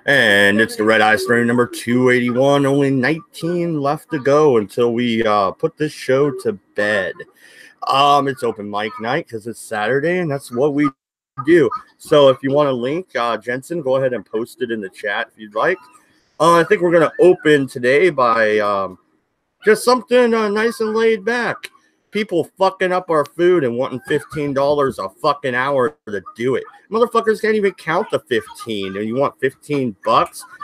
And it's the Redeye stream number 281. Only 19 left to go until we put this show to bed. It's open mic night because it's Saturday, and that's what we do. So if you want a link, Jensen, go ahead and post it in the chat if you'd like. I think we're going to open today by just something nice and laid back. People fucking up our food and wanting $15 a fucking hour to do it. Motherfuckers can't even count the 15, and you want $15?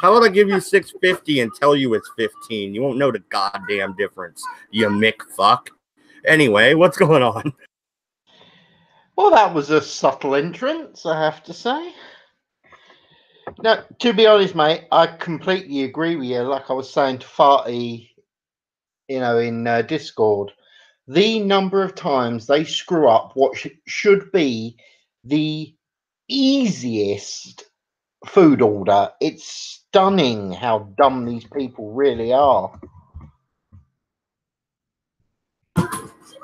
How about I give you $6.50 and tell you it's 15? You won't know the goddamn difference, you mick fuck. Anyway, what's going on? Well, that was a subtle entrance, I have to say. Now, to be honest, mate, I completely agree with you. Like I was saying to Farty, in Discord, the number of times they screw up what should be the easiest food order. It's stunning how dumb these people really are.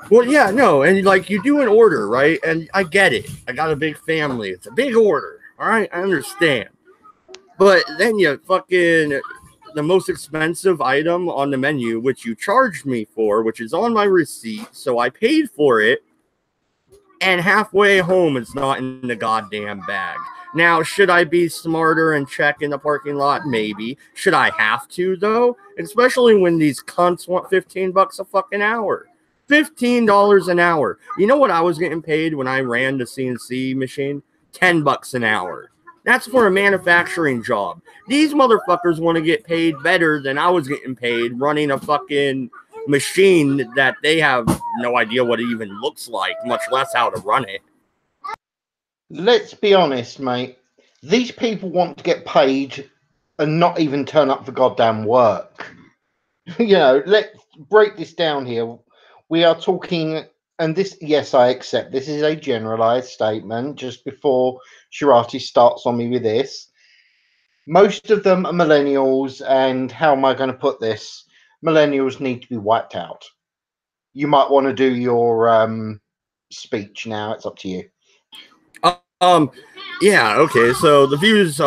Well, yeah, no, and like you do an order, right? And I get it. I got a big family. It's a big order. All right, I understand. But then you fucking the most expensive item on the menu, which you charged me for, which is on my receipt, so I paid for it. And halfway home, it's not in the goddamn bag. Now, should I be smarter and check in the parking lot? Maybe. Should I have to, though? Especially when these cunts want $15 a fucking hour. $15 an hour. You know what I was getting paid when I ran the CNC machine? $10 an hour. That's for a manufacturing job. These motherfuckers want to get paid better than I was getting paid running a fucking machine that they have no idea what it even looks like, much less how to run it. Let's be honest, mate. These people want to get paid and not even turn up for goddamn work. Let's break this down here. We are talking, and this, yes, I accept this is a generalized statement just before Shirati starts on me with this. Most of them are millennials, and how am I going to put this? Millennials need to be wiped out. You might want to do your speech now. It's up to you. Yeah, okay. So the views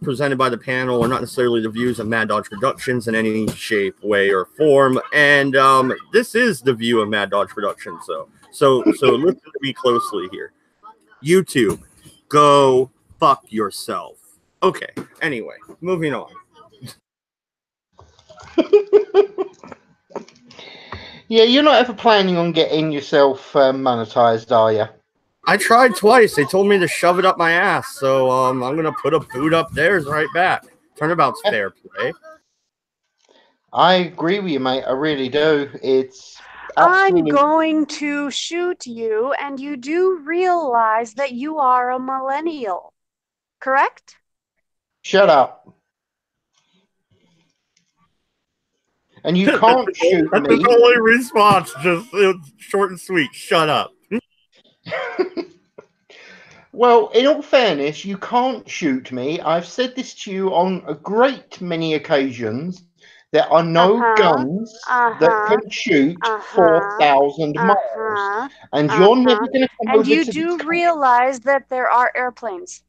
presented by the panel are not necessarily the views of Mad Dodge Productions in any shape, way, or form. And this is the view of Mad Dodge Productions. So listen to me closely here. YouTube, go fuck yourself. Okay. Anyway, moving on. Yeah, you're not ever planning on getting yourself monetized, are you? I tried twice. They told me to shove it up my ass, so I'm gonna put a boot up theirs right back. Turnabout's fair play. I agree with you, mate. I really do. It's I'm going to shoot you, and you do realize that you are a millennial, correct? Shut up. And you can't shoot me. That's the only response. Just short and sweet. Shut up. Well, in all fairness, you can't shoot me. I've said this to you on a great many occasions. There are no guns that can shoot 4,000 miles. And you're never going to come over to this country. And you do realize that there are airplanes.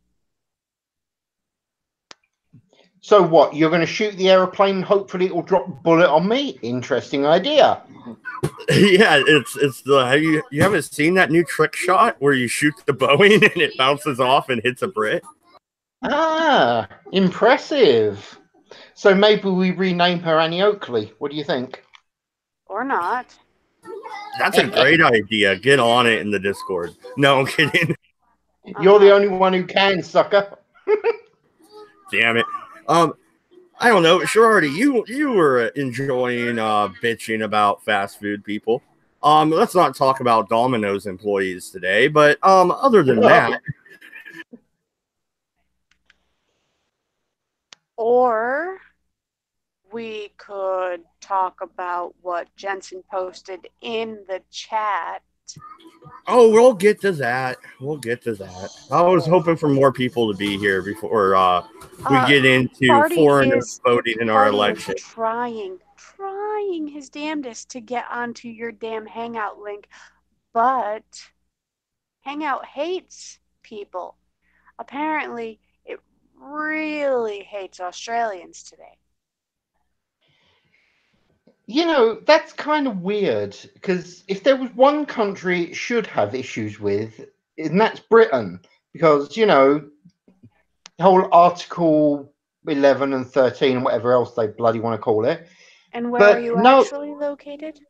So what? You're going to shoot the airplane and hopefully it will drop a bullet on me? Interesting idea. Yeah, it's the you haven't seen that new trick shot where you shoot the Boeing and it bounces off and hits a Brit? Ah, impressive. So maybe we rename her Annie Oakley. What do you think? Or not. That's a great idea. Get on it in the Discord. No, I'm kidding. You're the only one who can, sucker. Damn it. I don't know. Shirati, you were enjoying bitching about fast food people. Let's not talk about Domino's employees today, but other than that. Or we could talk about what Jensen posted in the chat. Oh, we'll get to that. We'll get to that. I was hoping for more people to be here before we get into foreigners voting in our election. Trying his damnedest to get onto your damn Hangout link, but Hangout hates people. Apparently, it really hates Australians today. You know, that's kind of weird, because if there was one country it should have issues with, and that's Britain, because, you know, the whole Article 11 and 13 and whatever else they bloody want to call it. And where But are you no, actually located?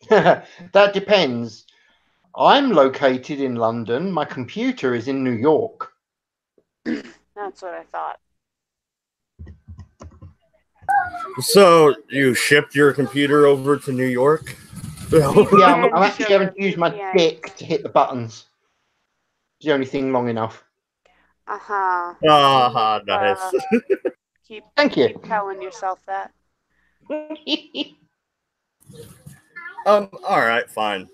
that depends. I'm located in London. My computer is in New York. That's what I thought. So you shipped your computer over to New York? Yeah, I'm actually having to use my dick to hit the buttons. It's the only thing long enough. Uh-huh. Nice. Thank you. Keep telling yourself that. All right, fine.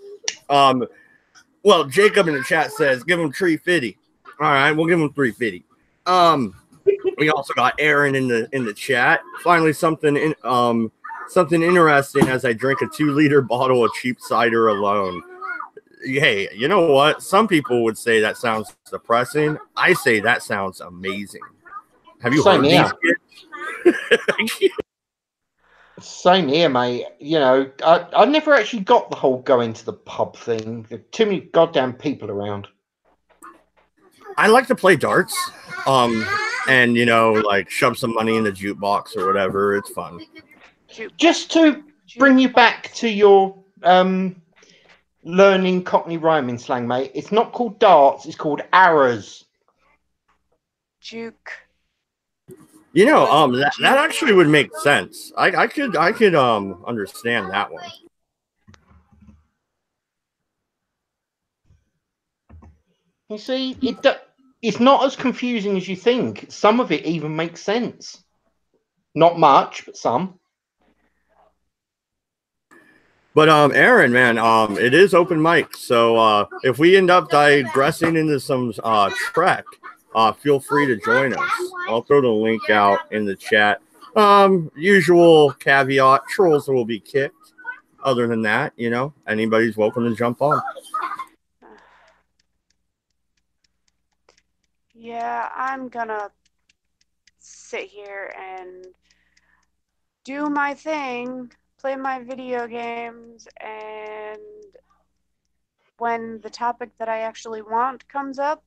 Well, Jacob in the chat says give him 350. All right, we'll give him 350. We also got Aaron in the chat. Finally, something interesting as I drink a 2-liter bottle of cheap cider alone. Hey, you know what? Some people would say that sounds depressing. I say that sounds amazing. Have you heard these kids? Same here, mate. You know, I never actually got the whole going to the pub thing. There are too many goddamn people around. I like to play darts. And, you know, like shove some money in the jukebox or whatever. It's fun. Just to bring you back to your learning Cockney rhyming slang, mate. It's not called darts. It's called arrows. Juke. You know, that actually would make sense. I could understand that one. You see, it's not as confusing as you think. Some of it even makes sense. Not much, but some. But Aaron, man, it is open mic. So if we end up digressing into some Trek, feel free to join us. I'll throw the link out in the chat. Usual caveat: trolls will be kicked. Other than that, you know, anybody's welcome to jump on. Yeah, I'm gonna sit here and do my thing, play my video games, and when the topic that I actually want comes up,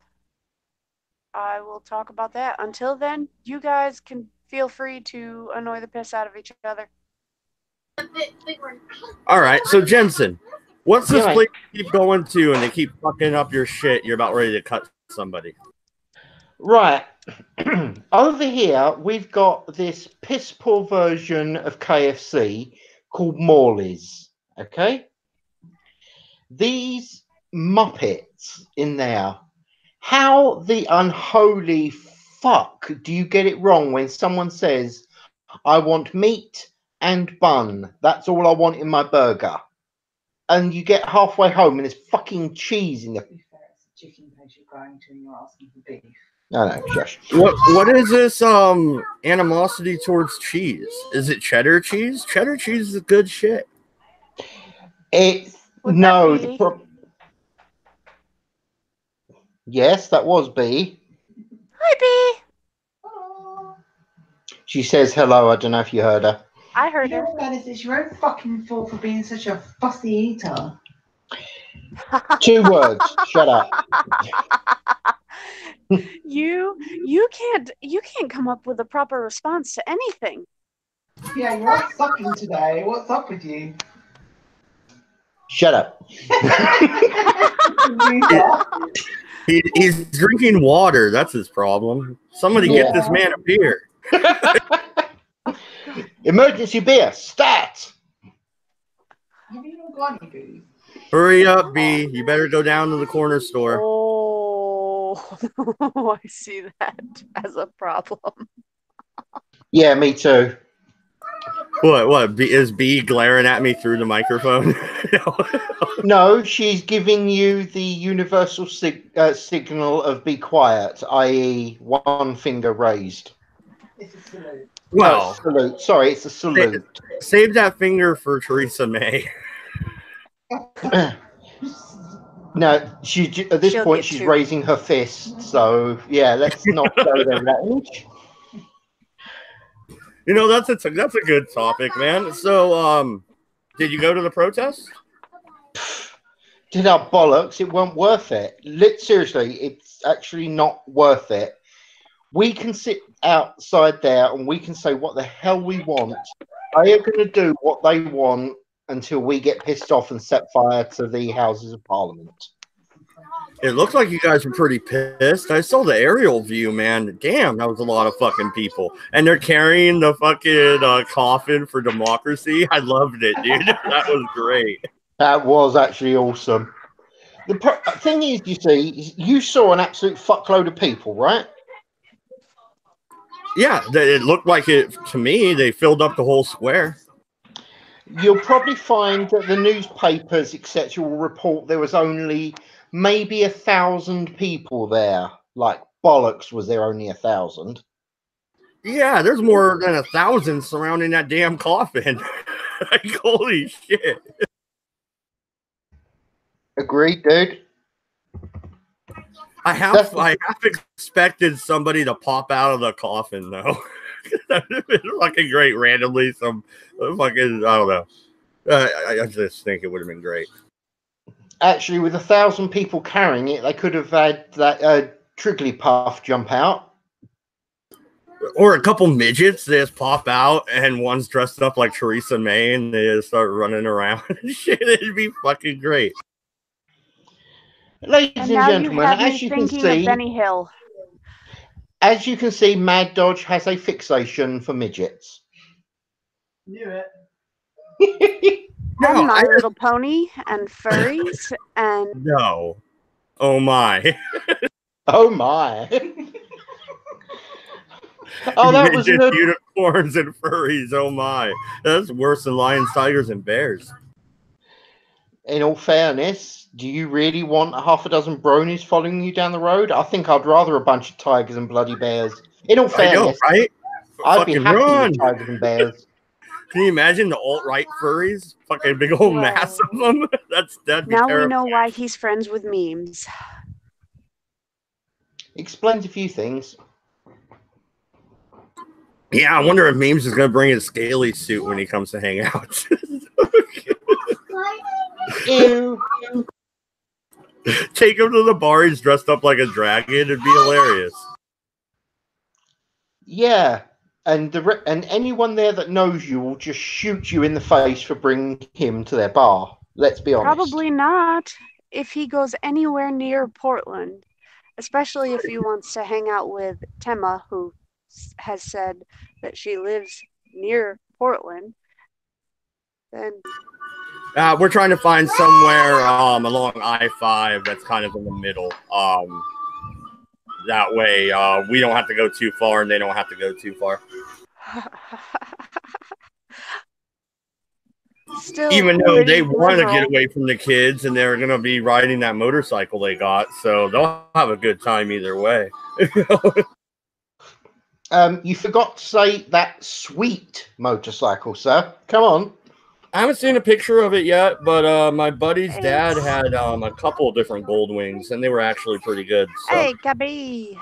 I will talk about that. Until then, you guys can feel free to annoy the piss out of each other. All right, so Jensen, what's this place you keep going to and they keep fucking up your shit? You're about ready to cut somebody. Right. Over here, we've got this piss poor version of KFC called Morley's. Okay? These Muppets in there. How the unholy fuck do you get it wrong when someone says, I want meat and bun. That's all I want in my burger. And you get halfway home and there's fucking cheese in the... Chicken place you're going to and you're asking for beef. No, shush. What is this animosity towards cheese? Is it cheddar cheese? Cheddar cheese is good shit. It's no. Yes, that was B. Hi, B. She says hello. I don't know if you heard her. I heard her. It's your own fucking fault for being such a fussy eater. 2 words. Shut up. You can't come up with a proper response to anything. Yeah, you're sucking today. What's up with you? Shut up. He's drinking water. That's his problem. Somebody get this man a beer. Emergency beer. Stat. Have you not got any booze? Hurry up, B. You better go down to the corner store. Oh, I see that as a problem. Yeah, me too. What? Is B glaring at me through the microphone? No, she's giving you the universal signal of be quiet, i.e. 1 finger raised. It's a salute. Well, salute. Sorry, it's a salute. Save that finger for Theresa May. No, at this point she's raising her fist. So yeah, let's not go there that inch. You know, that's a good topic, man. So, did you go to the protest? Did our bollocks? It weren't worth it. Seriously, it's actually not worth it. We can sit outside there and we can say what the hell we want. They are going to do what they want until we get pissed off and set fire to the Houses of Parliament. It looked like you guys were pretty pissed. I saw the aerial view, man. Damn, that was a lot of fucking people. And they're carrying the fucking coffin for democracy. I loved it, dude. That was great. That was actually awesome. The thing is, you see, you saw an absolute fuckload of people, right? Yeah, it looked like it to me. They filled up the whole square. You'll probably find that the newspapers, etc., will report there was only maybe 1,000 people there. Like bollocks, was there only 1,000? Yeah, there's more than 1,000 surrounding that damn coffin. Like, holy shit. Agreed, dude. I half expected somebody to pop out of the coffin, though. That would have been fucking great. Randomly, some fucking, I don't know. I just think it would have been great. Actually, with 1,000 people carrying it, they could have had that Trigglypuff jump out. Or a couple midgets, they just pop out, and one's dressed up like Theresa May, and they just start running around and shit. It'd be fucking great. Ladies and gentlemen, as you can see, Benny Hill. As you can see, Mad Dodge has a fixation for midgets. Knew it. And My Little Pony and furries and No. Oh my. Oh my. Oh, that was midget unicorns and furries. Oh my. That's worse than lions, tigers, and bears. In all fairness, do you really want half a dozen bronies following you down the road? I think I'd rather a bunch of tigers and bloody bears. In all fairness, I know, right? I'd be Fucking happy run. with tigers and bears. Can you imagine the alt-right furries? Fucking big old mass of them. That'd be now terrible. we know why he's friends with memes. Explains a few things. Yeah, I wonder if Memes is going to bring his scaly suit when he comes to hang out. Ew. Take him to the bar. He's dressed up like a dragon. It'd be hilarious. Yeah, and anyone there that knows you will just shoot you in the face for bringing him to their bar. Let's be honest. Probably not if he goes anywhere near Portland, especially if he wants to hang out with Tema, who has said that she lives near Portland. Then we're trying to find somewhere along I-5 that's kind of in the middle. That way we don't have to go too far and they don't have to go too far. Still, even though they want to liberal. get away from the kids and they're going to be riding that motorcycle they got, so they'll have a good time either way. You forgot to say that sweet motorcycle, sir. Come on. I haven't seen a picture of it yet, but my buddy's dad had a couple of different gold wings, and they were actually pretty good. So. Hey, Cabby.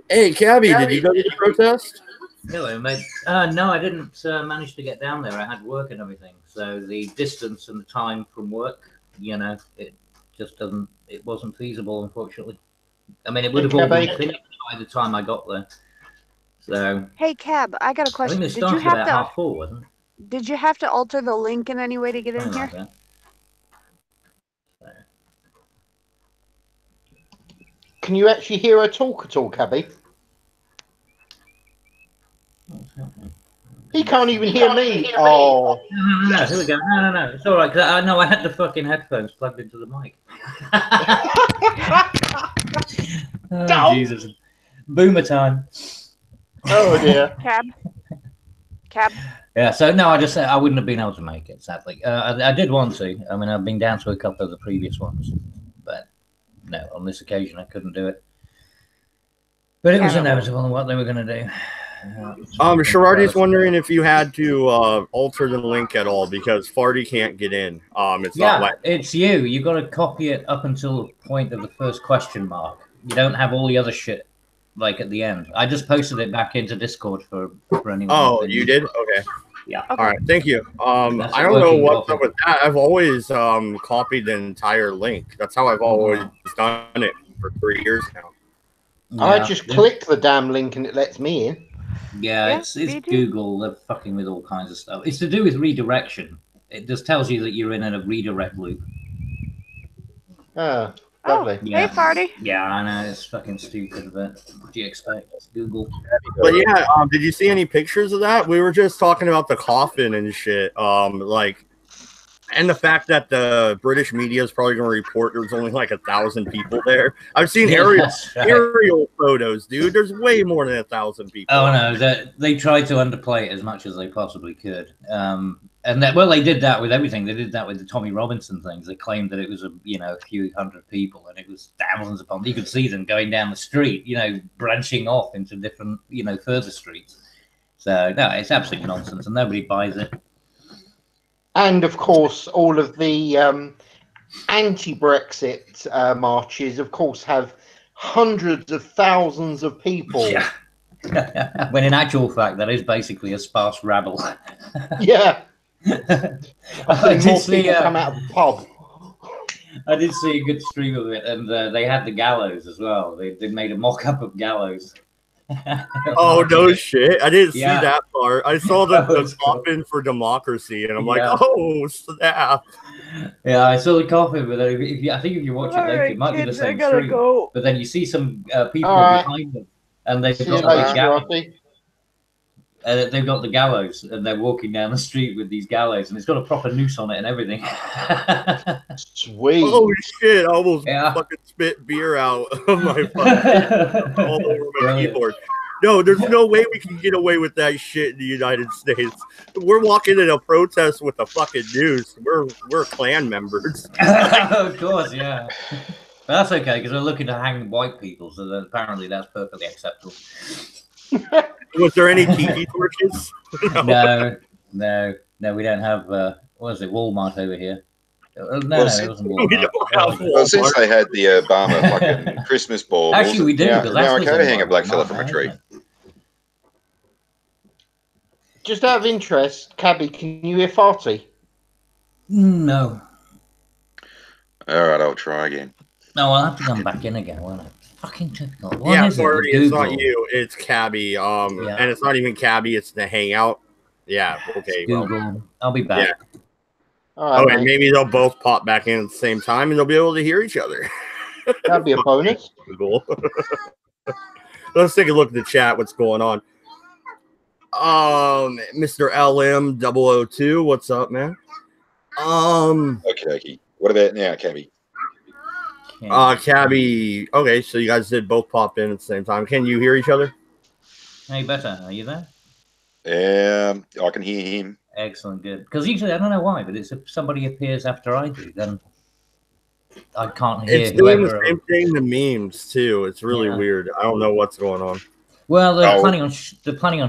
Hey, Cabby, did you go to the protest? Hello, mate. No, I didn't manage to get down there. I had work and everything. So the distance and the time from work, you know, it just doesn't, it wasn't feasible, unfortunately. I mean, it would have all been finished by the time I got there. So. Hey, Cab, I got a I question. think they started about 4:30, wasn't it? Did you have to alter the link in any way to get in here? Like Can you actually hear her talk at all, Cabby? He can't even hear me. Oh. No, here we go. No. It's all right. No, I had the fucking headphones plugged into the mic. Oh, Jesus. Boomer time. Oh, dear. Cab. Yeah, so no, I just said I wouldn't have been able to make it, sadly. I did want to. I mean, I've been down to a couple of the previous ones, but no, on this occasion I couldn't do it. But it was inevitable what they were going to do. Sherardi's wondering if you had to alter the link at all because Farty can't get in. It's not like it's you. You got to copy it up until the point of the first question mark. You don't have all the other shit like at the end. I just posted it back into Discord for anyone. Oh, you did? Okay. Yeah. Okay. All right. Thank you. That's I a don't know working what's copy. up with that. I've always copied the entire link. That's how I've always done it for 3 years now. I just click the damn link and it lets me in. Yeah, Yeah, it's me too. Google. They're fucking with all kinds of stuff. It's to do with redirection. It just tells you that you're in a redirect loop. Ah, Oh, lovely. Yeah. hey, party. Yeah, I know, it's fucking stupid, but what do you expect? It's Google. But yeah, did you see any pictures of that? We were just talking about the coffin and shit. And the fact that the British media is probably going to report there's only like 1,000 people there. I've seen That's right. aerial photos, dude. There's way more than 1,000 people. Oh no, they tried to underplay it as much as they possibly could. And that, well, they did that with everything. They did that with the Tommy Robinson things. They claimed that it was a few hundred people, and it was thousands upon. You could see them going down the street, branching off into different, further streets. So no, it's absolute nonsense, and nobody buys it. And of course, all of the anti-Brexit marches, of course, have hundreds of thousands of people. Yeah. When in actual fact, that is basically a sparse rabble. Yeah. I More did see, people come out of the pub. I did see a good stream of it, and they had the gallows as well. They made a mock-up of gallows. Oh, no shit. I didn't see Yeah. that part. I saw the was cool. coffin for democracy, and I'm Yeah. like, oh, snap. Yeah, I saw the coffin, but I think if you watch it All later, right, it might be the kids, I same gotta stream. go. But then you see some people All right. behind them, and they've See you got, later, gallows, Dorothy. they've got the gallows, and they're walking down the street with these gallows, and it's got a proper noose on it and everything. Sweet. Oh, shit. I almost Yeah. fucking spit beer out of my fucking all over my Brilliant. keyboard. No, there's no way we can get away with that shit in the United States. We're walking in a protest with a fucking noose. We're Klan members. Of course, yeah. But that's okay, because we're looking to hang white people, so then apparently that's perfectly acceptable. Was there any tiki torches? No, we don't have, what is it, Walmart over here? No, it wasn't We Walmart. don't have Well, since Walmart. they had the Obama fucking Christmas ball, Actually, we do, Now, because now that's I the can hang a Walmart, black fella from a isn't tree. it? Just out of interest, Cabby, can you hear Farty? No. All right, I'll try again. No, I'll have to come back in again, won't I? Fucking typical. What Yeah, is it with sorry, it's not Google? you. It's Cabby. Yeah. And it's not even Cabby. It's the Hangout. Yeah. Okay. Well, Google. I'll be back. Yeah. All right, okay. mate. Maybe they'll both pop back in at the same time, and they'll be able to hear each other. That'd be a bonus. Cool. Let's take a look at the chat. What's going on? Mr. LM002, what's up, man? Okay. What about now, Cabby? Cabby. Okay, so you guys did both pop in at the same time. Can you hear each other? Hey, better. Are you there? I can hear him. Excellent, good. Because usually, I don't know why, but it's if somebody appears after I do, then I can't hear It's doing the whoever. same thing to memes too. It's really Yeah. weird. I don't know what's going on. Well, they're Oh. planning on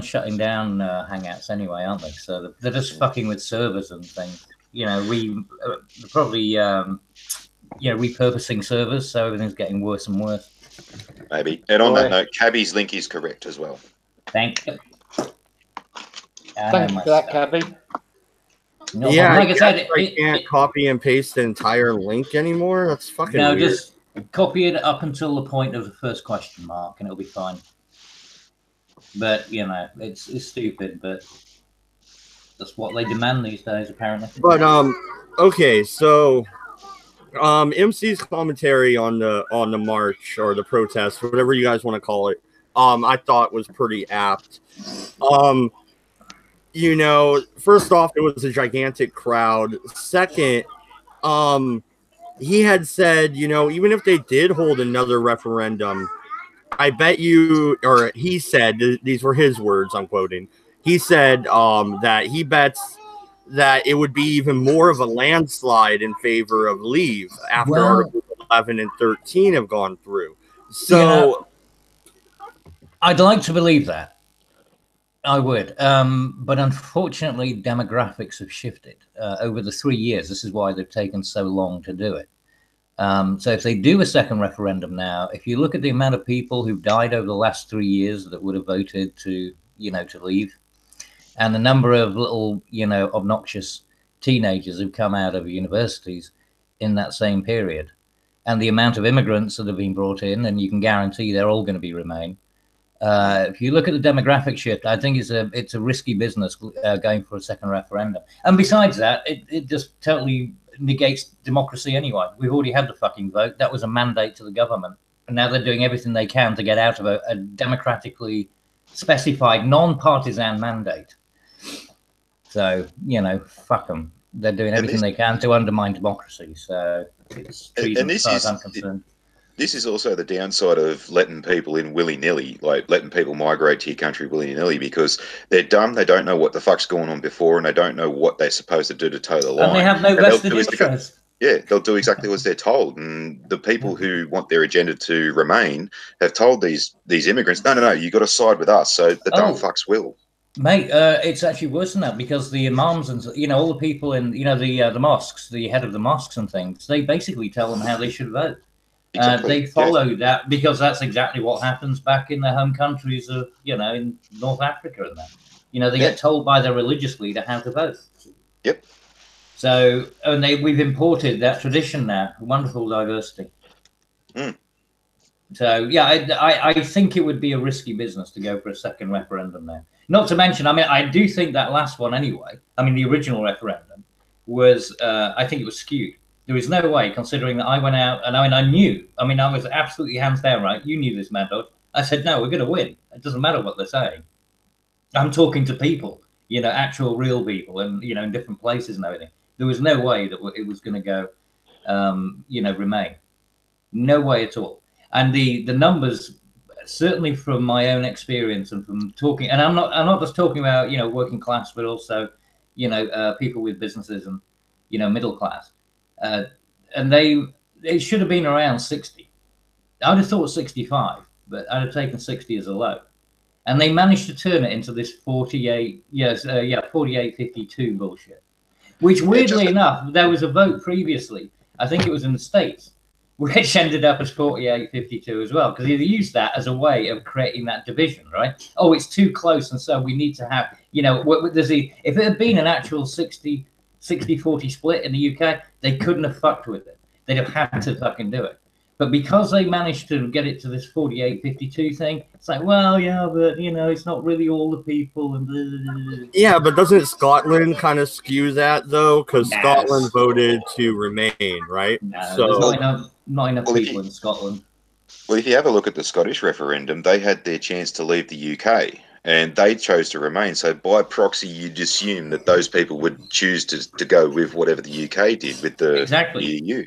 shutting down Hangouts anyway, aren't they? So they're just fucking with servers and things. They're probably repurposing servers, so everything's getting worse and worse. Maybe. And on that Right. note, Cabby's link is correct as well. Thank you. Thank you for that, Cabby. No, Yeah, like I said, I can't copy and paste the entire link anymore. That's fucking no, weird. just copy it up until the point of the first question mark, and it'll be fine. But it's stupid, but that's what they demand these days, apparently. But okay, so MC's commentary on the march or the protest, whatever you guys want to call it, I thought was pretty apt. First off, it was a gigantic crowd. Second, he had said, even if they did hold another referendum, I bet you, or he said, these were his words, I'm quoting. He said that he bets that it would be even more of a landslide in favor of leave after Articles 11 and 13 have gone through. So I'd like to believe that. I would. But unfortunately, demographics have shifted over the 3 years. This is why they've taken so long to do it. So if they do a second referendum now, if you look at the amount of people who've died over the last 3 years that would have voted to, to leave, and the number of little, obnoxious teenagers who've come out of universities in that same period, and the amount of immigrants that have been brought in, and you can guarantee they're all going to be Remain. If you look at the demographic shift, I think it's a risky business going for a second referendum. And besides that, it just totally negates democracy anyway. We've already had the fucking vote. That was a mandate to the government. And now they're doing everything they can to get out of a democratically specified, non-partisan mandate. So, fuck them. They're doing everything they can to undermine democracy. So it's treason as far as I'm concerned. This is also the downside of letting people in willy-nilly, like letting people migrate to your country willy-nilly, because they're dumb, they don't know what the fuck's going on before, and they don't know what they're supposed to do to toe the line. And they have no vested interest. Yeah, they'll do exactly what they're told. And the people who want their agenda to remain have told these immigrants, no, you got to side with us. So the dumb fucks will. Mate, it's actually worse than that, because the imams and all the people in the mosques, the head of the mosques and things, they basically tell them how they should vote. Exactly. They follow that because that's exactly what happens back in their home countries of in North Africa and that. They get told by their religious leader how to vote. Yep. So we've imported that tradition now. Wonderful diversity. So yeah, I think it would be a risky business to go for a second referendum now. Not to mention, I do think that last one anyway. The original referendum was, I think it was skewed. There was no way, considering that I went out and I knew. I was absolutely hands down right. You knew this, Mad Dog. I said, no, we're going to win. It doesn't matter what they're saying. I'm talking to people, actual real people, and in different places and everything. There was no way that it was going to go, Remain. No way at all. And the numbers, certainly from my own experience and from talking, and I'm not just talking about working class, but also people with businesses and middle class. And it should have been around 60. I would have thought 65, but I'd have taken 60 as a low. And they managed to turn it into this 48-52 bullshit. Which, weirdly enough, there was a vote previously, I think it was in the States, which ended up as 48-52 as well, because they used that as a way of creating that division, right? Oh, it's too close, and so we need to have, if it had been an actual 60-40 split in the UK, they couldn't have fucked with it. They'd have had to fucking do it. But because they managed to get it to this 48-52 thing, it's like, well, yeah, but, it's not really all the people. And blah, blah, blah. Yeah, but doesn't Scotland kind of skew that, though? Because Scotland voted to remain, right? No, so there's not enough people in Scotland. Well, if you have a look at the Scottish referendum, they had their chance to leave the UK. And they chose to remain. So by proxy, you'd assume that those people would choose to go with whatever the UK did with the EU.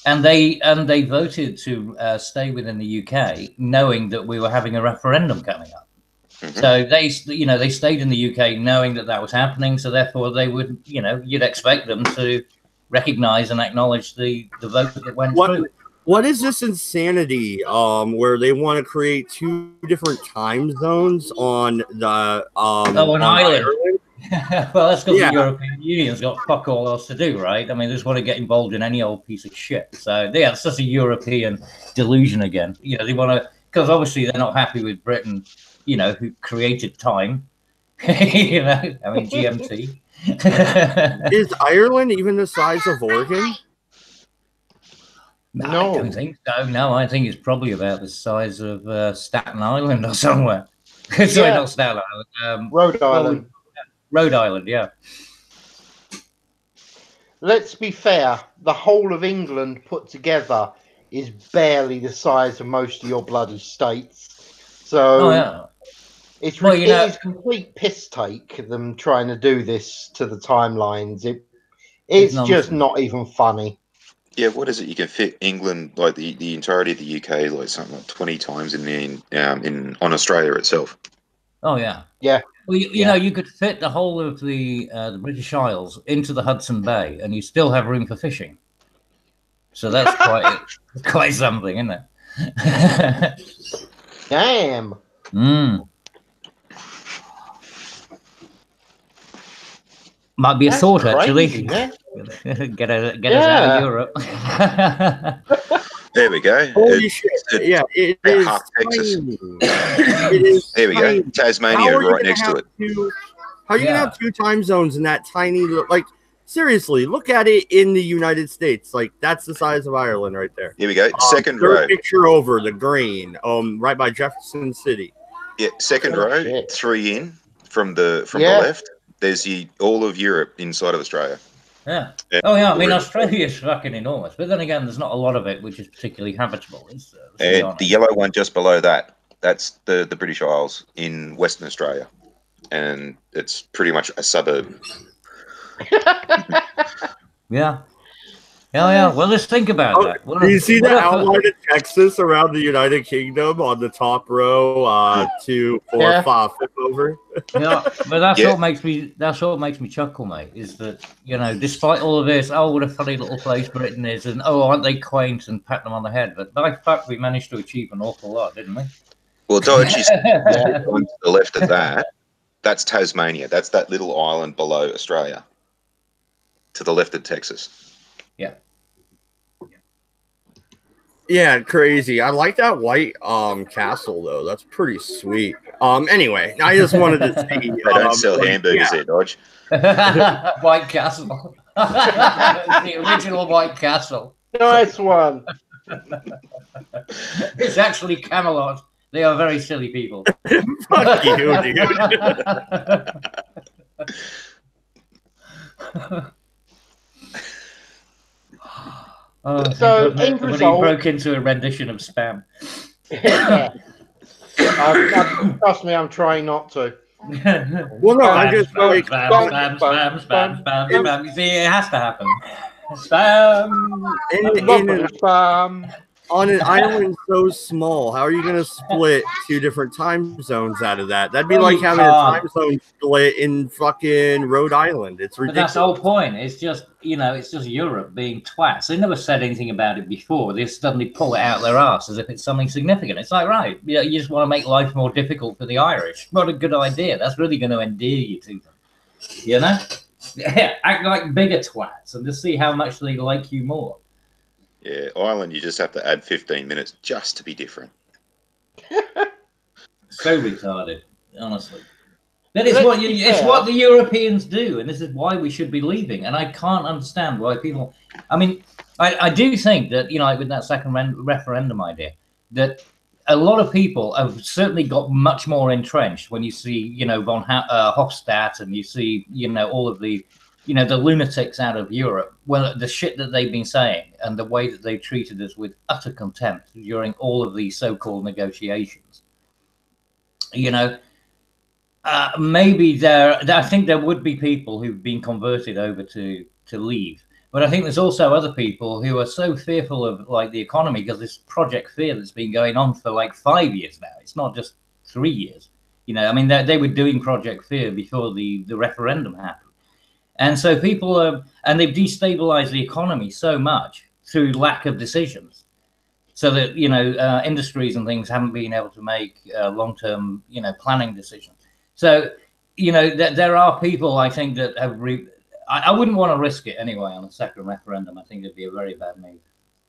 And they voted to stay within the UK, knowing that we were having a referendum coming up. Mm-hmm. So they stayed in the UK knowing that was happening. So therefore, they would, you'd expect them to recognise and acknowledge the vote that went through. What is this insanity where they want to create two different time zones on the on Ireland? Well, that's because the European Union's got fuck all else to do, right? They just want to get involved in any old piece of shit. So it's just a European delusion again. They want to, because obviously they're not happy with Britain, who created time. GMT. Is Ireland even the size of Oregon? No, I don't think so. No, I think it's probably about the size of Staten Island or somewhere. Sorry, not Staten Island. Rhode Island. Rhode Island, yeah. Let's be fair. The whole of England put together is barely the size of most of your bloody states. So it is complete piss take them trying to do this to the timelines. It's just not even funny. Yeah, what is it? You can fit England, like the entirety of the UK, like something like 20 times on Australia itself. Oh yeah, yeah. Well, you could fit the whole of the British Isles into the Hudson Bay, and you still have room for fishing. So that's quite something, isn't it? Might be a That's thought, crazy, actually. man. Get us out of Europe. There we go. Holy shit! Yeah, it is half Texas. tiny. It is. There we tiny. go. Tasmania How are you right gonna next to have it. How are you gonna have 2 time zones in that tiny? Like, seriously, look at it in the United States. Like, that's the size of Ireland right there. Here we go. Second Third row. picture over, the green, right by Jefferson City. Yeah, second Oh, row. shit. 3 in from the Yeah. left. There's all of Europe inside of Australia. Yeah. Yeah. Oh, yeah. I mean, Australia is fucking enormous, but then again, there's not a lot of it which is particularly habitable. Let's be And honest. the yellow one just below that, that's the British Isles in Western Australia. And it's pretty much a suburb. Yeah. Oh, yeah. Well, let's think about that. Do you see the outline of Texas around the United Kingdom on the top row? 2, 4, Yeah. 5, flip over. Yeah, but that's what makes me chuckle, mate. Is that, you know, despite all of this, oh, what a funny little place Britain is, and oh, aren't they quaint, and pat them on the head. But by fact, we managed to achieve an awful lot, didn't we? Well, Dodge is on to the left of that. That's Tasmania. That's that little island below Australia. To the left of Texas. Yeah. Yeah, crazy. I like that white castle though. That's pretty sweet. Anyway, I just wanted to see. They don't sell hamburgers there, Dodge. White Castle. The original White Castle. Nice one. It's actually Camelot. They are very silly people. Fuck you, dude. Oh, So, somebody end result- broke into a rendition of Spam. Yeah. Trust me, I'm trying not to. Well, no, I just like. Spam. You see, it has to happen. Spam. On an island so small, how are you going to split 2 different time zones out of that? That'd be like having a time zone split in fucking Rhode Island. It's ridiculous. But that's the whole point. It's just, you know, it's just Europe being twats. They never said anything about it before. They suddenly pull it out their arse as if it's something significant. It's like, right, you know, you just want to make life more difficult for the Irish. What a good idea. That's really going to endear you to them. You know? Yeah, act like bigger twats and just see how much they like you more. Yeah, Ireland, you just have to add 15 minutes just to be different. So retarded, honestly. That is what it's what the Europeans do, and this is why we should be leaving. And I can't understand why people. I mean, I do think that, you know, like with that second referendum idea, that a lot of people have certainly got much more entrenched when you see, you know, von Hofstadt, and you see, you know, all of the, you know, the lunatics out of Europe, well, the shit that they've been saying and the way that they treated us with utter contempt during all of these so-called negotiations. You know, maybe I think there would be people who've been converted over to leave. But I think there's also other people who are so fearful of, like, the economy, because this Project Fear that's been going on for like 5 years now. It's not just 3 years. You know, I mean, they were doing Project Fear before the referendum happened. And so people are, and they've destabilized the economy so much through lack of decisions, so that, you know, industries and things haven't been able to make long-term, you know, planning decisions. So, you know, there are people, I think, that have, I wouldn't want to risk it anyway on a second referendum. I think it'd be a very bad move.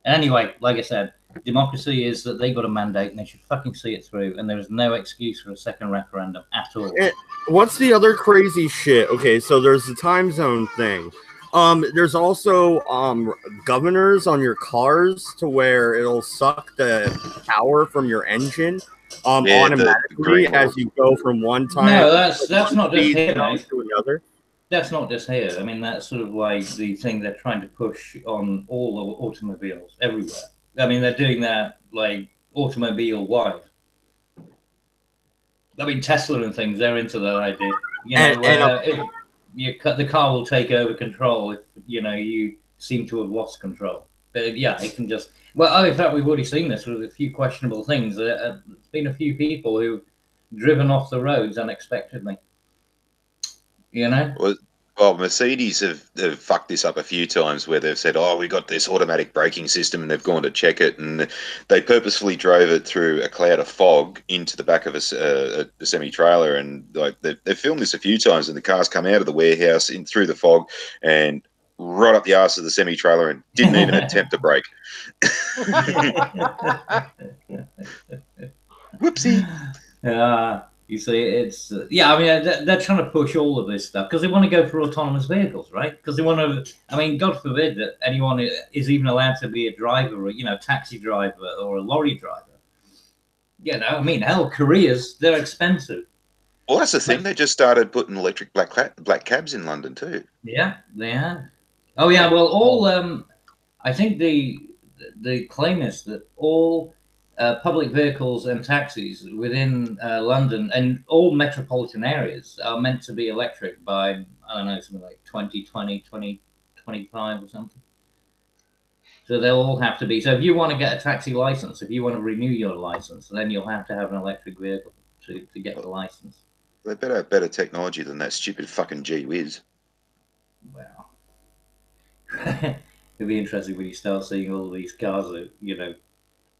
And anyway, like I said, democracy is that they got a mandate and they should fucking see it through. And there is no excuse for a second referendum at all. What's the other crazy shit? Okay, so there's the time zone thing. There's also governors on your cars to where it'll suck the power from your engine automatically as you go from one time. No, that's not just here, mate. To another. That's not just here. I mean, that's sort of like the thing they're trying to push on all the automobiles everywhere. I mean, they're doing that like automobile-wide. I mean, Tesla and things, they're into that idea. You know, if the car will take over control if, you know, you seem to have lost control. But yeah, it can just. Well, in fact, we've already seen this with a few questionable things. There's been a few people who've driven off the roads unexpectedly. You know? Well, Well, Mercedes have fucked this up a few times where they've said, "Oh, we got this automatic braking system," and they've gone to check it, and they purposefully drove it through a cloud of fog into the back of a semi-trailer, and like they've filmed this a few times, and the cars come out of the warehouse in through the fog and right up the arse of the semi-trailer and didn't even attempt to brake. Whoopsie. You see, it's yeah. I mean, they're trying to push all of this stuff because they want to go for autonomous vehicles, right? Because they want to. I mean, God forbid that anyone is even allowed to be a driver, or taxi driver or a lorry driver. I mean, hell, careers, they're expensive. Well, that's the thing. They just started putting electric black cabs in London too. Yeah, they have. Oh yeah, well, all I think the claim is that all public vehicles and taxis within London and all metropolitan areas are meant to be electric by, I don't know, something like 2020, 2025 or something. So they'll all have to be. So if you want to get a taxi license, if you want to renew your license, then you'll have to have an electric vehicle to get the license. They better have better technology than that stupid fucking Gee Whiz. Well, it'll be interesting when you start seeing all of these cars that,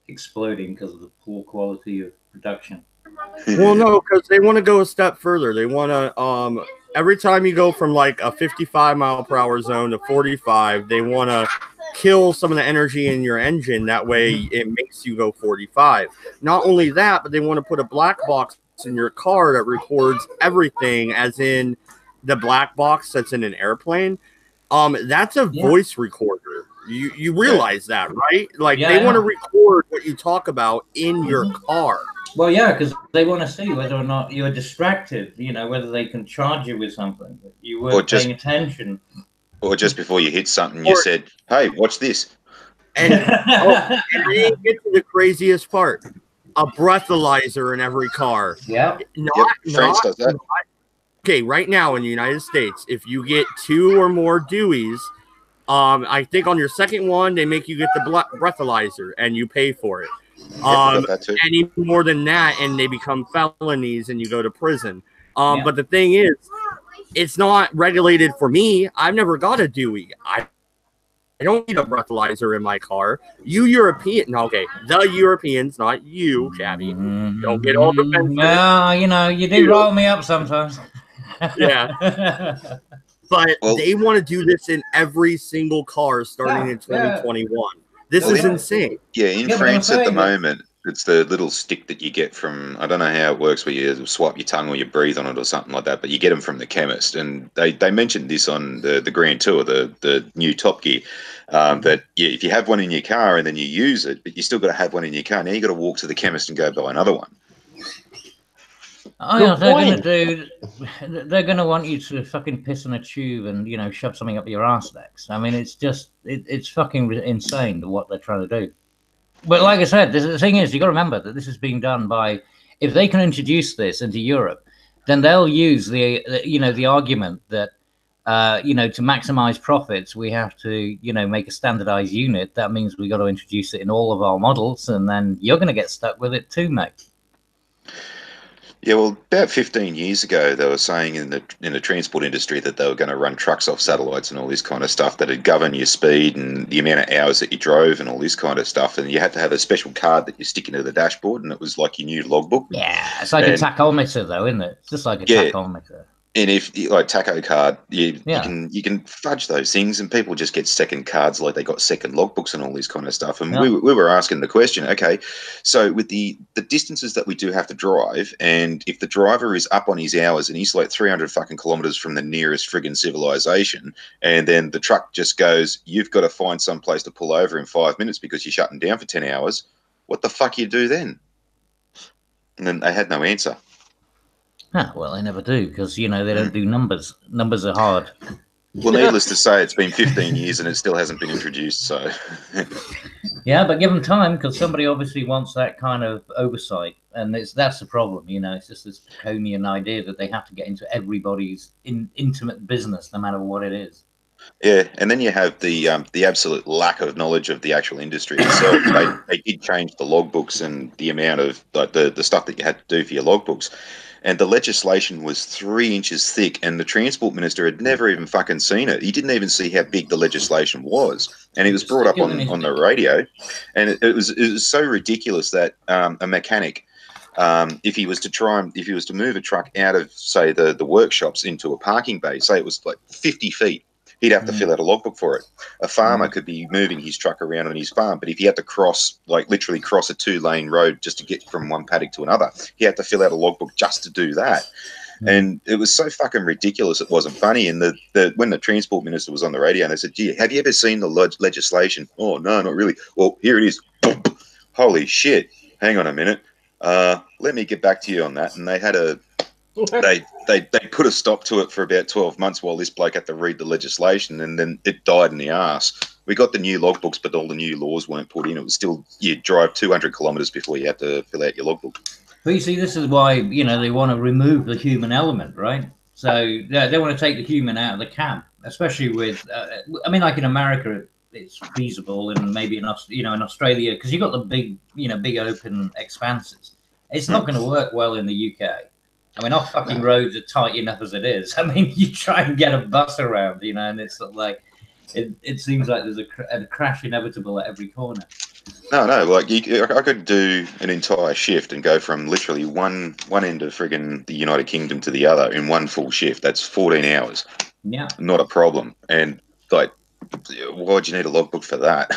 exploding because of the poor quality of production. Well, no, because they want to go a step further. They want to, every time you go from like a 55-mile-per-hour zone to 45, they want to kill some of the energy in your engine. That way it makes you go 45. Not only that, but they want to put a black box in your car that records everything, as in the black box that's in an airplane. That's a voice recorder. You realize that, right? Like they want to record what you talk about in your car. Well, yeah, because they want to see whether or not you're distracted, whether they can charge you with something. You weren't paying attention. Or just before you hit something, you said, "Hey, watch this." And, and they get to the craziest part. A breathalyzer in every car. Yeah. France does that. Okay, right now in the United States, if you get 2 or more Deweys, I think on your second one, they make you get the breathalyzer and you pay for it. Any more than that, and they become felonies and you go to prison. But the thing is, it's not regulated for me. I've never got a Dewey. I don't need a breathalyzer in my car. You European, okay, the Europeans, not you, Chabby. Don't get all defensive. No, you do roll me up sometimes. Yeah. But they want to do this in every single car starting in 2021. This is insane. Yeah, in France at the moment, it's the little stick that you get from, I don't know how it works, where you swipe your tongue or you breathe on it or something like that, but you get them from the chemist. And they mentioned this on the Grand Tour, the new Top Gear, that if you have one in your car and then you use it, but you still got to have one in your car, now you got to walk to the chemist and go buy another one. Oh, yeah, they're going to want you to fucking piss in a tube and, shove something up your arse next. I mean, it's just, it's fucking insane what they're trying to do. But like I said, the thing is, you got to remember that this is being done by, if they can introduce this into Europe, then they'll use the argument that, to maximize profits, we have to, make a standardized unit. That means we got to introduce it in all of our models, and then you're going to get stuck with it too, mate. Yeah, well, about 15 years ago, they were saying in the transport industry that they were going to run trucks off satellites and all this kind of stuff that'd govern your speed and the amount of hours that you drove and all this kind of stuff. And you had to have a special card that you stick into the dashboard, and it was like your new logbook. Yeah, it's like a tachometer, though, isn't it? It's just like a tachometer. And if like tacho card, you can fudge those things, and people just get second cards, like they got second logbooks and all this kind of stuff. And we were asking the question, okay, so with the distances that we do have to drive, and if the driver is up on his hours and he's like 300 fucking kilometers from the nearest friggin' civilization, and then the truck just goes, you've got to find some place to pull over in 5 minutes because you're shutting down for 10 hours. What the fuck you do then? And then they had no answer. Well, they never do, because, they don't do numbers. Numbers are hard. Well, needless to say, it's been 15 years and it still hasn't been introduced, so... Yeah, but give them time, because somebody obviously wants that kind of oversight, and that's the problem, It's just this draconian idea that they have to get into everybody's intimate business, no matter what it is. Yeah, and then you have the absolute lack of knowledge of the actual industry itself. They did change the logbooks and the amount of, like, the stuff that you had to do for your logbooks. and the legislation was 3 inches thick, and the transport minister had never even fucking seen it. He didn't even see how big the legislation was, and it was brought up on the radio, and it was so ridiculous that a mechanic, if he was to move a truck out of, say, the workshops into a parking bay, say it was like 50 feet, he'd have to fill out a logbook for it. A farmer could be moving his truck around on his farm, but if he had to cross, like literally cross a 2-lane road just to get from one paddock to another, he had to fill out a logbook just to do that. And it was so fucking ridiculous, it wasn't funny. And when the transport minister was on the radio, and they said, "Gee, have you ever seen the legislation?" "Oh, no, not really." "Well, here it is." Holy shit. Hang on a minute. Let me get back to you on that. And they had they put a stop to it for about 12 months while this bloke had to read the legislation, and then it died in the arse. We got the new logbooks, but all the new laws weren't put in. It was still, you drive 200 kilometres before you had to fill out your logbook. But you see, this is why, they want to remove the human element, right? So they want to take the human out of the cab, especially with, like in America, it's feasible, and maybe in Australia, because you've got the big, big open expanses. It's not going to work well in the UK. I mean, our fucking roads are tight enough as it is. I mean, you try and get a bus around, and it's sort of like, it seems like there's a crash inevitable at every corner. No, like I could do an entire shift and go from literally one end of friggin' the United Kingdom to the other in one full shift. That's 14 hours. Yeah. Not a problem. And like, why'd you need a logbook for that?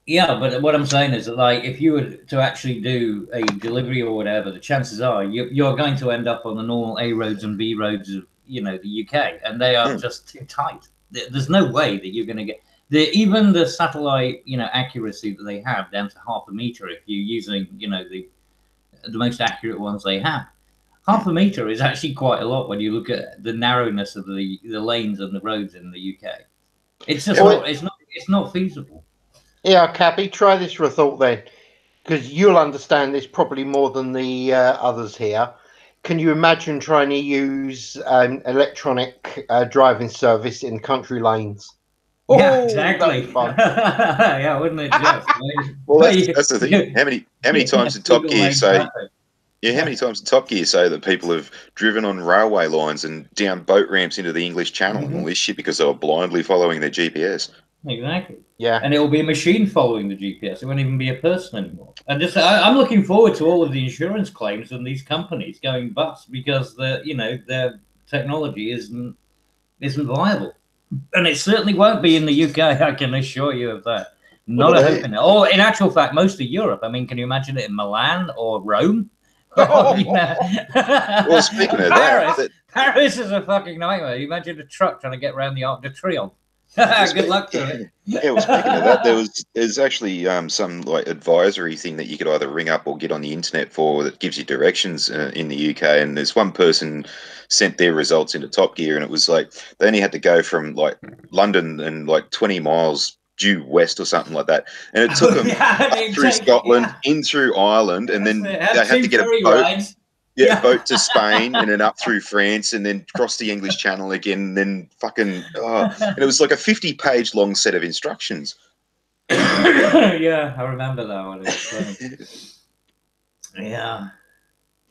Yeah, but what I'm saying is that, like, if you were to actually do a delivery or whatever, the chances are you're going to end up on the normal A roads and B roads of, the UK, and they are just too tight. There's no way that you're going to get even the satellite, accuracy that they have down to half a meter. If you're using, the most accurate ones they have, half a meter is actually quite a lot when you look at the narrowness of the lanes and the roads in the UK. It's just it's not feasible. Yeah, Cappy, try this for a thought then, because you'll understand this probably more than the others here. Can you imagine trying to use electronic driving service in country lanes? Yeah, exactly. Yeah, wouldn't it just? Well, that's the thing. How many times did Top Gear say? Yeah, how many times did Top Gear say that people have driven on railway lines and down boat ramps into the English Channel and all this shit because they were blindly following their GPS? Exactly. Yeah. And it will be a machine following the GPS. It won't even be a person anymore. And I'm looking forward to all of the insurance claims and these companies going bust because their technology isn't viable. And it certainly won't be in the UK, I can assure you of that. Not a hope in it. Or in actual fact, most of Europe. I mean, can you imagine it in Milan or Rome? Well, speaking of that, Paris is a fucking nightmare. You imagine a truck trying to get around the Arc de Triomphe. Good luck to it. Yeah, well, speaking of that, there's actually some like advisory thing that you could either ring up or get on the internet for that gives you directions in the UK. And there's one person sent their results into Top Gear, and it was like they only had to go from like London and like 20 miles due west or something like that, and it took them through Scotland, in through Ireland, and then they had to get a boat. Boat to Spain and then up through France and then cross the English Channel again and then fucking and it was like a 50-page long set of instructions. Yeah, I remember that one. Yeah.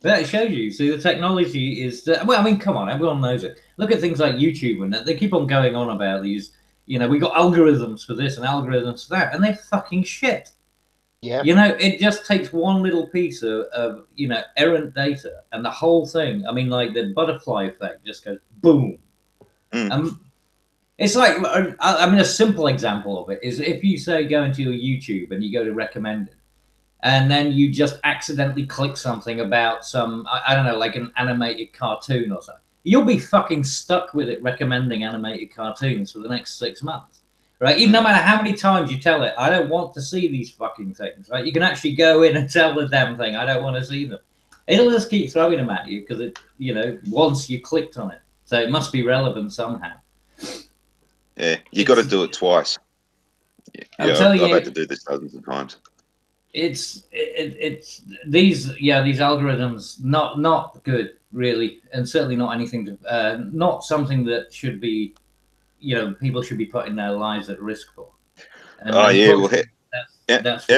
But it shows you. See, the technology is well, I mean, come on, everyone knows it. Look at things like YouTube and they keep on going on about these, we got algorithms for this and algorithms for that, and they're fucking shit. Yeah. It just takes one little piece of errant data and the whole thing. I mean, like the butterfly effect just goes boom. It's like, a simple example of it is if you say go into your YouTube and you go to recommended, and then you just accidentally click something about some, I don't know, like an animated cartoon or something, you'll be fucking stuck with it recommending animated cartoons for the next 6 months. Right, even no matter how many times you tell it, I don't want to see these fucking things. Right, you can actually go in and tell the damn thing, I don't want to see them. It'll just keep throwing them at you because once you clicked on it, so it must be relevant somehow. Yeah, you got to do it twice. I've had to do this dozens of times. It's these algorithms not good really, and certainly not anything to not something that should be. People should be putting their lives at risk for. And that's how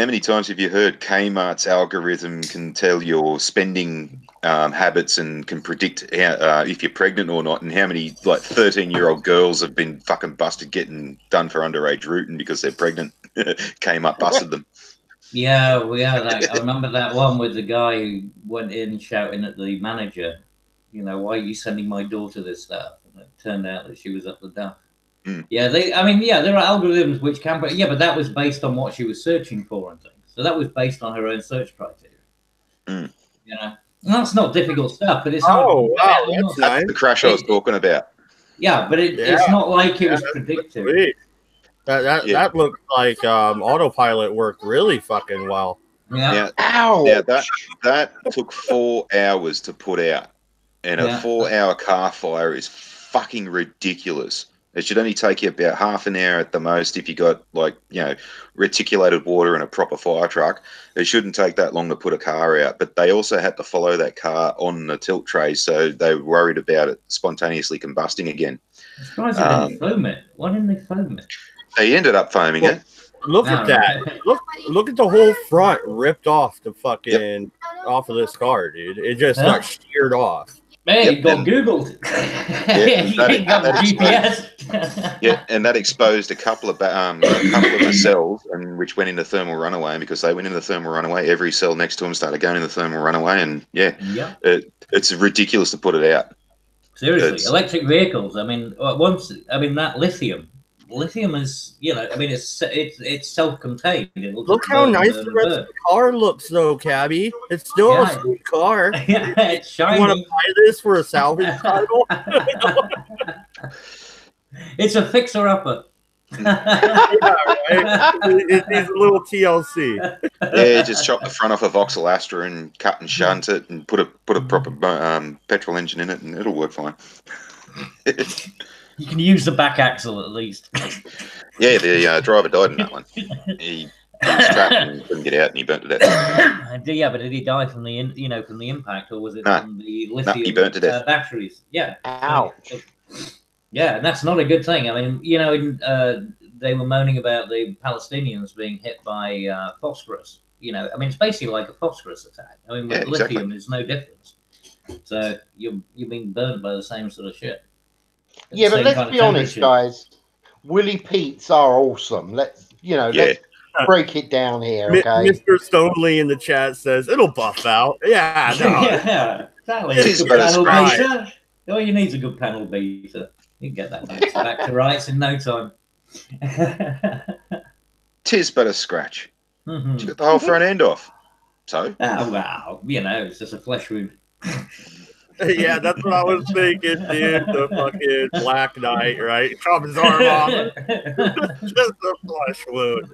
many times have you heard Kmart's algorithm can tell your spending habits and can predict if you're pregnant or not, and how many like 13-year-old girls have been fucking busted getting done for underage rooting because they're pregnant. Came up, busted them. Yeah, I remember that one with the guy who went in shouting at the manager, you know, why are you sending my daughter this stuff? And it turned out that she was up the duff. Yeah, there are algorithms which can, but yeah, but that was based on what she was searching for and things. So that was based on her own search criteria. You know, and that's not difficult stuff, but it's hard. Oh, wow, that's nice. That's the crash I was talking about. Yeah, but it's not like it was predictive. Sweet. That looked like autopilot worked really fucking well. Yeah. Ow! Yeah, that took 4 hours to put out, and a 4-hour car fire is fucking ridiculous. It should only take you about half an hour at the most if you got, like, you know, reticulated water and a proper fire truck. It shouldn't take that long to put a car out, but they also had to follow that car on the tilt tray, so they were worried about it spontaneously combusting again. I'm surprised they didn't foam it. Why didn't they foam it? They ended up foaming it. Look at that. Look at the whole front ripped off the fucking off of this car, dude. It just got sheared off. Hey, you got Googled. You got GPS. Yeah, and that exposed a couple of the cells, and which went into thermal runaway. And because they went into thermal runaway, every cell next to them started going into thermal runaway. And it's ridiculous to put it out. Seriously, electric vehicles. I mean, that lithium is, you know, I mean, it's self-contained. Look how nice the rest of the car looks, though, Cabby. It's still a sweet car. It's shiny. You want to buy this for a salvage title? It's a fixer-upper. Yeah, right? It needs a little TLC. Yeah, just chop the front off a Vauxhall Astra and cut and shunt it and put a proper petrol engine in it, and it'll work fine. You can use the back axle at least. Yeah, the driver died in that one. He was trapped and couldn't get out, and he burnt to death. Yeah, but did he die from the impact, or was it from the lithium he burnt to death. Batteries? Yeah. Ouch. Yeah, and that's not a good thing. I mean, you know, they were moaning about the Palestinians being hit by phosphorus. You know, I mean, it's basically like a phosphorus attack. I mean, with lithium, there's no difference. So you're being burnt by the same sort of shit. Yeah, but let's be honest, guys. Willie Pete's are awesome. Let's break it down here, okay? Mr. Stonely in the chat says it'll buff out. Yeah, no. Yeah, exactly. It's a panel beta. All you need is a good panel beta. You can get that back to rights in no time. Tis but a scratch. You got the whole front end off. So? Oh, well, you know, it's just a flesh wound. Yeah, that's what I was thinking, dude. The fucking Black Knight, right? Chop his arm off. Just a flesh wound.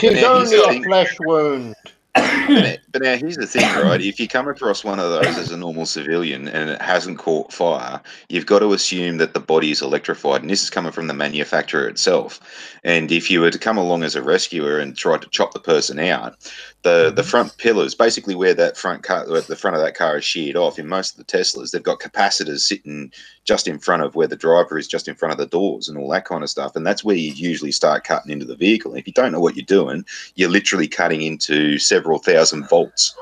It's only a flesh wound. But now here's the thing, right? If you come across one of those as a normal civilian and it hasn't caught fire, you've got to assume that the body is electrified, and this is coming from the manufacturer itself. And if you were to come along as a rescuer and try to chop the person out, the front pillars, basically where the front of that car is sheared off, in most of the Teslas, they've got capacitors sitting just in front of where the driver is, just in front of the doors and all that kind of stuff. And that's where you usually start cutting into the vehicle. And if you don't know what you're doing, you're literally cutting into several thousand volts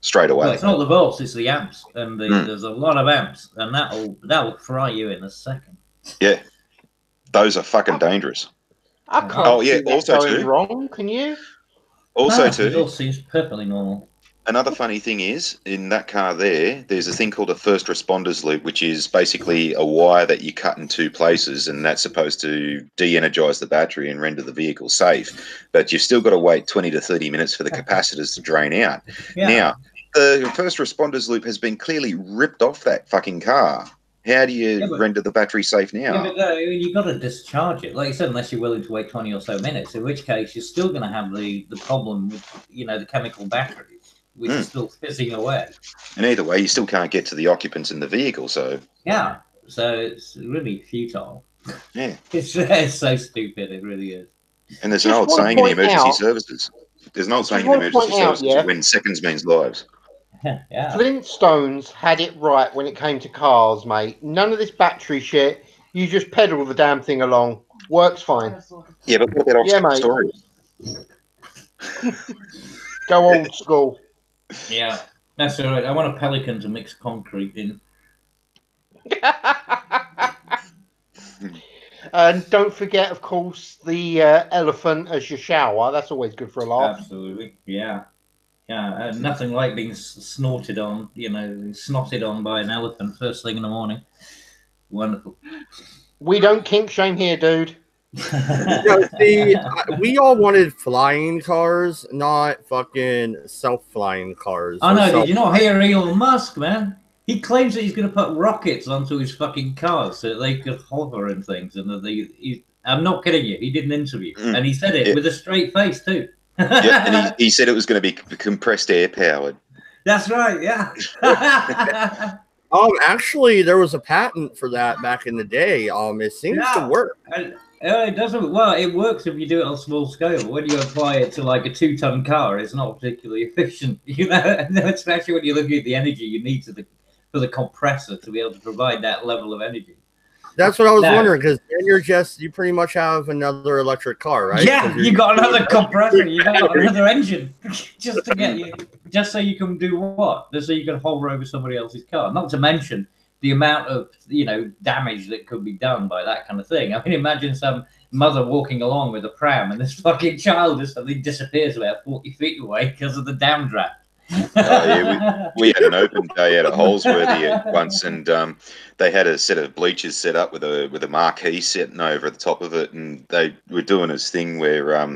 straight away. Well, it's not the volts, it's the amps. And there's a lot of amps, and that'll fry you in a second. Yeah. Those are fucking dangerous. I can't see that going wrong, can you? Also, too, it all seems perfectly normal. Another funny thing is, in that car there's a thing called a first responders loop, which is basically a wire that you cut in two places, and that's supposed to de-energize the battery and render the vehicle safe. But you've still got to wait 20 to 30 minutes for the capacitors to drain out. Yeah. Now, the first responders loop has been clearly ripped off that fucking car. How do you render the battery safe now? Yeah, but you've got to discharge it. Like you said, unless you're willing to wait 20 or so minutes, in which case you're still going to have the problem with, the chemical batteries, which is still fizzing away. And either way, you still can't get to the occupants in the vehicle, so... Yeah, so it's really futile. Yeah. It's so stupid, it really is. And there's an old saying in emergency services. There's an old saying in emergency services when seconds means lives. Yeah. Flintstones had it right when it came to cars, mate. None of this battery shit. You just pedal the damn thing along. Works fine. Yeah, but what about Oxford story? Go old school. Yeah. That's all right. I want a pelican to mix concrete in. And don't forget, of course, the elephant as your shower. That's always good for a laugh. Absolutely, yeah. Yeah, nothing like being snorted on, snotted on by an elephant first thing in the morning. Wonderful. We don't kink shame here, dude. See, we all wanted flying cars, not fucking self-flying cars. I know. Did you not hear Elon Musk, man? He claims that he's going to put rockets onto his fucking cars so that they could hover and things. And that I'm not kidding you. He did an interview and he said it with a straight face too. Yeah, and he said it was going to be compressed air powered. That's right. Yeah. Actually, there was a patent for that back in the day. It seems to work. It doesn't. Well, it works if you do it on small scale. When you apply it to like a 2-ton car, it's not particularly efficient. Especially when you're looking at the energy you need for the compressor to be able to provide that level of energy. That's what I was wondering, because then you pretty much have another electric car, right? Yeah, you got another compressor, you got another engine, just so you can do what? Just so you can hover over somebody else's car. Not to mention the amount of damage that could be done by that kind of thing. I mean, imagine some mother walking along with a pram and this fucking child just suddenly disappears about 40 feet away because of the downdraft. Yeah, we had an open day out at Holsworthy once, and they had a set of bleachers set up with a marquee sitting over the top of it, and they were doing this thing where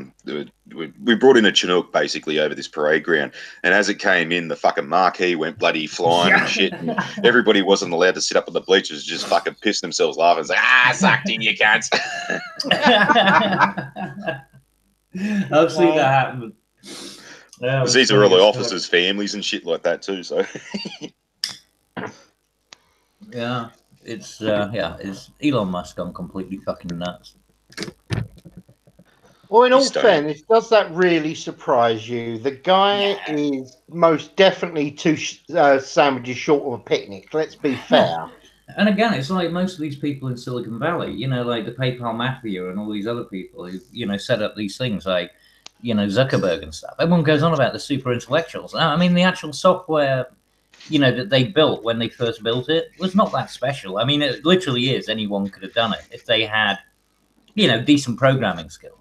we brought in a Chinook basically over this parade ground, and as it came in, the fucking marquee went bloody flying and shit, and everybody wasn't allowed to sit up on the bleachers, just fucking pissed themselves laughing, it's like, sucked in, you cunts. I've seen that happen. Yeah, these are all the officers' families and shit like that too. So, yeah, it's Elon Musk gone completely fucking nuts. Well, in all fairness, does that really surprise you? The guy is most definitely 2 sandwiches short of a picnic. Let's be fair. And again, it's like most of these people in Silicon Valley, like the PayPal mafia and all these other people who, set up these things like. Zuckerberg and stuff. Everyone goes on about the super intellectuals. I mean, the actual software, that they built when they first built it was not that special. I mean, it literally is. Anyone could have done it if they had, decent programming skills.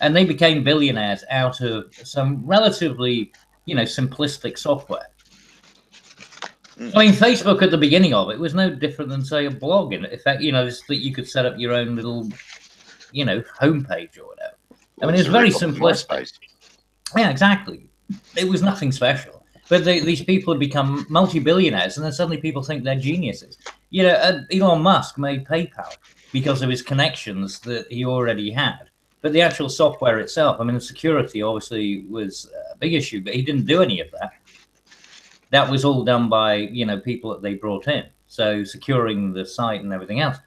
And they became billionaires out of some relatively, simplistic software. I mean, Facebook at the beginning of it was no different than, say, a blog. In effect, that you could set up your own little, homepage or whatever. I mean, it's very simplistic. Yeah, exactly. It was nothing special. But these people have become multi-billionaires, and then suddenly people think they're geniuses. Elon Musk made PayPal because of his connections that he already had. But the actual software itself, I mean, the security obviously was a big issue, but he didn't do any of that. That was all done by, people that they brought in. So securing the site and everything else.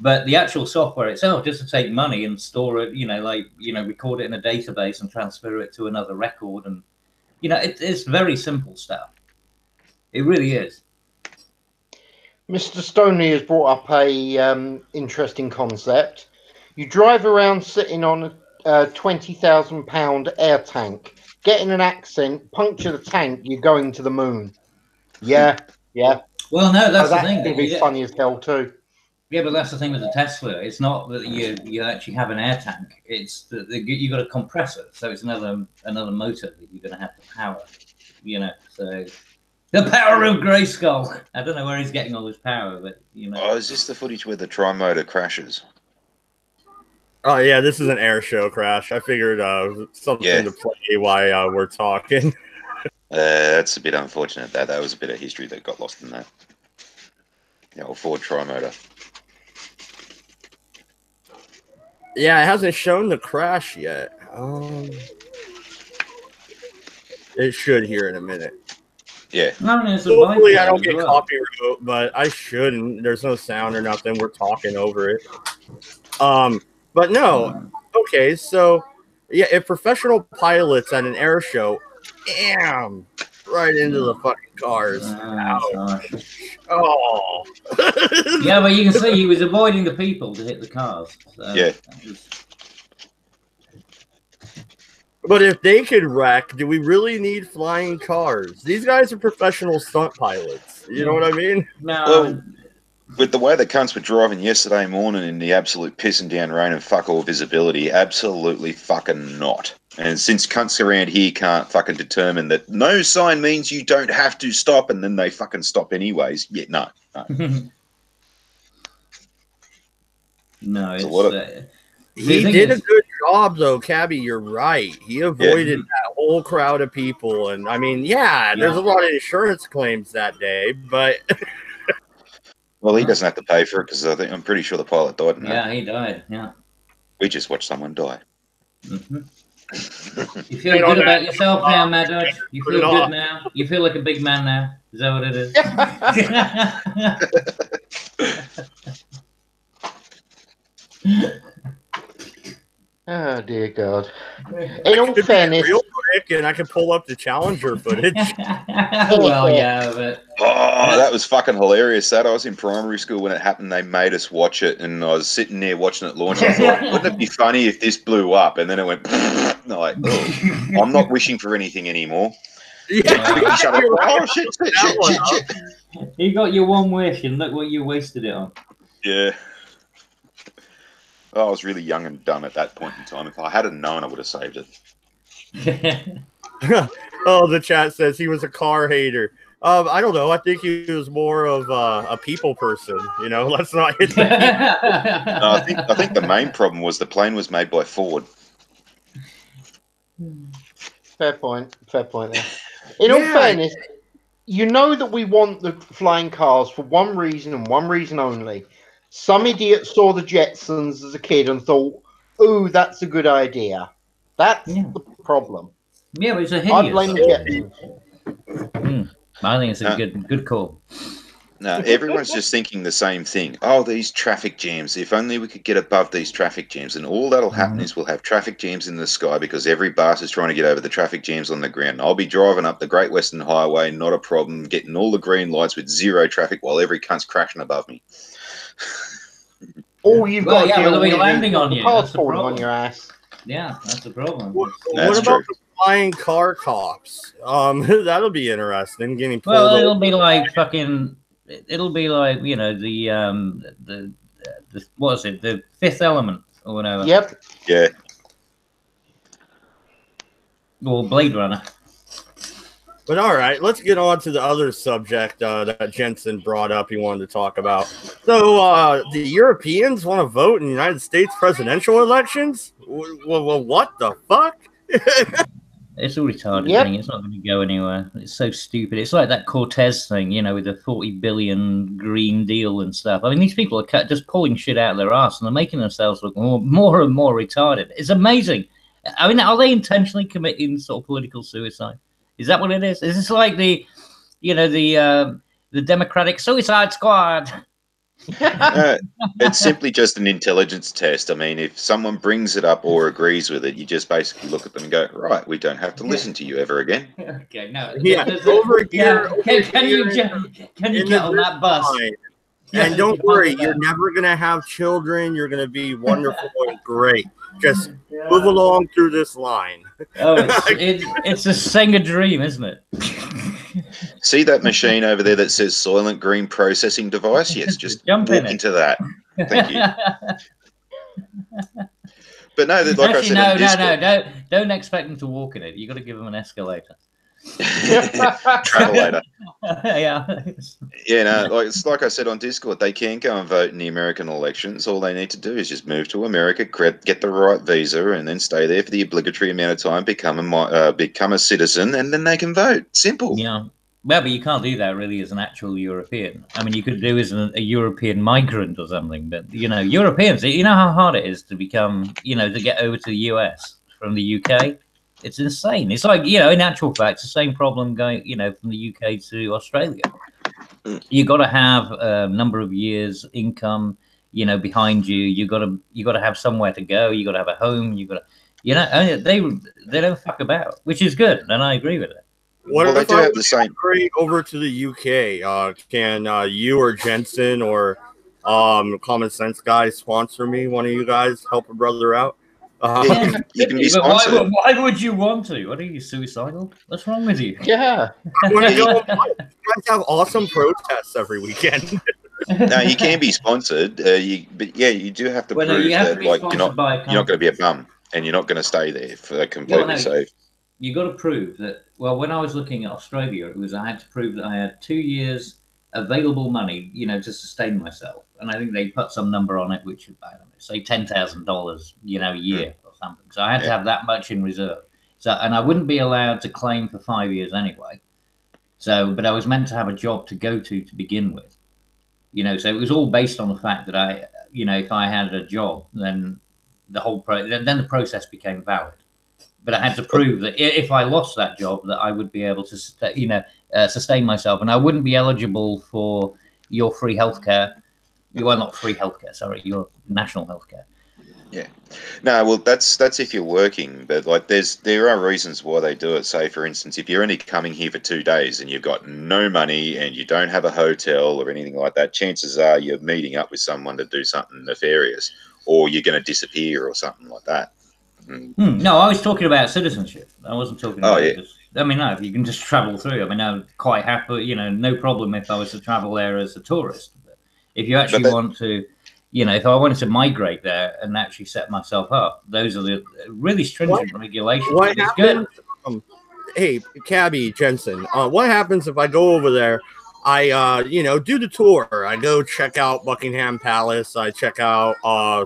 But the actual software itself, just to take money and store it, record it in a database and transfer it to another record. And, it's very simple stuff. It really is. Mr. Stoney has brought up a interesting concept. You drive around sitting on a £20,000 air tank, get in an accent, puncture the tank, you're going to the moon. Yeah. Well, no, that's the thing. That's going to be funny as hell too. Yeah, but that's the thing with the Tesla. It's not that you actually have an air tank. It's that you got a compressor, so it's another motor that you're going to have to power. So the power of Grayskull. I don't know where he's getting all this power, but Oh, is this the footage where the tri-motor crashes? Oh yeah, this is an air show crash. I figured something to play while we're talking. That's a bit unfortunate. That was a bit of history that got lost in that. Ford tri-motor. Yeah, it hasn't shown the crash yet. It should here in a minute. Yeah. Hopefully I don't get copyright, but I shouldn't. There's no sound or nothing. We're talking over it. But no. Okay, so yeah, if professional pilots at an air show, damn, right into the fucking cars. Oh. Yeah, but you can see he was avoiding the people to hit the cars. So yeah. But if they could wreck, do we really need flying cars? These guys are professional stunt pilots. You know what I mean? No, Well, with the way the cunts were driving yesterday morning in the absolute pissing down rain and fuck all visibility, absolutely fucking not. And since cunts around here can't fucking determine that no sign means you don't have to stop, and then they fucking stop anyways. Yeah, no. no, It's a it's. lot of- He did a good job, though, Cabby. You're right. He avoided that whole crowd of people. And I mean, there's a lot of insurance claims that day, but. Well, he doesn't have to pay for it because I'm pretty sure the pilot died. Yeah, he died. Yeah. We just watched someone die. Mm-hmm. You feel good about yourself now, MADDS? You feel good now? You feel like a big man now? Is that what it is? Oh dear God! In all fairness, real quick, and I can pull up the Challenger footage. Well, yeah, but that was fucking hilarious. That I was in primary school when it happened. They made us watch it, and I was sitting there watching it launch. I thought, wouldn't it be funny if this blew up? And then it went. And I'm like, oh, I'm not wishing for anything anymore. Yeah, Shut up! Oh shit! You got your one wish, and look what you wasted it on. Yeah. I was really young and dumb at that point in time. If I had known, I would have saved it. Oh, the chat says he was a car hater. I don't know. I think he was more of a people person. You know, let's not hit that. No, I think the main problem was the plane was made by Ford. fair point there. In all fairness, you know that we want the flying cars for one reason and one reason only. Some idiot saw the Jetsons as a kid and thought, "Ooh, that's a good idea." That's the problem. Yeah, but it's a hideous. I blame the Jetsons. I think it's a good call. No, everyone's just thinking the same thing. Oh, these traffic jams. If only we could get above these traffic jams. And all that'll happen is we'll have traffic jams in the sky because every bus is trying to get over the traffic jams on the ground. I'll be driving up the Great Western Highway, not a problem, getting all the green lights with zero traffic while every cunt's crashing above me. All you've got to do they'll be landing on you. Cars falling on your ass. Yeah, that's the problem. What about the flying car cops? That'll be interesting. Getting pulled over. It'll be like fucking. It'll be like, you know, the what is it? The Fifth Element or whatever. Yep. Yeah. Or Blade Runner. But all right, let's get on to the other subject that Jensen brought up. He wanted to talk about. So the Europeans want to vote in the United States presidential elections? Well, what the fuck? It's a retarded thing. It's not going to go anywhere. It's so stupid. It's like that Cortez thing, you know, with the 40 billion Green Deal and stuff. I mean, these people are just pulling shit out of their ass and they're making themselves look more and more retarded. It's amazing. I mean, are they intentionally committing sort of political suicide? Is that what it is? Is this like the Democratic Suicide Squad? It's simply just an intelligence test. I mean, if someone brings it up or agrees with it, you just basically look at them and go, right, we don't have to listen to you ever again. Okay, no. Yeah, over here. Can you get on that bus? And don't worry, you're never going to have children. You're going to be wonderful and great. Just move along through this line. Oh, it's a Senga dream, isn't it? See that machine over there that says Soylent Green Processing Device? Yes, just Jump walk into that. Thank you. But no, like Actually, I said, no, don't expect them to walk in it. You got to give them an escalator. Travelator. Yeah. Yeah, no, it's like I said on Discord, they can go and vote in the American elections. All they need to do is just move to America, get the right visa, and then stay there for the obligatory amount of time, become a citizen, and then they can vote. Simple. Yeah. Well, but you can't do that really as an actual European. I mean, you could do as a European migrant or something, but, you know, Europeans, you know how hard it is to become, you know, to get over to the US from the UK? It's insane. It's like, you know, in actual fact, it's the same problem going, you know, from the UK to Australia. You got to have a number of years income, you know, behind you. You got to have somewhere to go. You got to have a home. You got to, you know, they don't fuck about, which is good, and I agree with it. What well, if they do I have the same. Over to the UK? Can you or Jensen or Common Sense guys sponsor me? One of you guys help a brother out? You can be But why, sponsored. why would you want to? What are you, suicidal? What's wrong with you? Yeah. I want to go. You guys have awesome protests every weekend. No, you can be sponsored. But yeah, you do have to Well, no, prove you have to that be like sponsored by a you're not going to be a company. bum and you're not going to stay there for Yeah, completely well, no, safe. you got to prove that. Well, when I was looking at Australia, it was I had to prove that I had 2 years available money, to sustain myself. And I think they put some number on it, which I don't know, say $10,000, a year or something. So I had to have that much in reserve. So, and I wouldn't be allowed to claim for 5 years anyway. So, but I was meant to have a job to go to begin with. So it was all based on the fact that if I had a job, then then the process became valid. But I had to prove that if I lost that job, that I would be able to, sustain myself, and I wouldn't be eligible for your free healthcare. Well, not free healthcare, sorry, your national healthcare. Yeah. No, well, that's if you're working, but like there are reasons why they do it. Say, for instance, if you're only coming here for 2 days and you've got no money and you don't have a hotel or anything like that, chances are you're meeting up with someone to do something nefarious, or you're going to disappear or something like that. No, I was talking about citizenship. I wasn't talking about just. I mean, no, if you can just travel through. I mean, I'm quite happy. No problem if I was to travel there as a tourist. But if you actually want to. If I wanted to migrate there and actually set myself up, those are the really stringent regulations. What happens? Hey, Cabby Jensen, what happens if I go over there? I, do the tour. I go check out Buckingham Palace. I check out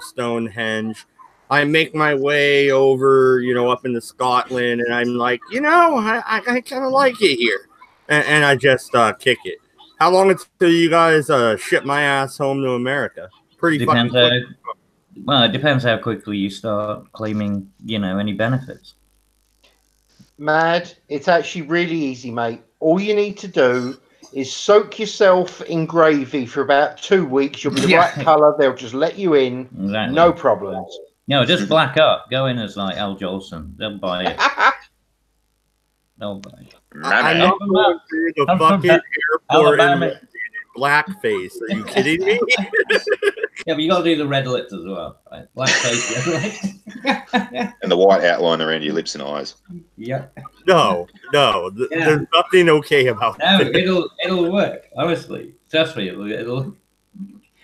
Stonehenge. I make my way over, up into Scotland, and I'm like, I kind of like it here, and I just kick it. How long until you guys ship my ass home to America? Pretty fucking quick. Well, it depends how quickly you start claiming, any benefits. Mad, it's actually really easy, mate. All you need to do is soak yourself in gravy for about 2 weeks. You'll be the right colour. They'll just let you in. Exactly. No problems. No, just black up. Go in as like Al Jolson. They'll buy it. They'll buy it. I'm not going through the fucking airport in blackface. Are you kidding me? Yeah, but you got to do the red lips as well, right? Blackface, red lips. And the white outline around your lips and eyes. Yeah. No. There's nothing okay about that. No, it'll work. Honestly, trust me, it'll.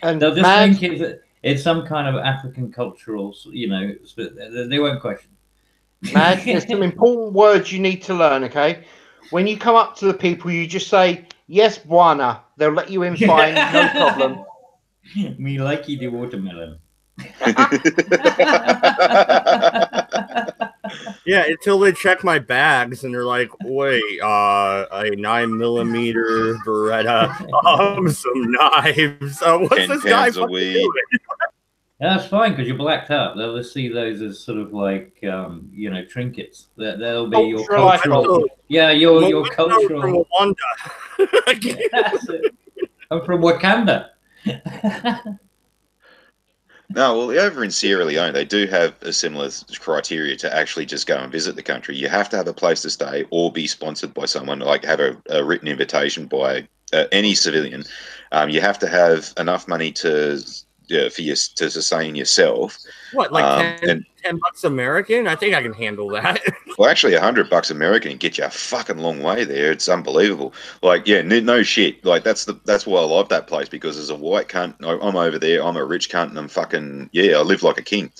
And they'll just think it's some kind of African cultural, they won't question. Mad, there's some important words you need to learn, okay? When you come up to the people, you just say, yes, buana. They'll let you in fine, no problem. Me likey the watermelon. Yeah, until they check my bags and they're like, wait, a 9mm Beretta, some knives. What's this guy fucking doing? That's fine because you're blacked up. They'll see those as sort of like, trinkets. That'll be your cultural. Yeah, your cultural. From Rwanda. That's it. I'm from Wakanda. No, well, over in Sierra Leone, they do have a similar criteria to actually just go and visit the country. You have to have a place to stay or be sponsored by someone, like have a written invitation by any civilian. You have to have enough money to sustain yourself. What, like $10 American? I think I can handle that. Well, actually, $100 American can get you a fucking long way there. It's unbelievable. Like, yeah, no shit. Like, that's why I love that place, because as a white cunt, I'm over there. I'm a rich cunt, and I'm fucking I live like a king.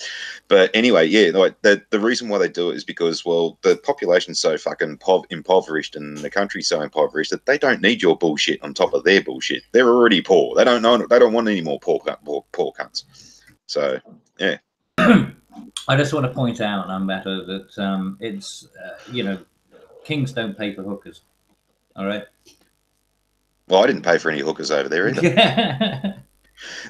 But anyway, yeah, like the reason why they do it is because, well, the population's so fucking impoverished, and the country's so impoverished that they don't need your bullshit on top of their bullshit. They're already poor. They don't want any more poor cunts. So yeah. I just want to point out, Ambato, that it's kings don't pay for hookers. All right. Well, I didn't pay for any hookers over there either.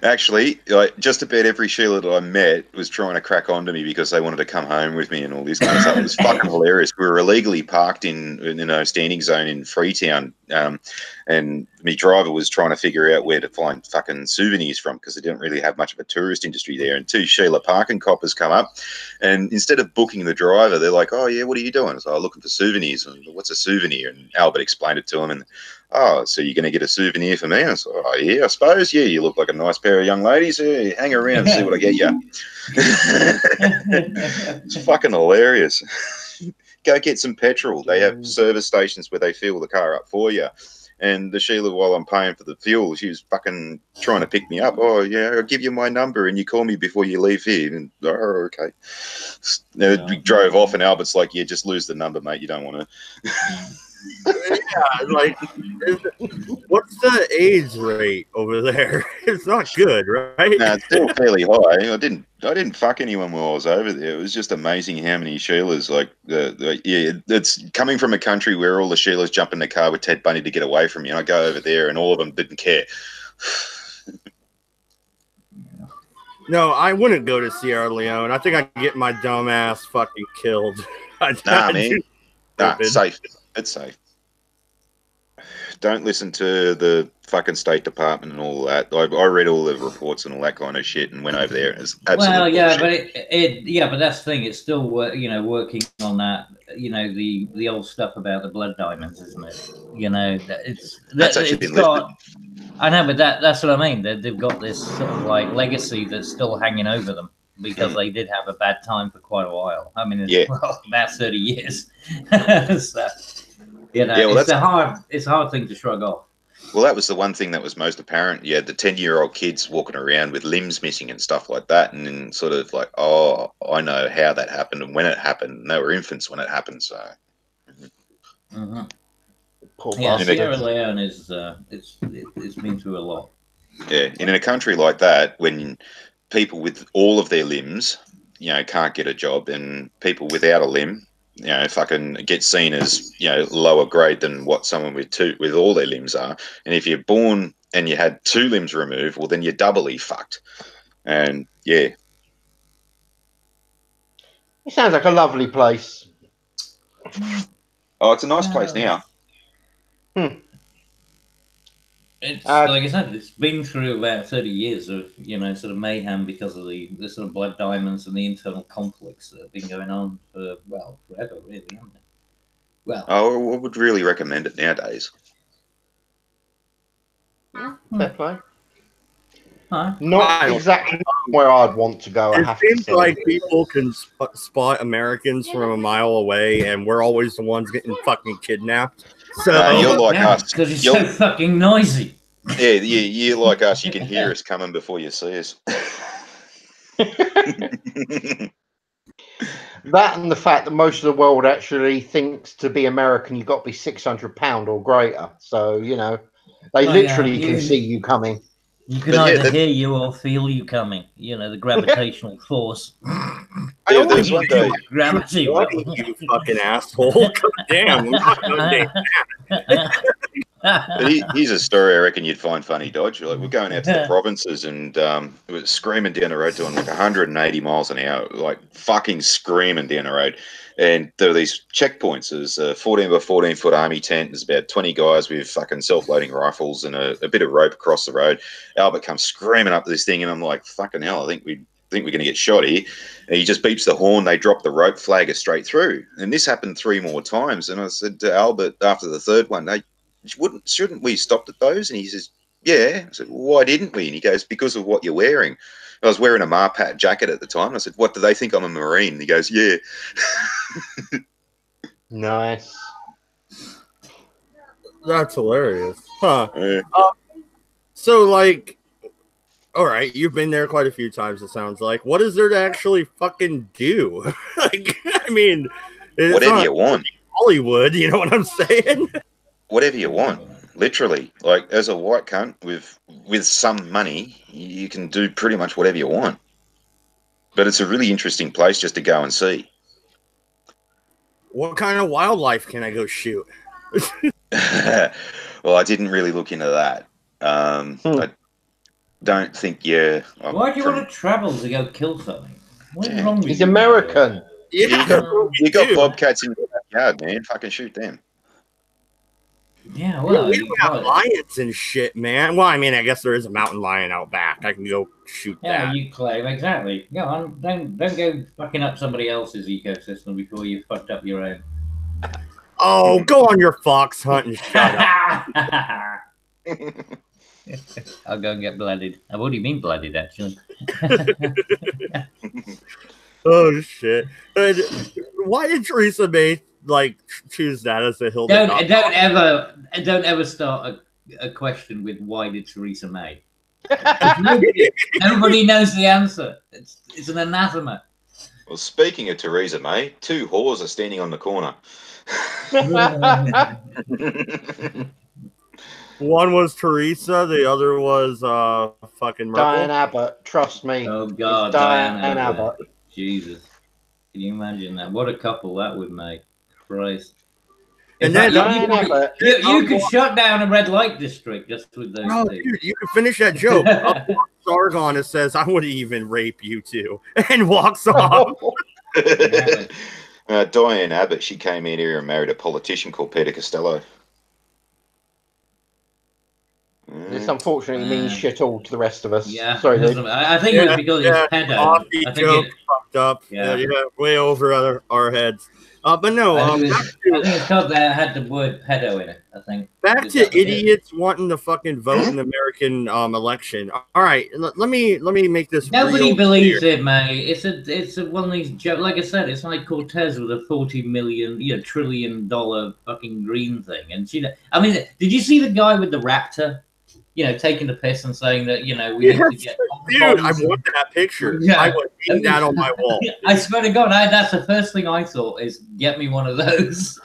Actually, just about every Sheila that I met was trying to crack onto me because they wanted to come home with me and all this kind of stuff. It was fucking hilarious. We were illegally parked in a standing zone in Freetown, and my driver was trying to figure out where to find fucking souvenirs from because they didn't really have much of a tourist industry there. And two Sheila parking coppers come up, and instead of booking the driver, they're like, "Oh yeah, what are you doing?" So I'm looking for souvenirs. And what's a souvenir? And Albert explained it to him, and oh, so you're going to get a souvenir for me? And I said, oh yeah, I suppose. Yeah, you look like a nice pair of young ladies. Yeah, hang around and see what I get you. It's fucking hilarious. Go get some petrol. They have service stations where they fill the car up for you. And the Sheila, while I'm paying for the fuel, she was fucking trying to pick me up. Oh, yeah, I'll give you my number and you call me before you leave here. And, oh, okay. We drove off and Albert's like, yeah, just lose the number, mate. You don't want to. Yeah, like, what's the AIDS rate over there? It's not good, right? No, it's still fairly high. I didn't fuck anyone while I was over there. It was just amazing how many Sheilas. Like, yeah, it's coming from a country where all the Sheilas jump in the car with Ted Bundy to get away from you. And I go over there, and all of them didn't care. No, I wouldn't go to Sierra Leone. I think I'd get my dumb ass fucking killed. Nah, man. Nah, safe. It's safe. Don't listen to the fucking State Department and all that. I read all the reports and all that kind of shit and went over there. And it's absolutely yeah, bullshit. but that's the thing. It's still working on that. The old stuff about the blood diamonds, isn't it? That's actually been lifted. I know, but that's what I mean. They've got this sort of like legacy that's still hanging over them because they did have a bad time for quite a while. I mean, about 30 years. So, it's a hard thing to shrug off. Well, that was the one thing that was most apparent. You had the 10-year-old kids walking around with limbs missing and stuff like that, and then sort of like, oh, I know how that happened and when it happened. And they were infants when it happened, so. Sierra Leone is it's been through a lot. Yeah, in a country like that, when people with all of their limbs, can't get a job, and people without a limb, fucking get seen as, lower grade than what someone with all their limbs are. And if you're born and you had 2 limbs removed, well, then you're doubly fucked. And yeah. It sounds like a lovely place. Oh, it's a nice place now. It's like I said, it's been through about 30 years of sort of mayhem because of the sort of blood diamonds and the internal conflicts that have been going on for forever, really, haven't they? Well, I would really recommend it nowadays. Fair play. Not exactly where I'd want to go. It seems like people can spot Americans from a mile away, and we're always the ones getting fucking kidnapped. So you're like us because you're so fucking noisy. Yeah, you're like us. You can hear us coming before you see us. That and the fact that most of the world actually thinks to be American, you've got to be 600 pounds or greater. So they literally can see you coming. You can either hear you or feel you coming. The gravitational force. Yeah, there's one day. Gravity. You fucking asshole. God damn. Here's a story I reckon you'd find funny, Dodge. Like, we're going out to the provinces and it was screaming down the road doing like 180 miles an hour, like fucking screaming down the road. And there were these checkpoints. There's a 14 by 14 foot army tent. There's about 20 guys with fucking self-loading rifles and a bit of rope across the road. Albert comes screaming up this thing and I'm like, fucking hell, I think we're going to get shot here. And he just beeps the horn. They drop the rope, flag us straight through. And this happened 3 more times. And I said to Albert after the third one, shouldn't we stop at those? And he says, yeah. I said, well, why didn't we? And he goes, because of what you're wearing. I was wearing a Marpat jacket at the time. I said, what, do they think I'm a Marine? And he goes, yeah. Nice. That's hilarious. Huh. Yeah. So, like, all right, you've been there quite a few times, it sounds like. What is there to actually fucking do? Like, I mean, whatever you want. Hollywood, you know what I'm saying? Whatever you want. Literally, like as a white cunt with some money, you can do pretty much whatever you want. But it's a really interesting place just to go and see. What kind of wildlife can I go shoot? Well, I didn't really look into that. I don't think. Why do you want to travel to go kill something? What's wrong with you? He's American. Yeah, you got bobcats in your backyard, man. Fucking shoot them. Yeah, well, we don't have lions and shit, man. Well, I mean, I guess there is a mountain lion out back. I can go shoot yeah, that. you claim exactly. Go on, don't go fucking up somebody else's ecosystem before you fucked up your own. Oh, go on your fox hunt and shut up. I'll go and get blooded. I've already been blooded, actually. Oh shit! And why did Theresa May like choose that as a hill? Don't ever start a question with why did Theresa May? Everybody knows the answer. It's an anathema. Well, speaking of Theresa May, 2 whores are standing on the corner. One was Teresa, the other was fucking Merkel. Diane Abbott, trust me. Oh God, Diane Abbott. Jesus, can you imagine that? What a couple that would make. Christ. And then you could shut down a red light district just with those two. Dude, you can finish that joke. Sargon and says, "I wouldn't even rape you too," and walks off. Diane Abbott, she came in here and married a politician called Peter Costello. This unfortunately means shit all to the rest of us. Yeah, sorry, dude. I think it was because it's pedo. I think joke fucked up. Yeah, way over our heads. But no, I think it's because they had the word pedo in it. I think. Back to idiots wanting to fucking vote in the American election. All right, let me make this. Nobody believes it, mate. It's one of these jokes. Like I said, it's like Cortez with a $40 trillion fucking green thing. And I mean, did you see the guy with the raptor? Taking the piss and saying that, we need to get... Dude, I want that picture. Yeah. I would hang that on my wall. I swear to God, that's the first thing I thought is, get me one of those.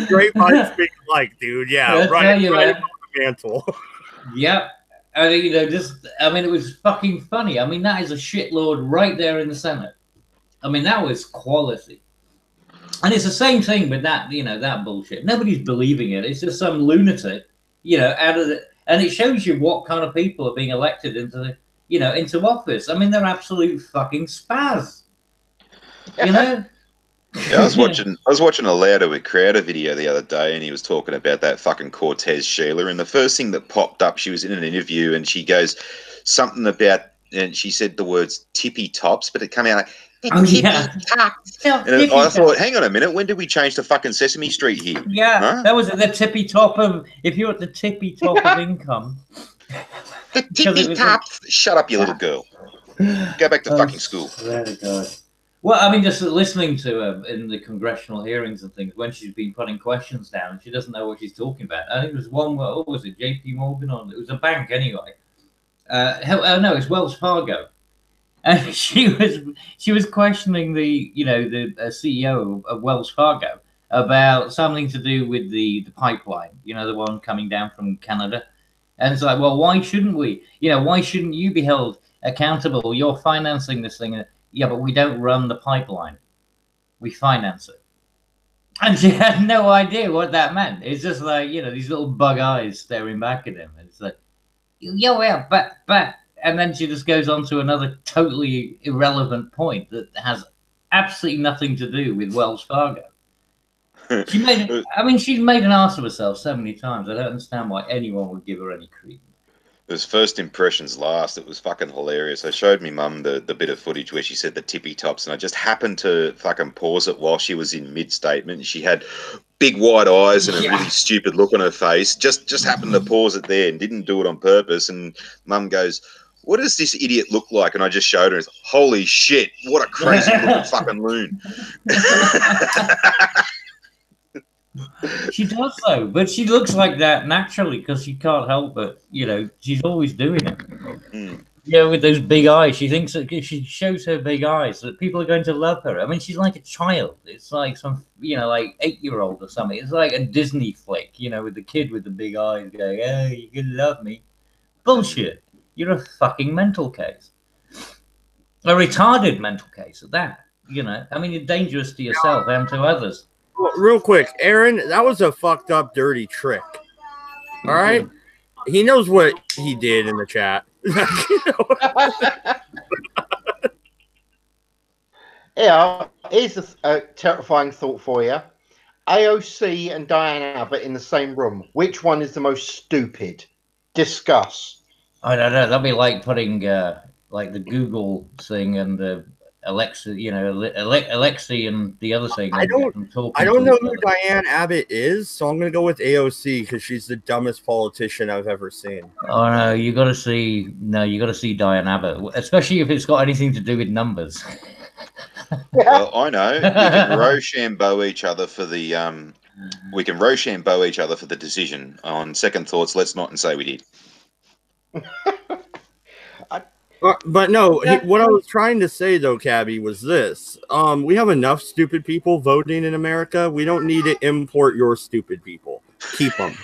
Great minds speak alike, dude. Yeah, right on the mantle. Yep. It was fucking funny. I mean, that is a shitlord right there in the Senate. I mean, that was quality. And it's the same thing with that, that bullshit. Nobody's believing it. It's just some lunatic. Out of and it shows you what kind of people are being elected into office. I mean, they're absolute fucking spaz. Yeah, I was watching a Louder with Crowder video the other day, and he was talking about that fucking Cortez Sheila. And the first thing that popped up, she was in an interview, and she goes something about, and she said the words tippy tops, but it came out like. Tops. And I thought, hang on a minute, when did we change to fucking Sesame Street here? Yeah, that was at the tippy top of, if you're at the tippy top of income. The tippy tops. Shut up, you little girl. Go back to fucking school. God. Well, I mean, just listening to her in the congressional hearings and things, when she's been putting questions down, and she doesn't know what she's talking about. I think it was one, what was it, JP Morgan? It was a bank anyway. No, it's Wells Fargo. And she was questioning the CEO of Wells Fargo about something to do with the pipeline, the one coming down from Canada. And it's like, well, why shouldn't we? Why shouldn't you be held accountable? You're financing this thing. Yeah, but we don't run the pipeline. We finance it. And she had no idea what that meant. It's just like, these little bug eyes staring back at him. And it's like, yeah, but. And then she just goes on to another totally irrelevant point that has absolutely nothing to do with Wells Fargo. She's made an ass of herself so many times. I don't understand why anyone would give her any credence. It was first impressions last. It was fucking hilarious. I showed me mum the bit of footage where she said the tippy tops, and I just happened to fucking pause it while she was in mid-statement. And she had big wide eyes and a really stupid look on her face. Just happened to pause it there and didn't do it on purpose. And mum goes, "What does this idiot look like?" And I just showed her. It's, holy shit, what a crazy looking fucking loon. She does though, but she looks like that naturally because she can't help it. She's always doing it. With those big eyes. She thinks that if she shows her big eyes, that people are going to love her. I mean, she's like a child. It's like some, like 8-year-old or something. It's like a Disney flick, with the kid with the big eyes going, "Oh, you can love me." Bullshit. You're a fucking mental case. A retarded mental case at that. I mean, you're dangerous to yourself and to others. Well, real quick, Aaron, that was a fucked up, dirty trick. All right? He knows what he did in the chat. Yeah, here's a terrifying thought for you. AOC and Diane Abbott in the same room. Which one is the most stupid? Discuss. I don't know. That'd be like putting like the Google thing and the Alexa, you know, Alexi and the other thing. I don't know who Diane Abbott is, so I'm gonna go with AOC because she's the dumbest politician I've ever seen. Oh no, you got to see Diane Abbott, especially if it's got anything to do with numbers. Well, I know we can Rochambeau each other for the decision. On second thoughts, let's not and say we did. But no, what I was trying to say though, Cabby, was this: we have enough stupid people voting in America. We don't need to import your stupid people. Keep them.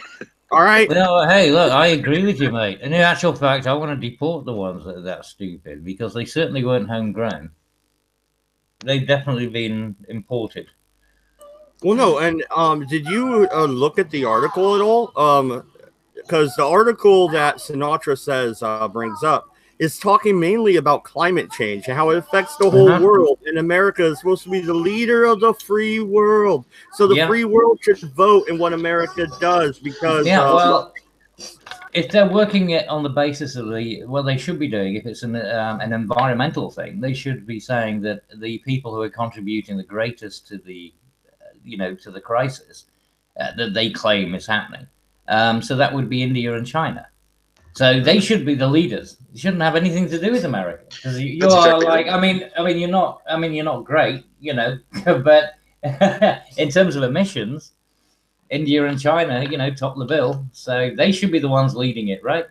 All right. Well, hey, look, I agree with you, mate. And in actual fact, I want to deport the ones that are that stupid because they certainly weren't homegrown. They've definitely been imported. Well, no, and did you look at the article at all? Because the article that Sinatra says brings up is talking mainly about climate change and how it affects the whole world. And America is supposed to be the leader of the free world. So the free world should vote in what America does because... well, if they're working it on the basis of they should be doing, if it's an environmental thing, they should be saying that the people who are contributing the greatest to the, to the crisis that they claim is happening. So that would be India and China. So they should be the leaders. It shouldn't have anything to do with America because you are exactly like, right. you're not great, but in terms of emissions, India and China, top the bill. So they should be the ones leading it, right?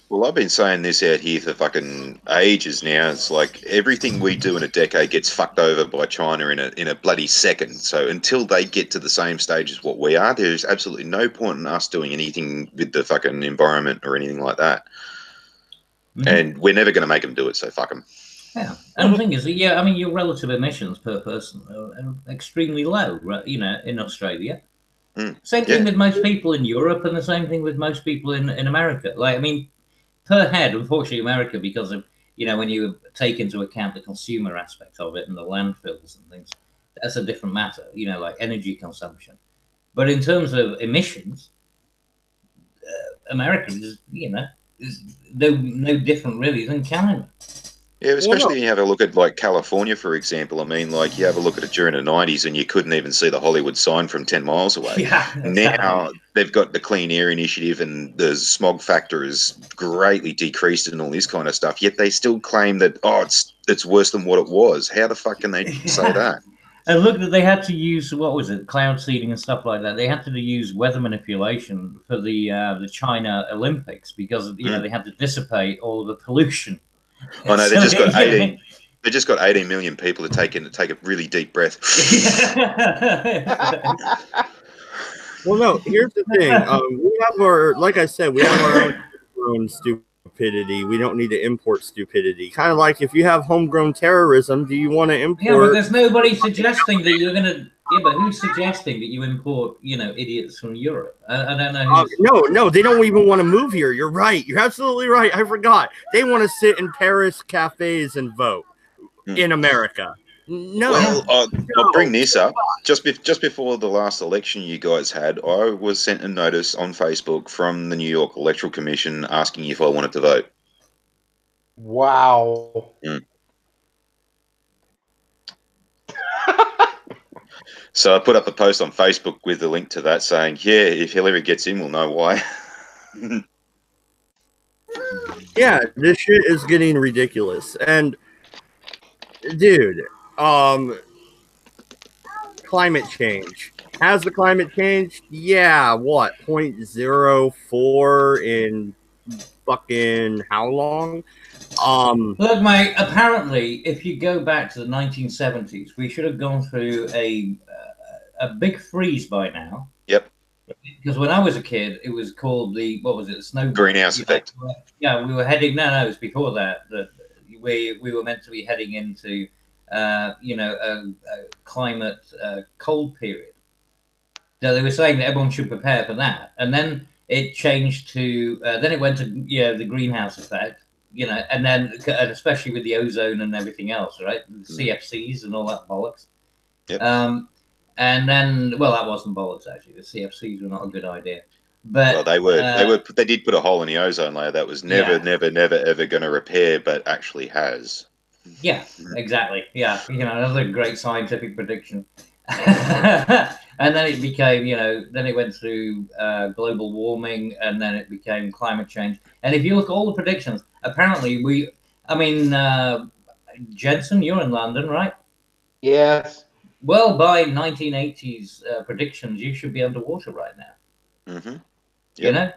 Well, I've been saying this out here for fucking ages now. It's like everything we do in a decade gets fucked over by China in a bloody second. So until they get to the same stage as what we are, there's absolutely no point in us doing anything with the fucking environment or anything like that. Mm-hmm. And we're never going to make them do it, so fuck them. Yeah, and the thing is, your relative emissions per person are extremely low, in Australia. Same thing with most people in Europe, and the same thing with most people in America. Per head, unfortunately, America, because of, when you take into account the consumer aspect of it and the landfills and things, that's a different matter, like energy consumption. But in terms of emissions, America is, is no different really than Canada. Yeah, especially when you have a look at like California, for example. I mean, like you have a look at it during the 90s and you couldn't even see the Hollywood sign from 10 miles away. Yeah, now they've got the Clean Air Initiative and the smog factor is greatly decreased and all this kind of stuff. Yet they still claim that, it's worse than what it was. How the fuck can they say that? And look, that they had to use, what was it, cloud seeding and stuff like that. They had to use weather manipulation for the China Olympics because, they had to dissipate all of the pollution. Oh no, they just got 18. They just got 18 million people to take a really deep breath. Well, no. Here's the thing. We have like I said, we have our own stupidity. We don't need to import stupidity. Kind of like if you have homegrown terrorism, do you want to import? Yeah, but there's nobody suggesting that you're gonna. Yeah, but who's suggesting that you import, idiots from Europe? I don't know. No, they don't even want to move here. You're right. You're absolutely right. I forgot. They want to sit in Paris cafes and vote in America. No. Well, I'll bring this up. Just before the last election you guys had, I was sent a notice on Facebook from the New York Electoral Commission asking if I wanted to vote. Wow. So I put up a post on Facebook with a link to that saying, if Hillary gets in, we'll know why. Yeah, this shit is getting ridiculous. And, dude, climate change. Has the climate changed? Yeah, what? 0.04 in fucking how long? Look, mate, apparently, if you go back to the 1970s, we should have gone through a big freeze by now. Yep. Because when I was a kid, it was called the snow greenhouse effect. Yeah, we were heading. No, it was before that. That we were meant to be heading into, a climate cold period. So they were saying that everyone should prepare for that, and then it changed to. Then it went to the greenhouse effect. And then especially with the ozone and everything else, right? The CFCs and all that bollocks. Yep. And then, well, that wasn't bollocks actually. The CFCs were not a good idea. But well, they did put a hole in the ozone layer that was never, Yeah. never ever going to repair, but actually has. Yeah, exactly. Yeah, another great scientific prediction. And then it became, then it went through global warming, and then it became climate change. And if you look at all the predictions, apparently Jensen, you're in London, right? Yes. Well, by 1980s predictions, you should be underwater right now. Mm-hmm.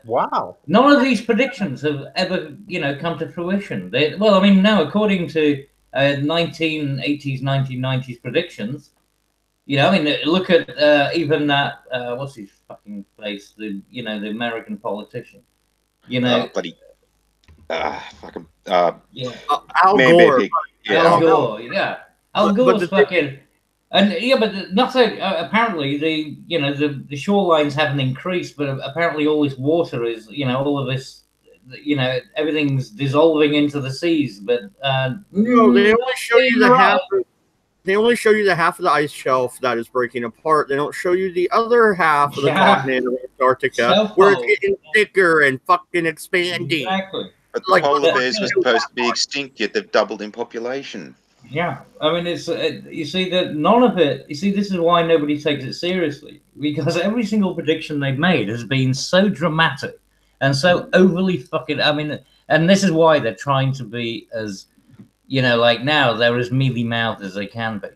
Wow. None of these predictions have ever, come to fruition. No, according to 1980s, 1990s predictions, look at even that, what's his fucking face, the American politician, Fucking, yeah. Al Man Gore. Bear Pig. Yeah. Al Gore, yeah. Al Gore's the fucking, but nothing. Apparently, the shorelines haven't increased, but apparently all this water is, all of this, everything's dissolving into the seas. But No, they only show you the half. They only show you the half of the ice shelf that is breaking apart. They don't show you the other half of the continent of Antarctica, where it's getting thicker and fucking expanding. Exactly. But the polar bears were supposed to be extinct, yet they've doubled in population. Yeah, I mean, it's you see that none of it. You see, this is why nobody takes it seriously, because every single prediction they've made has been so dramatic and so overly fucking. I mean, and this is why they're trying to be as, like now they're as mealy mouthed as they can be.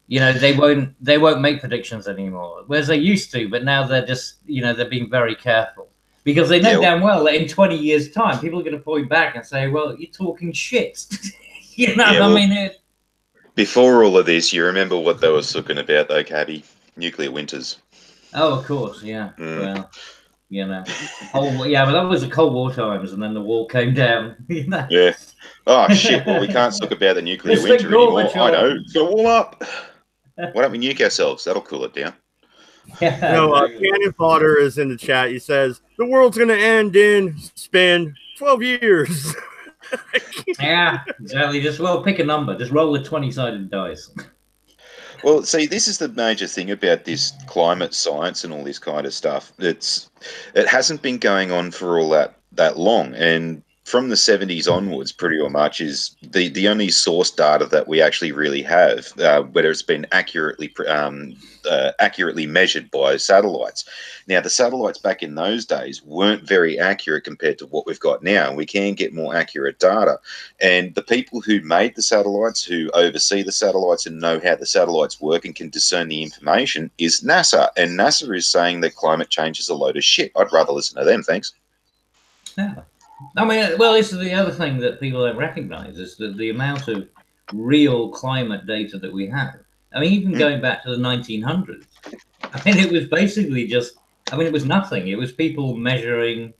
They won't make predictions anymore, whereas they used to, but now they're just, they're being very careful because they know damn well that in 20 years' time, people are going to point back and say, "Well, you're talking shit." Before all of this, you remember what they were talking about, though, Cabby? Nuclear winters. Oh, of course, yeah. Well, but that was the Cold War times, and then the wall came down. Yeah. Oh shit! Well, we can't talk about the nuclear winter anymore. I know. Go warm up. Why don't we nuke ourselves? That'll cool it down. Cannon Fodder is in the chat. He says the world's going to end in 12 years. Yeah, exactly. Just pick a number. Just roll a 20-sided dice. Well, see, this is the major thing about this climate science and all this kind of stuff. It hasn't been going on for all that long, and from the 70s onwards, pretty much is the only source data that we actually really have, whether it's been accurately measured by satellites. Now, the satellites back in those days weren't very accurate compared to what we've got now. We can get more accurate data. And the people who made the satellites, who oversee the satellites and know how the satellites work and can discern the information, is NASA. And NASA is saying that climate change is a load of shit. I'd rather listen to them, thanks. Yeah. I mean, well, this is the other thing that people don't recognize is that the amount of real climate data that we have. I mean, even going back to the 1900s, I mean, it was basically just, it was nothing. It was people measuring,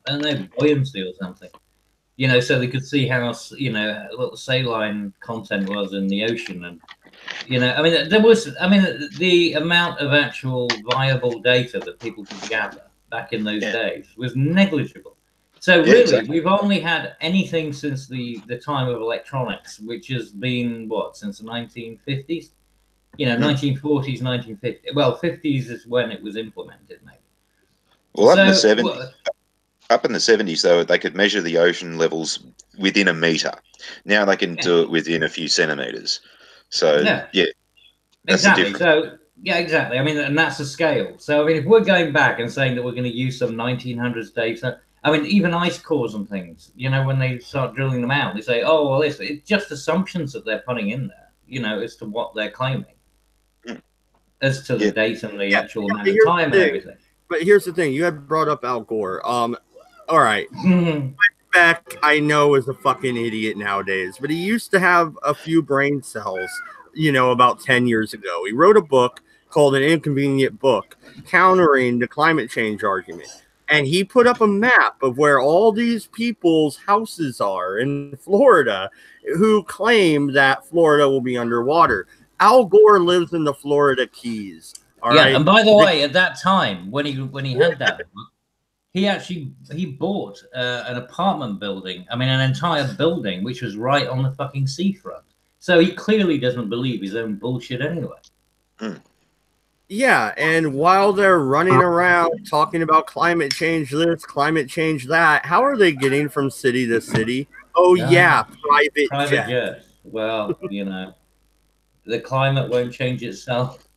I don't know, buoyancy or something, so they could see how, what the saline content was in the ocean. And, the amount of actual viable data that people could gather back in those days was negligible. So really, we've only had anything since the time of electronics, which has been, since the 1950s? 1940s, 1950s. Well, 50s is when it was implemented, maybe. Well, up in the 70s, though, they could measure the ocean levels within a metre. Now they can do it within a few centimetres. So, exactly. So, exactly. I mean, and that's the scale. So, if we're going back and saying that we're going to use some 1900s data, even ice cores and things, when they start drilling them out, they say, oh, well, it's just assumptions that they're putting in there, as to what they're claiming, as to the date and the actual amount of time and everything. But here's the thing. You had brought up Al Gore. All right. Beck, I know, is a fucking idiot nowadays, but he used to have a few brain cells, about 10 years ago. He wrote a book called An Inconvenient Book, countering the climate change argument. And he put up a map of where all these people's houses are in Florida who claim that Florida will be underwater. Al Gore lives in the Florida Keys. All right? And by the way, at that time, when he had that, he bought an apartment building, an entire building, which was right on the fucking seafront. So he clearly doesn't believe his own bullshit anyway. Yeah, and while they're running around talking about climate change this, climate change that, how are they getting from city to city? Oh yeah, private Private jet. jet. Well, the climate won't change itself.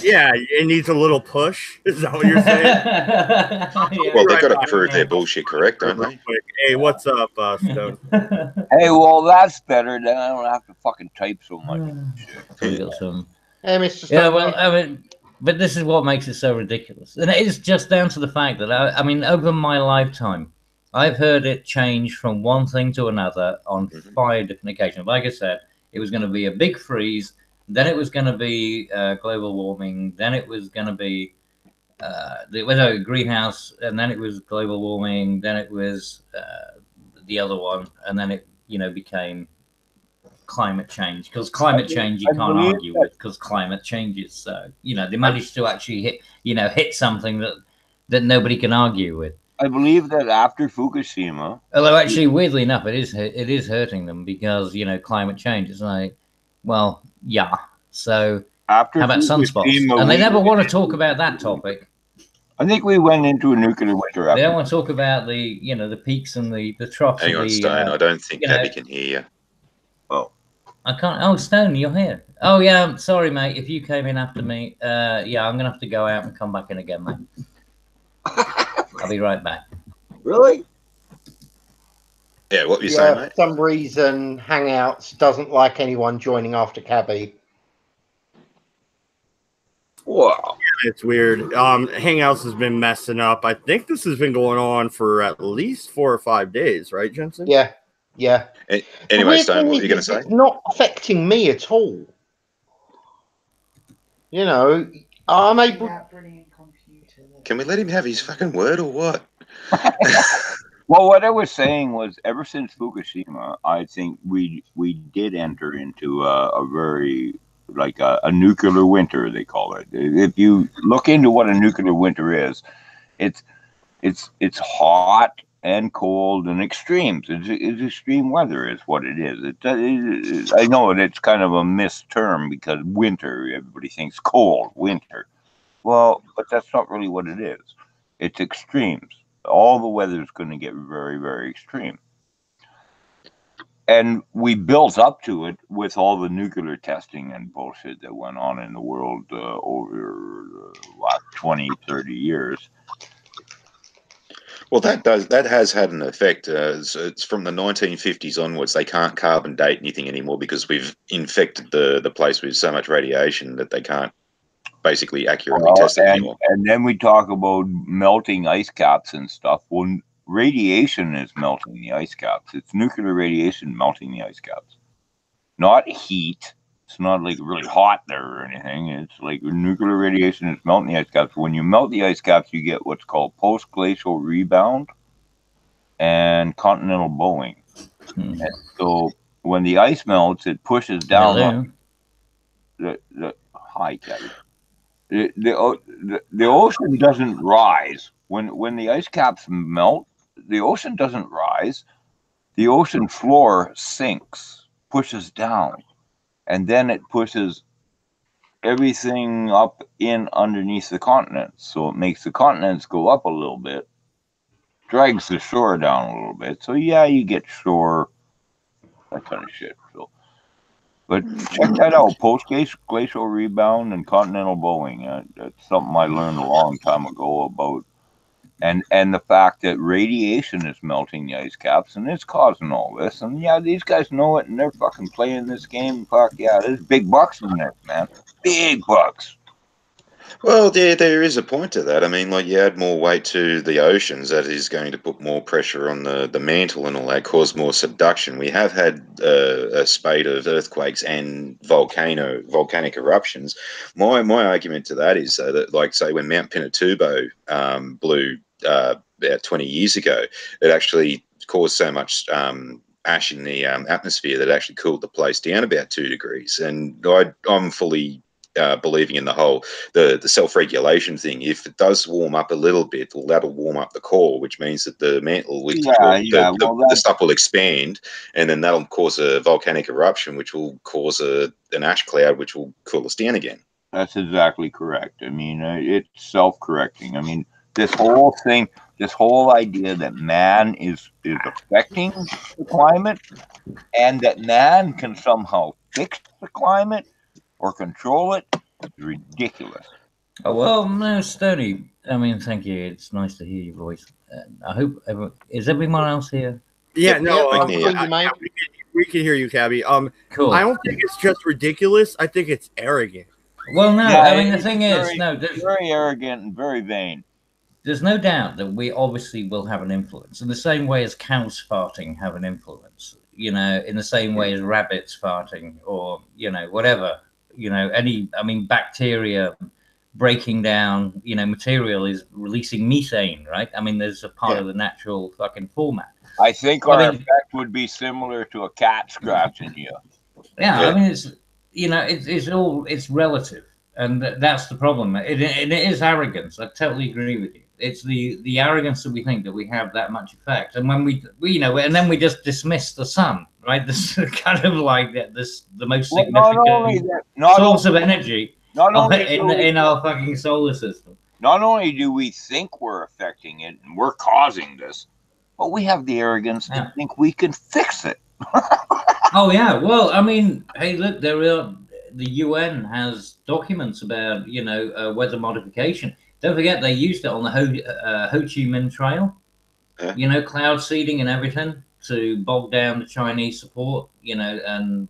Yeah, it needs a little push. Is that what you're saying? Well, they've Right got to back. prove their bullshit correct, don't Real they? quick. Hey, what's up, Stone? Hey, well, that's better. Then I don't have to fucking type so much. So we got some. Hey, Mr. Yeah, Stanley. well, I mean, but this is what makes it so ridiculous, and it is just down to the fact that I mean, over my lifetime, I've heard it change from one thing to another on 5 different occasions. Like I said, it was going to be a big freeze, then it was going to be global warming, then it was going to be the greenhouse, and then it was global warming, then it was the other one, and then it became climate change, because climate change you can't argue with, because climate changes. So they managed to actually hit something that nobody can argue with. I believe that after Fukushima, Although actually, weirdly enough, it is hurting them, because climate change is like, well, yeah. So after how about sunspots? And they never want to talk about that topic. I think we went into a nuclear winter. They don't want to talk about the peaks and the troughs. Hang on, Stone. I don't think Gabby can hear you. Oh, I can't. Oh, Stone, you're here. Oh yeah, I'm sorry, mate. If you came in after me, yeah, I'm gonna have to go out and come back in again, mate. I'll be right back. Really? Yeah, what were you saying, mate? For some reason, Hangouts doesn't like anyone joining after Cabby. Wow. It's weird. Hangouts has been messing up. I think this has been going on for at least 4 or 5 days, right, Jensen? Yeah. Anyway, Stone, what were you going to say? It's not affecting me at all. I'm able. Can we let him have his fucking word or what? Well, what I was saying was, ever since Fukushima, I think we did enter into a very a nuclear winter, they call it. If you look into what a nuclear winter is, it's hot and cold and extremes. It's extreme weather is what it is. I know it's kind of a misterm, because winter, everybody thinks cold winter. Well, but that's not really what it is. It's extremes. All the weather is going to get very, very extreme. And we built up to it with all the nuclear testing and bullshit that went on in the world over the last 20, 30 years. Well, that has had an effect. So it's from the 1950s onwards. They can't carbon date anything anymore, because we've infected the place with so much radiation that they can't basically accurately test it anymore. And then we talk about melting ice caps and stuff. Well, radiation is melting the ice caps. It's nuclear radiation melting the ice caps, not heat. It's not like really hot there or anything. It's like nuclear radiation is melting the ice caps. When you melt the ice caps, you get what's called post-glacial rebound and continental bowing. And so when the ice melts, it pushes down. Hi, Kevin. The ocean doesn't rise. When the ice caps melt, the ocean doesn't rise. The ocean floor sinks, pushes down, and then it pushes everything up in underneath the continents. So it makes the continents go up a little bit, drags the shore down a little bit. So yeah, you get shore, that kind of shit. So, but check that out, post-glacial rebound and continental bowing. That's something I learned a long time ago about. And the fact that radiation is melting the ice caps, and it's causing all this. And yeah, these guys know it, and they're fucking playing this game. Fuck yeah, there's big bucks in there, man. Big bucks. Well, there is a point to that. I mean, you add more weight to the oceans, that is going to put more pressure on the mantle and all that, cause more subduction. We have had a spate of earthquakes and volcanic eruptions. My argument to that is that, say, when Mount Pinatubo blew about 20 years ago, it actually caused so much ash in the atmosphere that it actually cooled the place down about 2 degrees. And I'm fully believing in the whole the self-regulation thing. If it does warm up a little bit, well, that'll warm up the core, which means that the mantle with the stuff will expand, and then that'll cause a volcanic eruption, which will cause an ash cloud, which will cool us down again. That's exactly correct. I mean, it's self-correcting. I mean, this whole thing, this whole idea that man is affecting the climate and that man can somehow fix the climate or control it is ridiculous. Oh, well, no, Stoney. I mean, thank you. It's nice to hear your voice. I hope is everyone else here? Yeah, no, I'm with you, mate. we can hear you, Cabby. Cool. I don't think it's just ridiculous. I think it's arrogant. Well, no, Yeah, I mean the it's thing very, is, no, there's very arrogant and very vain. there's no doubt that we obviously will have an influence in the same way as cows farting have an influence. You know, in the same way as rabbits farting, or whatever. I mean, bacteria breaking down, material is releasing methane, right? I mean, there's a part of the natural fucking format. I think our effect would be similar to a cat scratching you. Yeah, I mean, it's relative, and that's the problem. It is arrogance. I totally agree with you. It's the arrogance that we think that we have that much effect, and when we and then we just dismiss the sun, right? This is kind of like the most significant source of energy in our fucking solar system. Not only do we think we're affecting it and we're causing this, but we have the arrogance to think we can fix it. Oh yeah, well, I mean, hey, look, the UN has documents about weather modification. Don't forget they used it on the Ho Chi Minh Trail. Cloud seeding and everything to bog down the Chinese support. And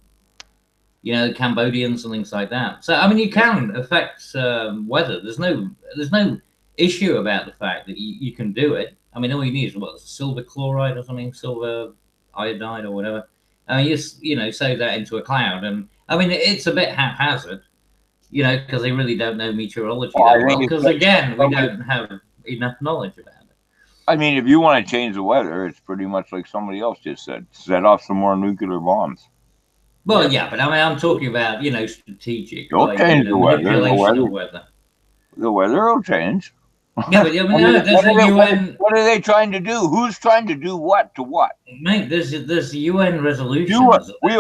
the Cambodians and things like that. So I mean, you can affect weather. There's no issue about the fact that you can do it. I mean, all you need is silver chloride or something, silver iodide or whatever. You save that into a cloud, and I mean it's a bit haphazard, because they really don't know meteorology that well. Because again, we don't have enough knowledge about it. I mean, if you want to change the weather, it's pretty much like somebody else just said: set off some more nuclear bombs. Well, yeah, but I mean, I'm talking about strategic. Don't change the weather. The weather will change. Yeah, but I mean, there's a UN. What are they trying to do? Who's trying to do what to what? Mate, there's UN resolutions. Do we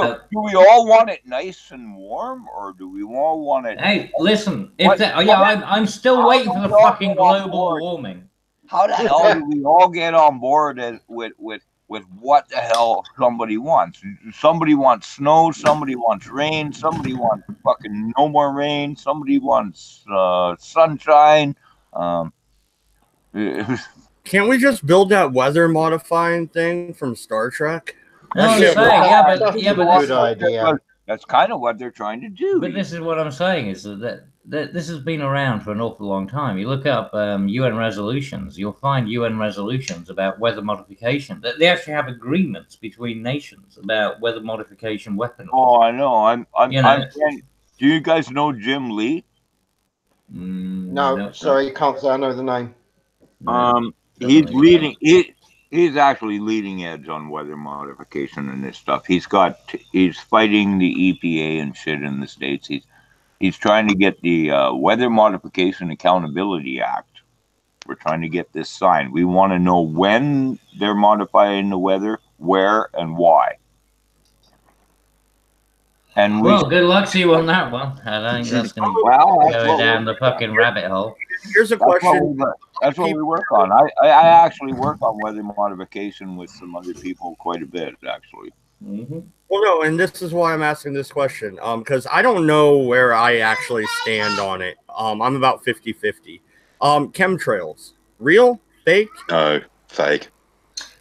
all want it nice and warm, or do we all want it? Hey, listen. I'm still waiting for the fucking global warming. How the hell do we all get on board with what the hell somebody wants? Somebody wants snow. Somebody wants rain. Somebody wants fucking no more rain. Somebody wants sunshine. Can't we just build that weather modifying thing from Star Trek? No, but good idea. That's kind of what they're trying to do. But this is what I'm saying is that this has been around for an awful long time. You look up UN resolutions, you'll find UN resolutions about weather modification. They actually have agreements between nations about weather modification weaponry. Oh, I know. Do you guys know Jim Lee? No, sorry, can't say I know the name. He's leading. He's actually leading edge on weather modification and this stuff. He's fighting the EPA and shit in the States. He's trying to get the Weather Modification Accountability Act. We're trying to get this signed. We want to know when they're modifying the weather, where, and why. And good luck to you on that one. I think that's going to go down the fucking rabbit hole. Here's a question. That's what we work on. I actually work on weather modification with some other people quite a bit, actually. Mm-hmm. Well, no, and this is why I'm asking this question, because I don't know where I actually stand on it. I'm about 50-50. Chemtrails, real, fake? No, fake.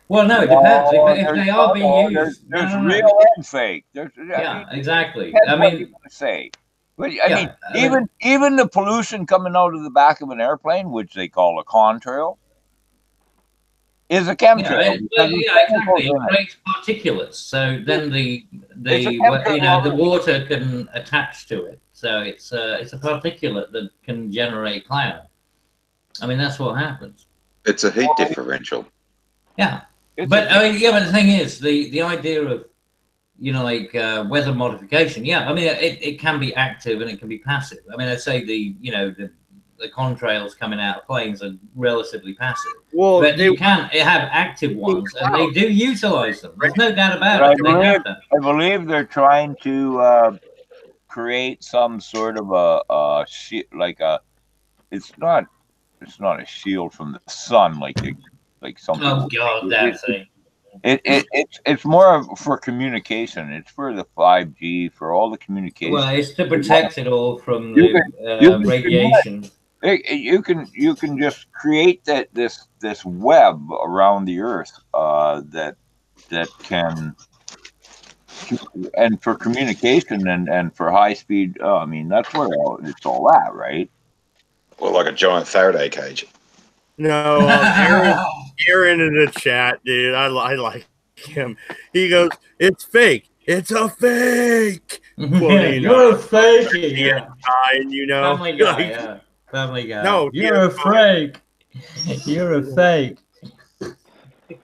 Well, no, it depends. If they are being used, there's real and fake. Exactly. I mean, say. But I mean, even the pollution coming out of the back of an airplane, which they call a contrail, is a chemtrail. Exactly. It creates particulates, so then the water can attach to it. So it's a particulate that can generate cloud. I mean, that's what happens. It's a heat differential. Yeah, but the thing is, the idea of weather modification. Yeah, I mean, it can be active and it can be passive. I mean, I'd say the contrails coming out of planes are relatively passive. Well, but you can have active ones, and they do utilize them. There's no doubt about it. I believe they're trying to create some sort of a like a. It's not a shield from the sun like some Oh people. God, that's it. It's more for communication. It's for the 5G, for all the communication. Well, it's to protect it all from You the can radiation. you can just create this web around the Earth that can, and for communication and for high speed. I mean, that's where it's all at, right? Or like a giant Faraday cage. No, Aaron in the chat, dude. I like him. He goes, "It's fake. It's a fake." Quoting, You're a fake, yeah. You know, Family Guy, like, yeah. Family Guy. No, You're a fake. You're a fake.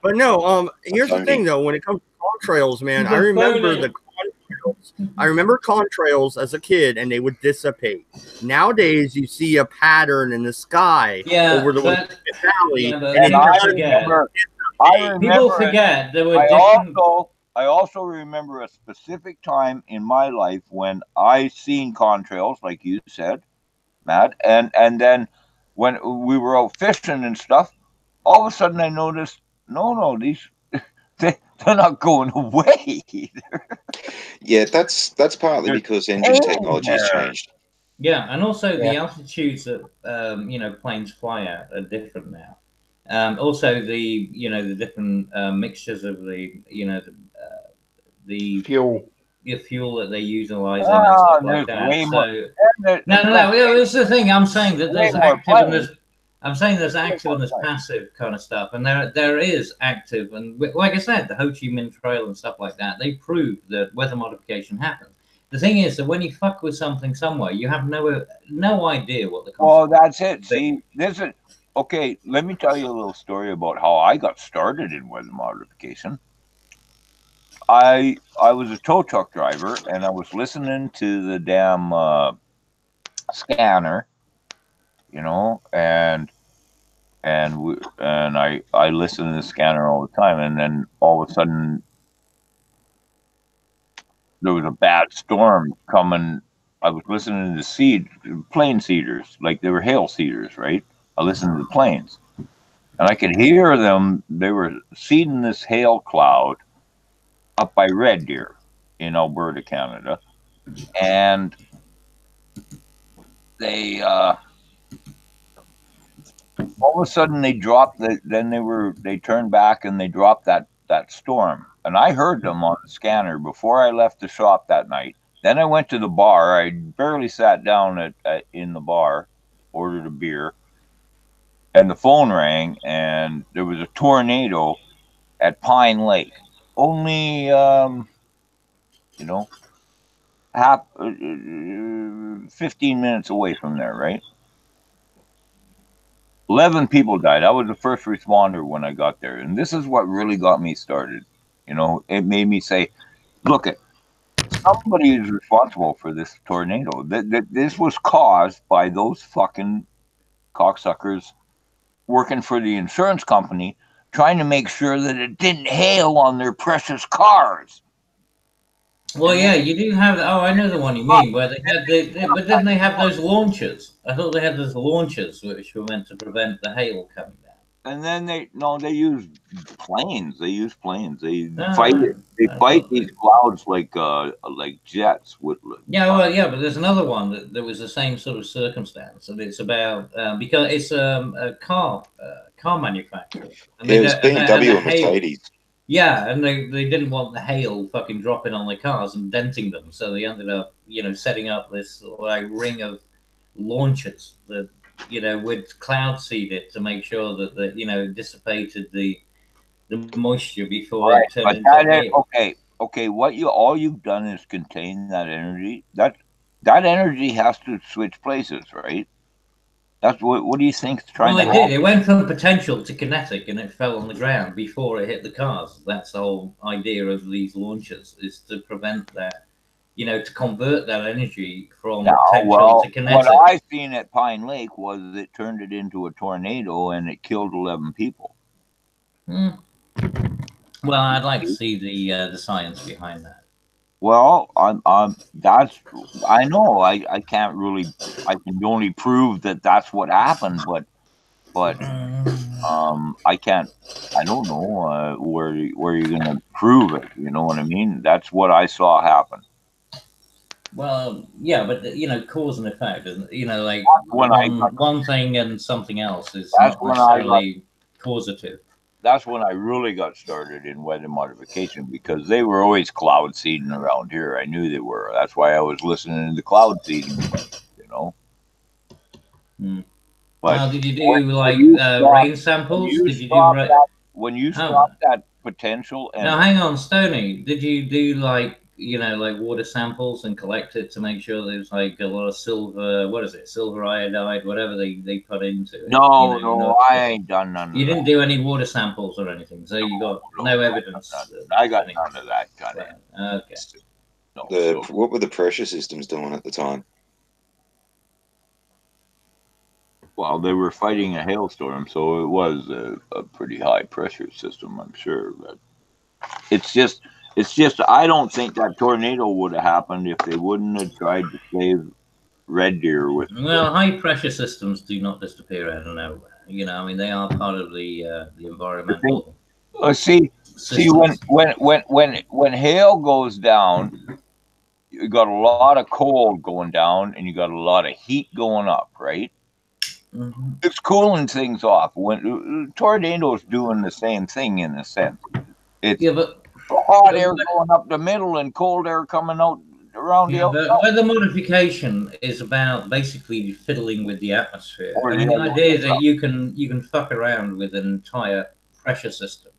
But no, here's the Tony. thing though. When it comes to contrails, man, He's I a remember phony. the contrails. I remember contrails as a kid, and they would dissipate. Nowadays, you see a pattern in the sky over the valley, yeah, but and people I forget. People remember forget there were different. I also remember a specific time in my life when I seen contrails, like you said, Matt, and then when we were out fishing and stuff, all of a sudden I noticed, no, these they're not going away. Yeah, that's partly because engine technology has changed. Yeah, and also the altitudes that planes fly at are different now. Also the the different mixtures of the the Fuel. the fuel that they utilize and stuff like that. So no. It's the thing I'm saying that there's active and there's. I'm saying there's active and there's passive kind of stuff, and there is active, and like I said, the Ho Chi Minh Trail and stuff like that. They prove that weather modification happens. The thing is that when you fuck with something somewhere, you have no idea what the. Well, that's it. See, this is okay. Let me tell you a little story about how I got started in weather modification. I was a tow truck driver, and I was listening to the damn scanner, and I listen to the scanner all the time, and then all of a sudden there was a bad storm coming. I was listening to plane seeders, like they were hail seeders, right? I listened to the planes, and I could hear them. They were seeding this hail cloud up by Red Deer in Alberta, Canada, and they all of a sudden they dropped. They turned back and they dropped that storm, and I heard them on the scanner before I left the shop that night. Then I went to the bar. I barely sat down in the bar, ordered a beer, and the phone rang, and there was a tornado at Pine Lake. Only, half 15 minutes away from there, right? 11 people died. I was the first responder when I got there, and this is what really got me started. It made me say, "Look, somebody is responsible for this tornado. This was caused by those fucking cocksuckers working for the insurance company, trying to make sure that it didn't hail on their precious cars." Well, yeah, you do have. Oh, I know the one you mean, where they had but then they have those launchers. I thought they had those launchers which were meant to prevent the hail coming down. And then they use planes. They use planes. They fight it. They fight these clouds like jets. Yeah, but there's another one that was the same sort of circumstance, and it's about because it's a car manufacturer. And it was BMW and Mercedes. Yeah, and they didn't want the hail fucking dropping on their cars and denting them, so they ended up setting up this like ring of launchers that would cloud seed it to make sure that it dissipated the moisture before it turned into hail. Okay. All you've done is contain that energy. That energy has to switch places, right? That's what do you think is trying to happen? Well, it did. It went from potential to kinetic, and it fell on the ground before it hit the cars. That's the whole idea of these launchers, is to prevent that, to convert that energy from potential to kinetic. What I seen at Pine Lake was it turned it into a tornado, and it killed 11 people. Well, I'd like to see the science behind that. Well, that's, I know, I can't really, I can only prove that that's what happened, but I can't, I don't know where you're gonna prove it. You know what I mean? That's what I saw happen. Well, yeah, but you know, cause and effect, isn't you know, like When one thing and something else is That's not when I necessarily causative. That's when I really got started in weather modification, because they were always cloud seeding around here. I knew they were. That's why I was listening to the cloud seeding, you know. But Now, did you do when like you rain samples? Did you do when you Oh. stop that potential and Now, hang on, Stoney. Did you do like like water samples and collect it to make sure there's like a lot of silver? What is it? Silver iodide, whatever they put into it. no, I ain't done none of You that. didn't do any water samples or anything, so you got no evidence. I got none of that kind of. Okay. No, What were the pressure systems doing at the time? well, they were fighting a hailstorm, so it was a pretty high pressure system, I'm sure. But it's just I don't think that tornado would have happened if they wouldn't have tried to save red deer with. Well, high pressure systems do not disappear out of nowhere. I mean, they are part of the environmental. See, when hail goes down, you got a lot of cold going down, and you got a lot of heat going up, right? Mm-hmm. It's cooling things off. When tornadoes doing the same thing in a sense. It's hot air going up the middle and cold air coming out around the outside. But weather modification is about basically fiddling with the atmosphere. Or And the idea is that you can fuck around with an entire pressure system.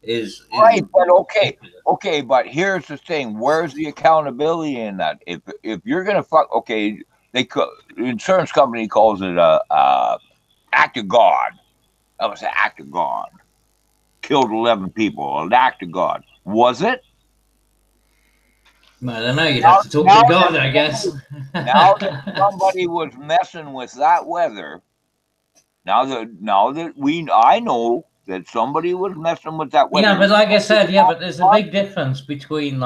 Is right, but okay, but here's the thing: where's the accountability in that? If you're gonna fuck, okay, the insurance company calls it a act of God. That was an act of God. Killed 11 people. An act of God. Was it? Well, I don't know. You'd have to talk to God, I guess. Now that somebody was messing with that weather, now that I know that somebody was messing with that weather. Yeah, but like I said, but there's a big difference between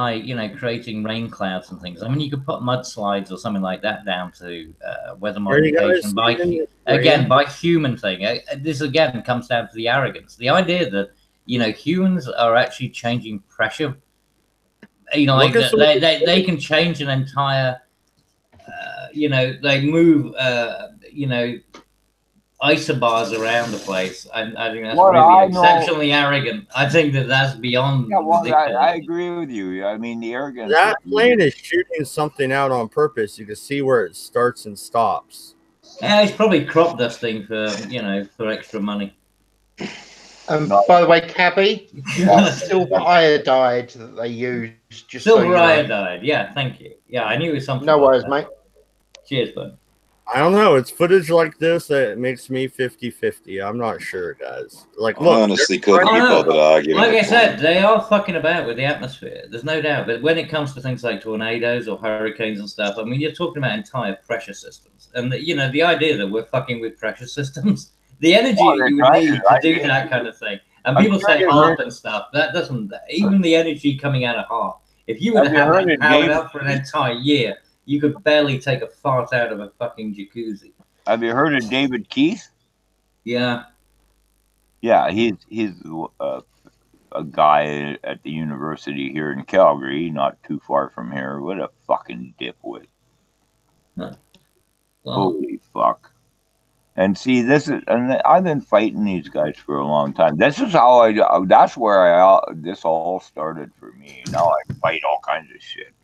creating rain clouds and things. I mean, you could put mudslides or something like that down to weather modification by human thing. This again comes down to the arrogance. The idea that humans are actually changing pressure. They can change an entire. They move. Isobars around the place. I think that's really exceptionally arrogant. I think that's beyond. Yeah, well, I agree with you. I mean, the arrogance. That plane is shooting something out on purpose. You can see where it starts and stops. Yeah, he's probably crop dusting for for extra money. By the way, Cabby, silver iodide that they use. Just silver iodide. Yeah, thank you. Yeah, I knew it was something. No worries, mate. Cheers, bud. I don't know. It's footage like this that makes me 50-50. I'm not sure, guys. Like, look, I honestly couldn't be bothered arguing. Like I said, they are fucking about with the atmosphere. There's no doubt. But when it comes to things like tornadoes or hurricanes and stuff, I mean, you're talking about entire pressure systems. And, the idea that we're fucking with pressure systems, the energy you would need to do that kind of thing. And people say HARP and stuff. That doesn't, even the energy coming out of HARP, if you were to have that powered up for an entire year, you could barely take a fart out of a fucking jacuzzi. Have you heard of David Keith? Yeah. Yeah, he's a guy at the university here in Calgary, not too far from here. What a fucking dipwit. Huh. Well, holy fuck. And see, and I've been fighting these guys for a long time. This is how that's where this all started for me. Now I fight all kinds of shit.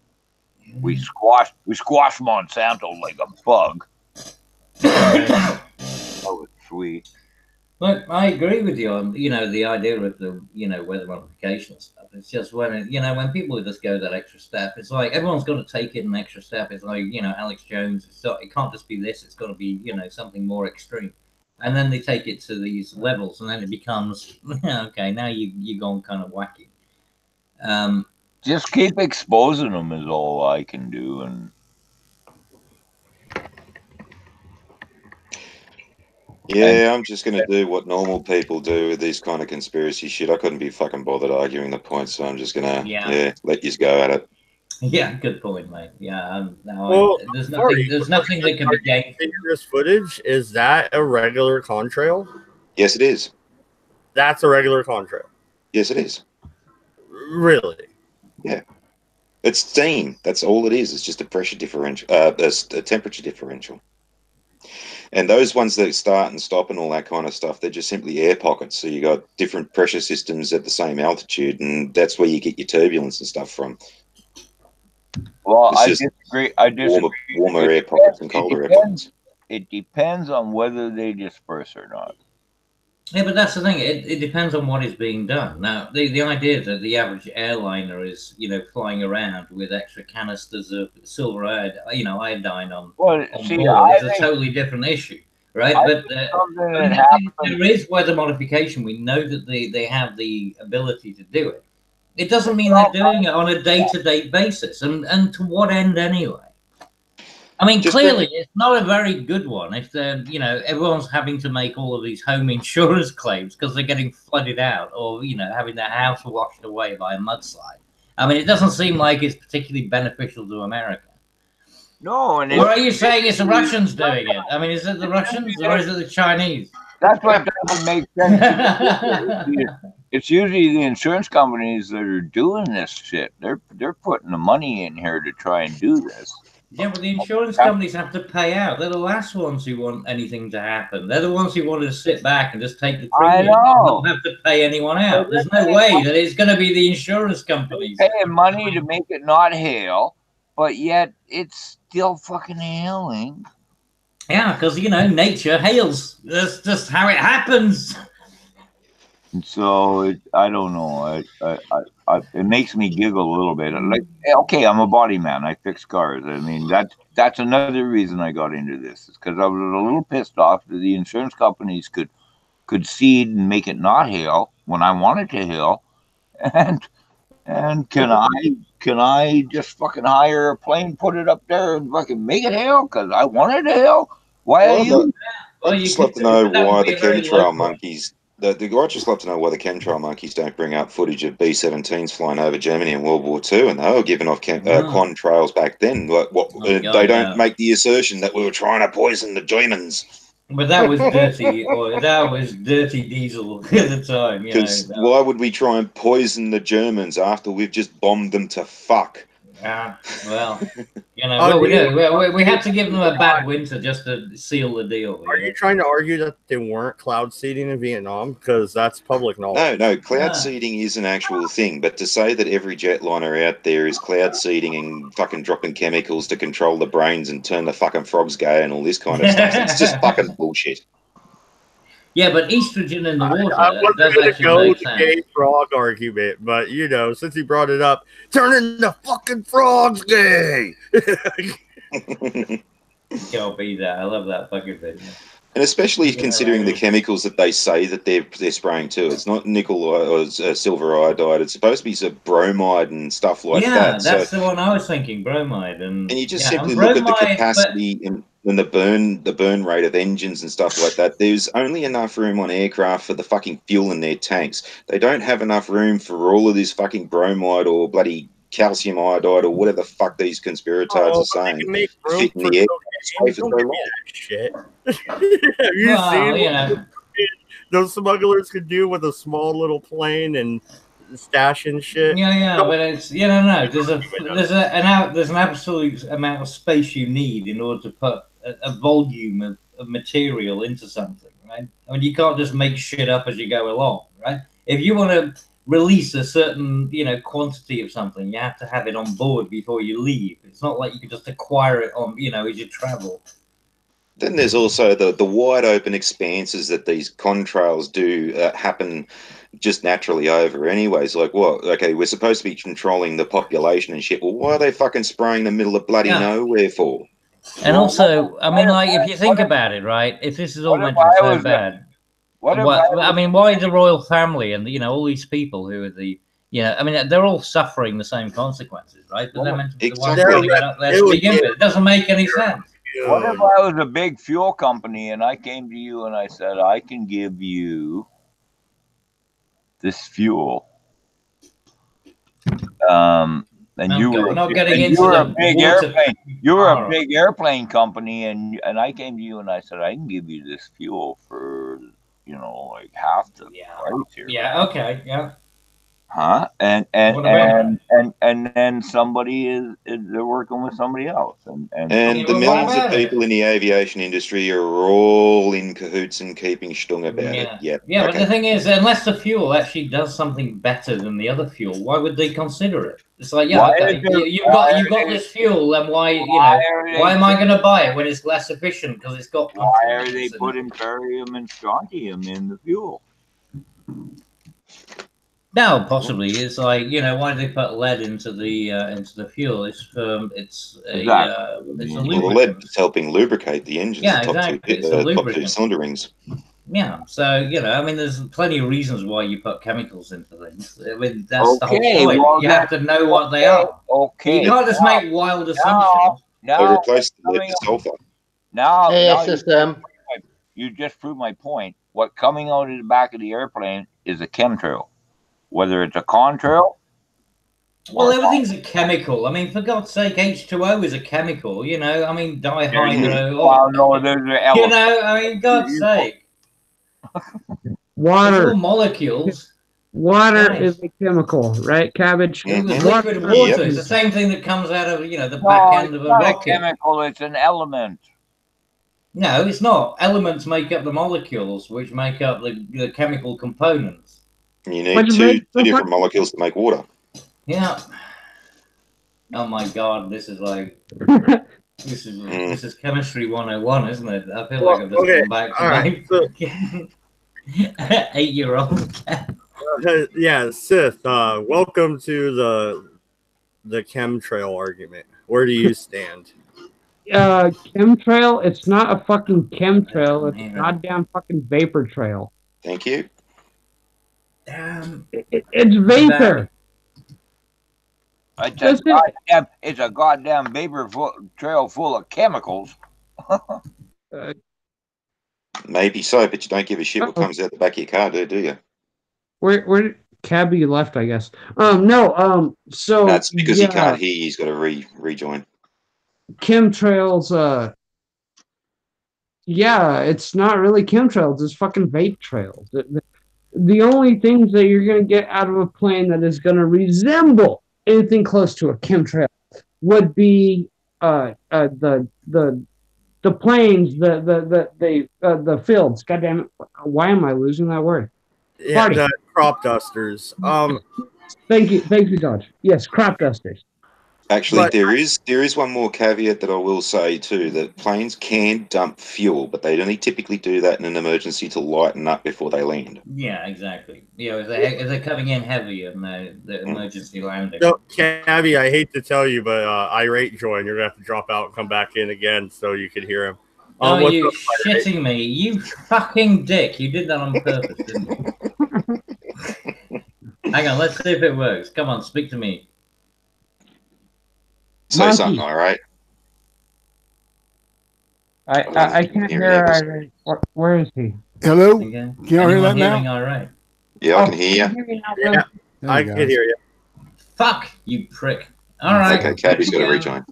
We squash Monsanto like a bug. That was sweet. Look, I agree with you on the idea of the weather modification stuff. It's just when when people just go that extra step, it's like everyone's got to take it an extra step. It's like Alex Jones. It can't just be this. It's got to be something more extreme. And then they take it to these levels, and then it becomes okay. Now you're gone kind of wacky. Just keep exposing them is all I can do, and yeah, I'm just gonna do what normal people do with these kind of conspiracy shit. I couldn't be fucking bothered arguing the point, so I'm just gonna let you go at it. Yeah, good point, mate. Yeah, no, Well, there's sorry, nothing that can be gained. This footage, is that a regular contrail? Yes, it is. That's a regular contrail. Yes, it is. Really? Yeah. It's steam. That's all it is. It's just a pressure differential, a temperature differential. And those ones that start and stop and all that kind of stuff, they're just simply air pockets. So you got different pressure systems at the same altitude, and that's where you get your turbulence and stuff from. Well, It's I just disagree. I disagree. warmer air pockets and colder air pockets. It depends on whether they disperse or not. Yeah, but that's the thing. It depends on what is being done. Now, the idea that the average airliner is, flying around with extra canisters of silver iodine on board is a totally different issue, right? But there is weather modification. We know that they have the ability to do it. It doesn't mean they're doing it on a day-to-day basis, and to what end anyway? I mean, clearly, it's not a very good one if they're, everyone's having to make all of these home insurance claims because they're getting flooded out or, having their house washed away by a mudslide. I mean, it doesn't seem like it's particularly beneficial to America. No, or are you saying it's the Russians doing it? I mean, is it the Russians or is it the Chinese? That's what doesn't make sense. It's usually the insurance companies that are doing this shit. They're putting the money in here to try and do this. Yeah, but the insurance companies have to pay out. They're the last ones who want anything to happen. They're the ones who want to sit back and just take the premium. I know. And not have to pay anyone out. There's no way that it's going to be the insurance companies paying money to make it not hail, but yet it's still fucking hailing. Yeah, because nature hails. That's just how it happens. And so I don't know. It makes me giggle a little bit. I'm like, okay, I'm a body man. I fix cars. I mean, that's another reason I got into this. Is because I was a little pissed off that the insurance companies could seed and make it not hail when I wanted to hail, and can I just fucking hire a plane, put it up there, and fucking make it hail because I wanted to hail? Why are you? I'd just love to know why the chemtrail monkeys. I'd just love to know why the chemtrail monkeys don't bring up footage of B-17s flying over Germany in World War II, and they were giving off contrails back then. They don't make the assertion that we were trying to poison the Germans. But that was dirty, or that was dirty diesel at the time. Because why would we try and poison the Germans after we've just bombed them to fuck? Well, we had to give them a bad winter just to seal the deal. Are you trying to argue that they weren't cloud seeding in Vietnam? Because that's public knowledge. No, cloud seeding is an actual thing. But to say that every jetliner out there is cloud seeding and fucking dropping chemicals to control the brains and turn the fucking frogs gay and all this kind of stuff, it's just fucking bullshit. Yeah, but estrogen in the water. I wasn't going to go with the gay frog argument, but since you brought it up, turning the fucking frogs gay. Can't be that. I love that fucking thing. And especially considering the chemicals that they say that they're spraying too. It's not nickel or silver iodide. It's supposed to be some bromide and stuff like that. Yeah, that's the one I was thinking, bromide. And you just simply look at the capacity and the burn rate of engines and stuff like that. There's only enough room on aircraft for the fucking fuel in their tanks. They don't have enough room for all of this fucking bromide or bloody calcium iodide or whatever the fuck these conspirators are saying. Fit in the air. Shit. Have you seen what those smugglers could do with a small little plane and stashing shit? Yeah, but it's no. There's an absolute amount of space you need in order to put a volume of material into something, right? I mean, you can't just make shit up as you go along, right? If you want to release a certain quantity of something, you have to have it on board before you leave. It's not like you can just acquire it on as you travel. Then there's also the wide open expanses that these contrails do happen just naturally over anyways. Like what? Okay, we're supposed to be controlling the population and shit. Well, why are they fucking spraying the middle of bloody nowhere for? And also, I mean, like, if you think about it, right, if this is all meant to be so bad, I mean, why the royal family and all these people who are I mean, they're all suffering the same consequences, right? But they're meant to be the ones putting it up there to begin with. It doesn't make any sense. What if I was a big fuel company and I came to you and I said, I can give you this fuel And Okay, you were, we're not getting and into you were a the big water airplane. You were a power. big airplane company, and I came to you and I said, I can give you this fuel for, like half the price here. Yeah. Okay. Yeah. Huh? And What about- then somebody they're working with somebody else, and And Yeah, the well, what millions of about it? people in the aviation industry are all in cahoots and keeping stung about it. Yeah. Yep. But the thing is, unless the fuel actually does something better than the other fuel, why would they consider it? It's like, yeah, Why okay, is there- you've why got are this fuel, then why are they why am I going to buy it when it's less efficient because it's got Why are they components in it? putting barium and strontium in the fuel? No, possibly. It's like, why do they put lead into the fuel? It's it's a Exactly. it's a Well, the lubricant. lead is helping lubricate the engines, Yeah, the top exactly. It's a two lubricant. cylinder rings. Yeah, so I mean, there's plenty of reasons why you put chemicals into things. I mean, that's the whole Okay, point. well, You have to know what they are. Okay. You can't just make wild assumptions. They Now, replaced the lead with sulfur. now ASSM. you just proved my point. What coming out of the back of the airplane is a chemtrail, whether it's a contrail. Well, everything's a chemical. I mean, for God's sake, H2O is a chemical. I mean, dihydro. Well, no, there's an element. I mean, God's sake. It's Water. all molecules. Water Nice. is a chemical, right? Cabbage. It was Mhm. liquid water. Yep. It's the same thing that comes out of the No, back end of it's a not a rocket. chemical. It's an element. No, it's not. Elements make up the molecules, which make up the chemical components. You need What's two the different molecules to make water. Yeah. Oh my God, this is like this is chemistry 101, isn't it? I feel like I've just okay, gone back to all my right, so- 8-year-old. Yeah, Sith. Welcome to the chemtrail argument. Where do you stand? Chemtrail. It's not a fucking chemtrail. It's a Man. goddamn fucking vapor trail. Thank you. It's vapor. It's a goddamn vapor trail full of chemicals. Maybe so, but you don't give a shit what comes out the back of your car, do you? Where Cabby left, I guess. No. So That's because yeah, he can't hear. He's got to rejoin. chemtrails. Yeah, it's not really chemtrails. It's fucking vape trails. The only things that you're gonna get out of a plane that is gonna resemble anything close to a chemtrail would be the planes, the fields. God damn it! Why am I losing that word? Yeah, Party. the crop dusters. Thank you, Dodge. Yes, crop dusters. Actually, But- there is one more caveat that I will say too, that planes can dump fuel, but they only typically do that in an emergency to lighten up before they land. Yeah, exactly. If they're coming in heavy and the emergency landing. No, Cabby, I hate to tell you, but irate join. You're gonna have to drop out and come back in again so you can hear him. Oh, what's you up, shitting me? You fucking dick! You did that on purpose, didn't you? Hang on, let's see if it works. Come on, speak to me. Say Monkey. something, all right? I can't hear irate. Where is he? Hello? Okay. Can you hear that now? All right. Yeah, I can hear you. Hear me now, Yeah, There I you can go. hear you. Fuck you, prick. All right. Okay, Cabby's got to rejoin.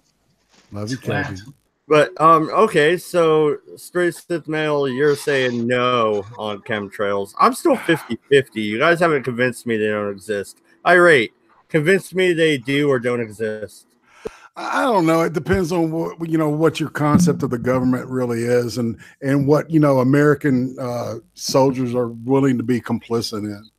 Love you, Twat. Cabby. But okay, so straight Sith male, you're saying no on chemtrails. I'm still 50-50. You guys haven't convinced me they don't exist. Irate, convince me they do or don't exist. I don't know. It depends on what your concept of the government really is, and what American soldiers are willing to be complicit in,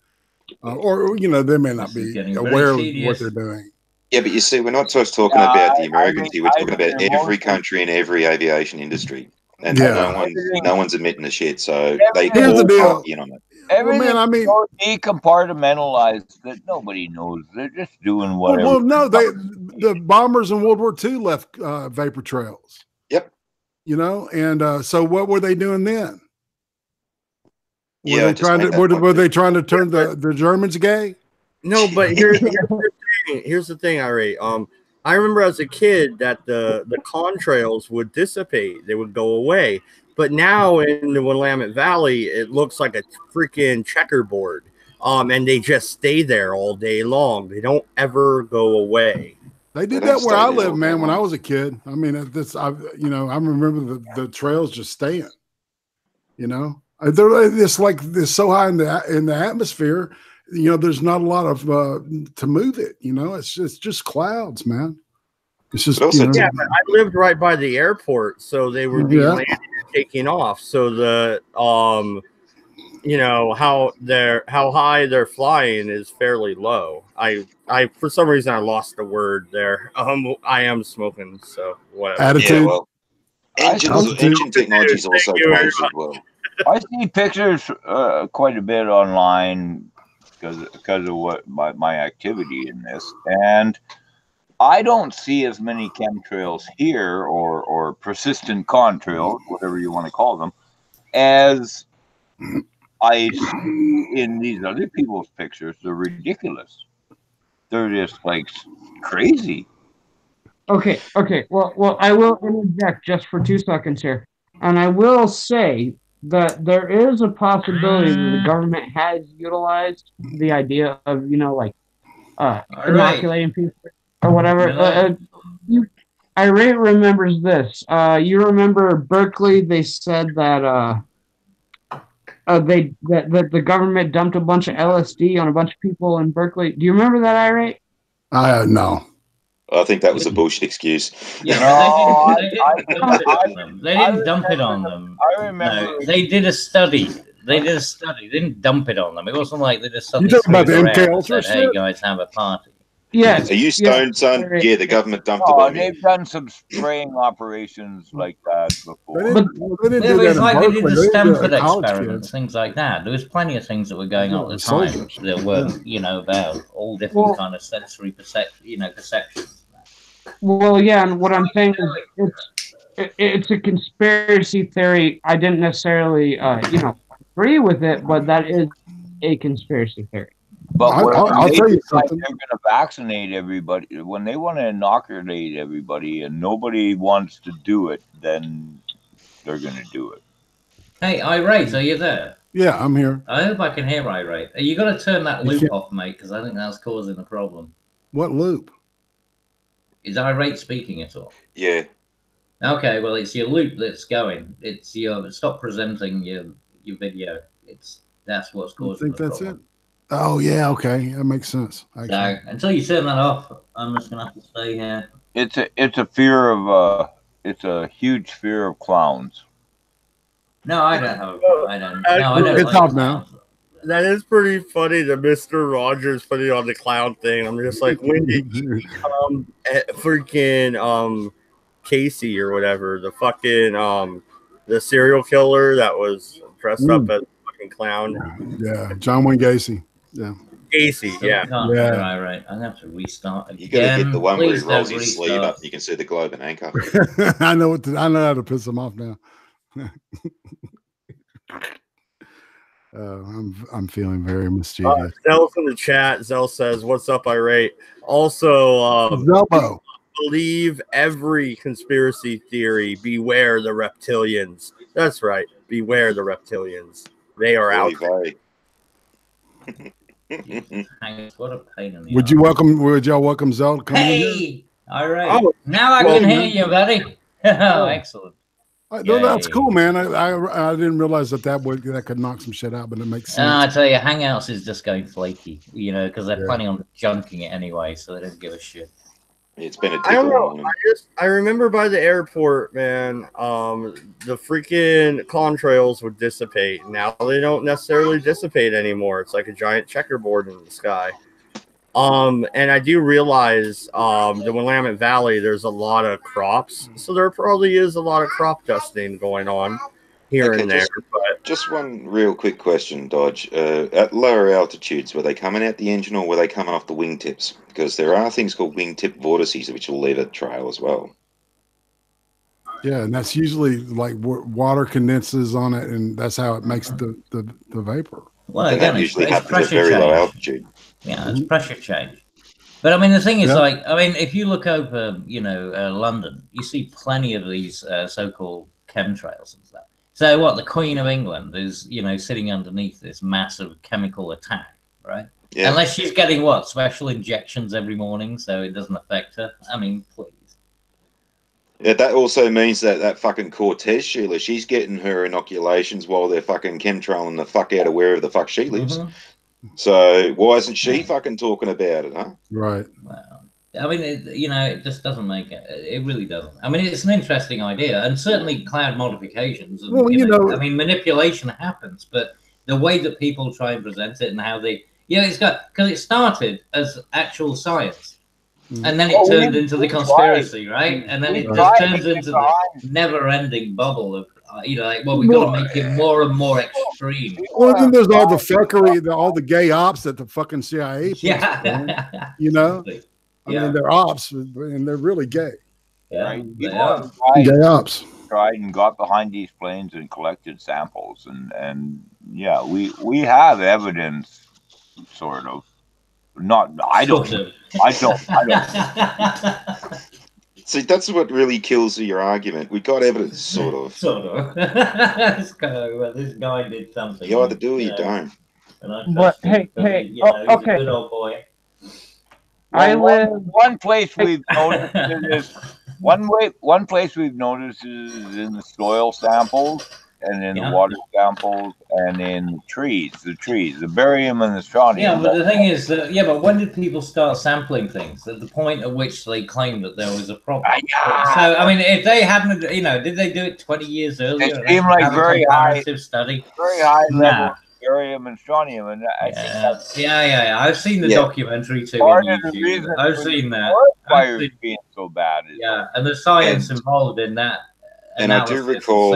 or they may not This is be getting aware of very what tedious. they're doing. Yeah, but you see, we're not just talking about the Americans here. We're I talking think about they're every mostly- country and every aviation industry, and Yeah. no one's admitting the shit. So they Here's the all deal. buy in on it. Everything man, I mean- so decompartmentalized that nobody knows. They're just doing whatever. Well, no, the bombers in World War II left vapor trails. Yep. And so what were they doing then? Yeah, Were they trying to turn the Germans gay? No, but here's the thing. Here's the thing, Irate. I remember as a kid that the contrails would dissipate; they would go away. But now in the Willamette Valley, it looks like a freaking checkerboard. And they just stay there all day long. They don't ever go away. They did They don't that where stay I there live, all man. that When I long. was a kid, I mean, I remember the trails just staying. You know, it's like it's so high in the atmosphere. You know, there's not a lot of to move it. You know, it's just clouds, man. It's just But also, Yeah, but I lived right by the airport, so they would be Yeah. landing and taking off. So the you know how high they're flying is fairly low. I for some reason I lost the word there. I am smoking, so whatever. yeah, attitude. well, Altitude. engine technology's also Thank you, changed as well. I see pictures quite a bit online because of what my activity in this, and I don't see as many chemtrails here or persistent contrails, whatever you want to call them, as I see in these other people's pictures. They're ridiculous. They're just like crazy. Okay. Well, I will interject just for 2 seconds here, and I will say that there is a possibility that the government has utilized the idea of, like, All right. inoculating people or whatever. Irate remembers this. You remember Berkeley? They said that that the government dumped a bunch of LSD on a bunch of people in Berkeley. Do you remember that, Irate? No. I think that was a bullshit excuse. Yeah, No, they didn't dump it on them. They didn't dump it on them. I remember. No, they did a study. They didn't dump it on them. It wasn't like they just You suddenly talking about threw the it around MK and Ultra said, "Hey shit? guys, have a party." Yes. Are you stoned, son? Irate. Yeah, the government dumped it Oh, on me. they've done some spraying operations like that They before. didn't, they didn't Yeah, do but that it's in like they did Berkeley. the They did it Stanford at college experiments, kids. things like that. There was plenty of things that were going on at the Yeah, time soldiers. that were, about all different kind of sensory perceptions. Well, yeah, and what I'm saying is it's a conspiracy theory. I didn't necessarily, agree with it, but that is a conspiracy theory. But when I'll they tell you decide something. they're going to vaccinate everybody, when they want to inoculate everybody and nobody wants to do it, then they're going to do it. Hey, Irate, are you there? Yeah, I'm here. I hope I can hear Irate. You got to turn that You loop can't- off, mate, because I think that's causing a problem. What loop? Is Irate speaking at all? Yeah. Okay, well, it's your loop that's going. It's your stop presenting your video. That's what's I causing think the that's problem. it. Oh yeah, okay, that makes sense. So until you turn that off, I'm just gonna have to stay here. It's a fear of it's a huge fear of clowns. No, I don't have. I don't. No, I don't. It's like off now. clowns. That is pretty funny. The Mr. Rogers putting on the clown thing. I'm just like, when did freaking Casey or whatever, the fucking the serial killer that was dressed up as a fucking clown. Yeah, John Wayne Gacy. Yeah. Casey, Still yeah. can't Yeah. hear Irate. I'm gonna have to restart again. You got to get the one where he Please rolls don't his sleeve restart. up. You can see the globe and anchor. I know I know how to piss them off now. I'm feeling very mischievous. Zell's in the chat. Zell says, "What's up, Irate?" Also, Zelbo. believe every conspiracy theory. Beware the reptilians. That's right. Beware the reptilians. They are out there. Oy Hang on, what a pain in the Would y'all welcome Zell to come in here? Hey, Irate. Oh, Now I well, can hear you, buddy. Oh, excellent. No, that's Yay. cool, man. I didn't realize that could knock some shit out, but it makes sense. I tell you, Hangouts is just going flaky, because they're planning on junking it anyway, so they don't give a shit. It's been a I don't know. tickle. I remember by the airport, man. The freaking contrails would dissipate. Now they don't necessarily dissipate anymore. It's like a giant checkerboard in the sky. And I do realize the Willamette Valley, there's a lot of crops, so there probably is a lot of crop dusting going on here and there. Just one real quick question, Dodge. At lower altitudes, were they coming out the engine or were they coming off the wingtips? Because there are things called wingtip vortices which will leave a trail as well. Yeah, and that's usually like water condenses on it, and that's how it makes the vapor. Well, And again, that it's usually happens at pressure very change. low altitude. Yeah, it's pressure change. But I mean, the thing is, Yeah. if you look over, London, you see plenty of these so-called chemtrails and stuff. So what? The Queen of England is, sitting underneath this massive chemical attack, right? Yeah. Unless she's getting what, special injections every morning, so it doesn't affect her. I mean, please. Yeah, that also means that that fucking Cortez Sheila, she's getting her inoculations while they're fucking chemtrailing the fuck out of wherever the fuck she lives. So why isn't she fucking talking about it, huh? Right. Well, I mean, it just doesn't make it. It really doesn't. I mean, it's an interesting idea, and certainly cloud modifications. And, Well, I mean, manipulation happens, but the way that people try and present it and how they, it's got, because it started as actual science. And then it turned into the conspiracy, right? And then it just turns into the never-ending bubble of, we've got to make it more and more extreme. Well, then there's all the fuckery, all the gay ops that the fucking CIA puts on, I mean, they're ops, and they're really gay. Yeah, right? they People are. Gay ops. tried and got behind these planes and collected samples, and yeah, we have evidence, sort of. Not, I don't. See, that's what really kills your argument. We got evidence, sort of. Sort of. This guy did something. You either do or you don't. But hey, he's a okay. good old boy. I live. One place we've noticed is one place we've noticed is in the soil samples and in the water samples and in the trees, the barium and the strontium. Yeah, but the thing is that, but when did people start sampling things? At the point at which they claimed that there was a problem. So, I mean, if they hadn't, did they do it 20 years earlier? It seemed like very high study. Very high level barium and strontium, and I think that's I've seen the documentary too on YouTube. I've seen that. Fires being so bad. And the science involved in that. And I do recall,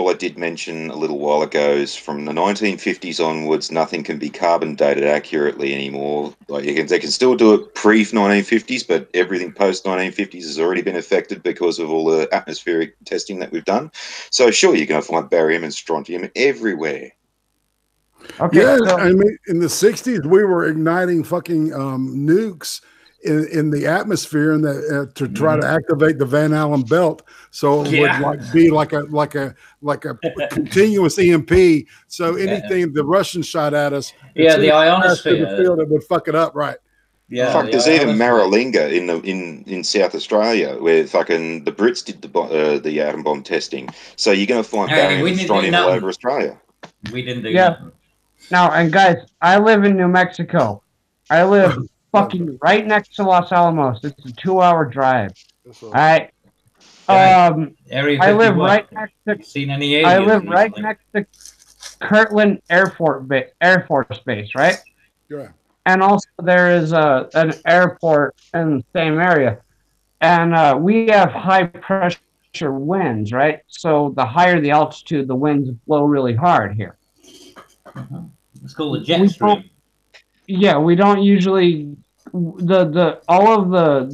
I did mention a little while ago, is from the 1950s onwards, nothing can be carbon dated accurately anymore. Like they can still do it pre-1950s, but everything post-1950s has already been affected because of all the atmospheric testing that we've done. So sure, you're going to find barium and strontium everywhere. Okay, I mean, in the 60s, we were igniting fucking nukes in the atmosphere, and to try to activate the Van Allen belt, so it would be like a continuous EMP. So anything the Russians shot at us, the ionosphere, the field, it would fuck it up, right? Yeah, fuck. There's even Maralinga in South Australia, where fucking the Brits did the atom bomb testing. So you're going to find barium and strontium all over Australia. We didn't do nothing. Now, and guys, I live in New Mexico. I live fucking right next to Los Alamos. It's a 2-hour drive. All right. I live right next to. Seen any aliens? I live right next to Kirtland Air Force Base, right? Yeah. And also there is an airport in the same area, and we have high pressure winds, right? So the higher the altitude, the winds blow really hard here. It's called a jet stream. Yeah, we don't usually all of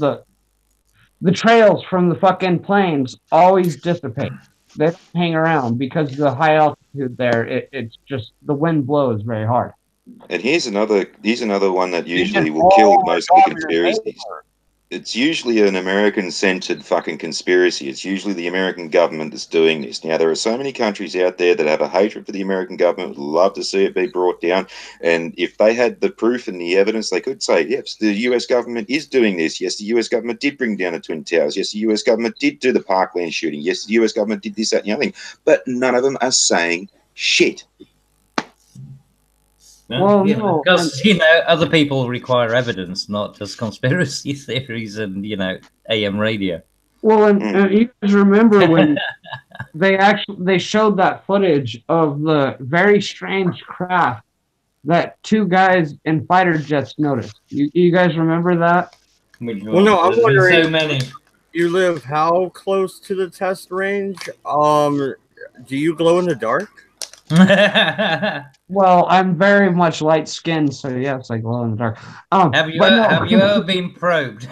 the trails from the fucking planes always dissipate. They don't hang around because the high altitude there, it's just the wind blows very hard. And here's another one that usually will kill most of the conspiracies. It's usually an American-centered fucking conspiracy. It's usually the American government that's doing this. Now, there are so many countries out there that have a hatred for the American government, would love to see it be brought down. And if they had the proof and the evidence, they could say, yes, the US government is doing this. Yes, the US government did bring down the Twin Towers. Yes, the US government did do the Parkland shooting. Yes, the US government did this, that, and the other thing. But none of them are saying shit. Well, because other people require evidence, not just conspiracy theories and AM radio. Well, and you guys remember when they showed that footage of the very strange craft that 2 guys in fighter jets noticed. You guys remember that? Well, no, I'm wondering. So many. You live how close to the test range? Do you glow in the dark? Well, I'm very much light-skinned, so yes, I glow in the dark. Have you ever been probed?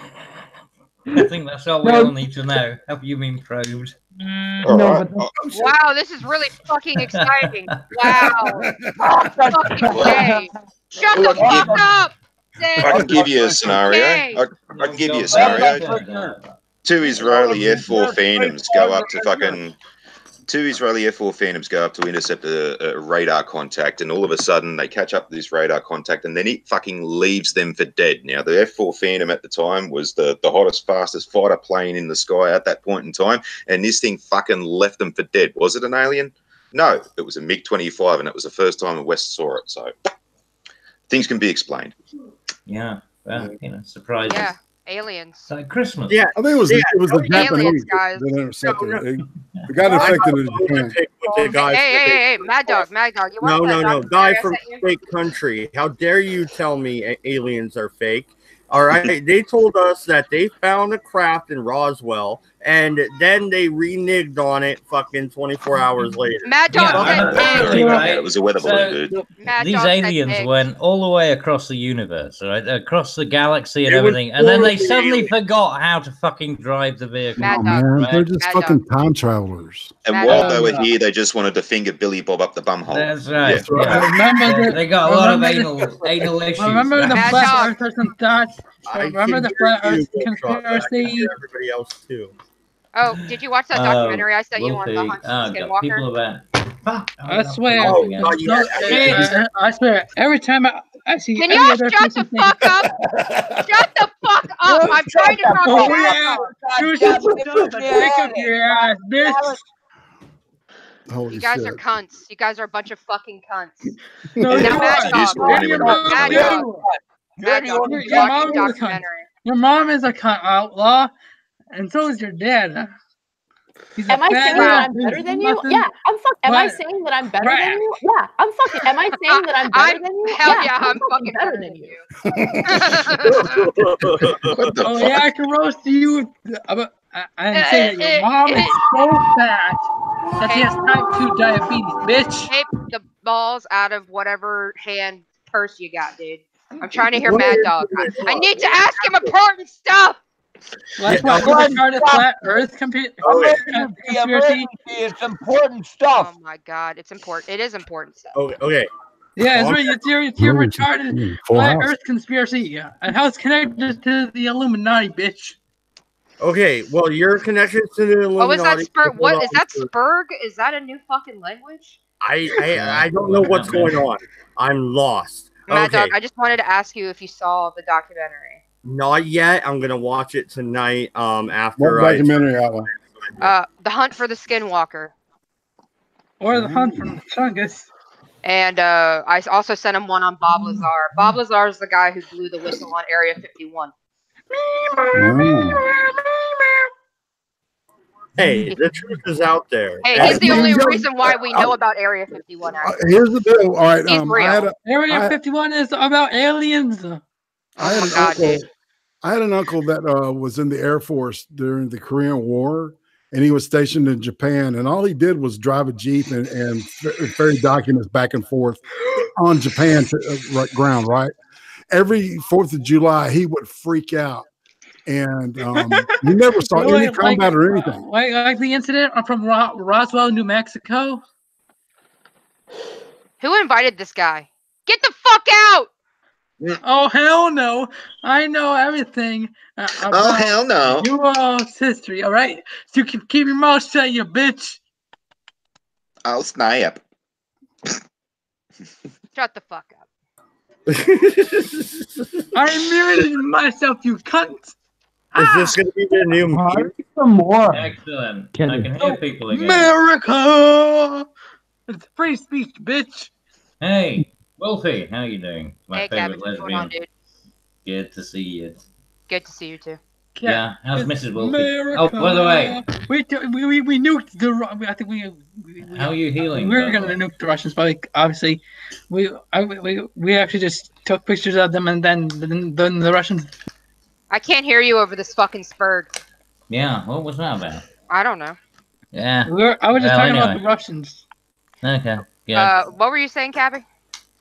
I think that's all we all need to know. Have you been probed? Wow, this is really fucking exciting. Wow. Fucking gay. Shut the fuck up! I can give you a scenario. I can give you a scenario. 2 Israeli F-4 Phantoms go up to fucking two Israeli F-4 Phantoms go up to intercept a radar contact, and all of a sudden they catch up to this radar contact, and then it fucking leaves them for dead. Now, the F-4 Phantom at the time was the hottest, fastest fighter plane in the sky at that point in time, and this thing fucking left them for dead. Was it an alien? No, it was a MiG-25, and it was the first time the West saw it. So things can be explained. Yeah, well, surprises. Yeah, aliens. It's like Christmas. Yeah, I think it was the Japanese aliens, guys. that intercepted it. It got infected in Japan. Hey, Mad Dog, you want that No, documentary guy I from sent you? fake country. How dare you tell me aliens are fake? All right, they told us that they found a craft in Roswell, and then they reneged on it fucking 24 hours later. Mad Dog said apparently, right? Yeah, it was a weather balloon, dude. These aliens went all the way across the universe, right? Across the galaxy and They everything, were and then they totally suddenly aliens. forgot how to fucking drive the vehicle. Mad Oh, Dog. man, Right. they're just Mad fucking Dog. time travelers. And Mad while Dog. they were here, they just wanted to finger Billy Bob up the bumhole. That's right. Yeah. Yeah. Remember They got a lot of remember anal issues. Remember the Mad flat Dog. earthers and thoughts? I Remember can the hear flat you, earth Voltron, but I can conspiracy? hear everybody else too. Oh, did you watch that documentary I sent you on the Wolfie. Hunt Oh, for the God, people Skinwalker? about. I swear. Oh, yeah. God, No, yeah. I swear, every time I see Can any y'all other shut the person fuck up? Shut the fuck up! I'm trying to talk Oh to yeah, Mad Dog. you should stop and pick up your ass, bitch. Holy You guys shit. are cunts. You guys are a bunch of fucking cunts. No, Now you Mad are. Just Dog. for And your anyone mom, who- Mad Dog. too. Mad Dog. Your Watch mom the is a cunt. documentary. Your mom is a cunt outlaw, and so is your dad. He's a Am I fat saying that ass I'm better who's than you? nothing Yeah, I'm fucking. Am I but saying that I'm better trash. than you? Yeah, I'm fucking. Am I saying that I'm better than you? Hell Yeah, yeah, I'm fucking better than you. What the Oh fuck? yeah, I can roast you. I didn't say that your mom is so fat that she has type 2 diabetes, bitch. Take the balls out of whatever hand purse you got, dude. I'm trying to hear Mad Dog. I need to ask him important stuff. That's why you retarded flat Earth conspiracy. It's important stuff. Oh my god, it's important. It is important stuff. Okay. Yeah, it's right. It's your Holy retarded shit. Full flat house. Earth conspiracy. Yeah, and how it's connected to the Illuminati, bitch. Okay, well, your connection to the Illuminati. Oh, is that Spurg? What is that? Hold Spurg? Is that a new fucking language? I don't know what's going on. I'm lost. Mad Okay, Dog, I just wanted to ask you if you saw the documentary. not yet. I'm gonna watch it tonight. What After I. documentary outline? The Hunt for the Skinwalker. Or the hunt from the Chungus. And I also sent him one on Bob Lazar. Bob Lazar is the guy who blew the whistle on Area 51. Hey, the truth is out there. Hey, he's the only reason why we know about Area 51. Actually. Here's the deal. All right. He's real. Area 51 is about aliens. I had an uncle. I had an uncle that was in the Air Force during the Korean War, and he was stationed in Japan. And all he did was drive a Jeep and ferry documents back and forth on Japan to, ground. Right. Every 4th of July, he would freak out, and he never saw any combat or anything. Like the incident from Roswell, New Mexico. Who invited this guy? Get the fuck out! Oh hell no! I know everything. Oh hell no! You all's history, all right? So you can keep your mouth shut, you bitch. I'll snap. Shut the fuck up. I muted myself, you cunt. Is this going to be the new meme? Some more. Excellent. Can I can hear people again. America! It's free speech, bitch. Hey, Wolfie, how you doing? My Hey, favorite Gavin, what's going on, lesbian. dude? Good to see you. Good to see you too. Yeah, how's Mrs. Wolfie? America. Oh, by the way, we nuked the. I think we how are you healing? we were gonna nuke the Russians, but like, obviously, we actually just took pictures of them, and then the Russians. I can't hear you over this fucking Spurg. Yeah, what was that about? I don't know. Yeah. I was just Well, talking about anyway. the Russians. Okay. Yeah. What were you saying, Cabby?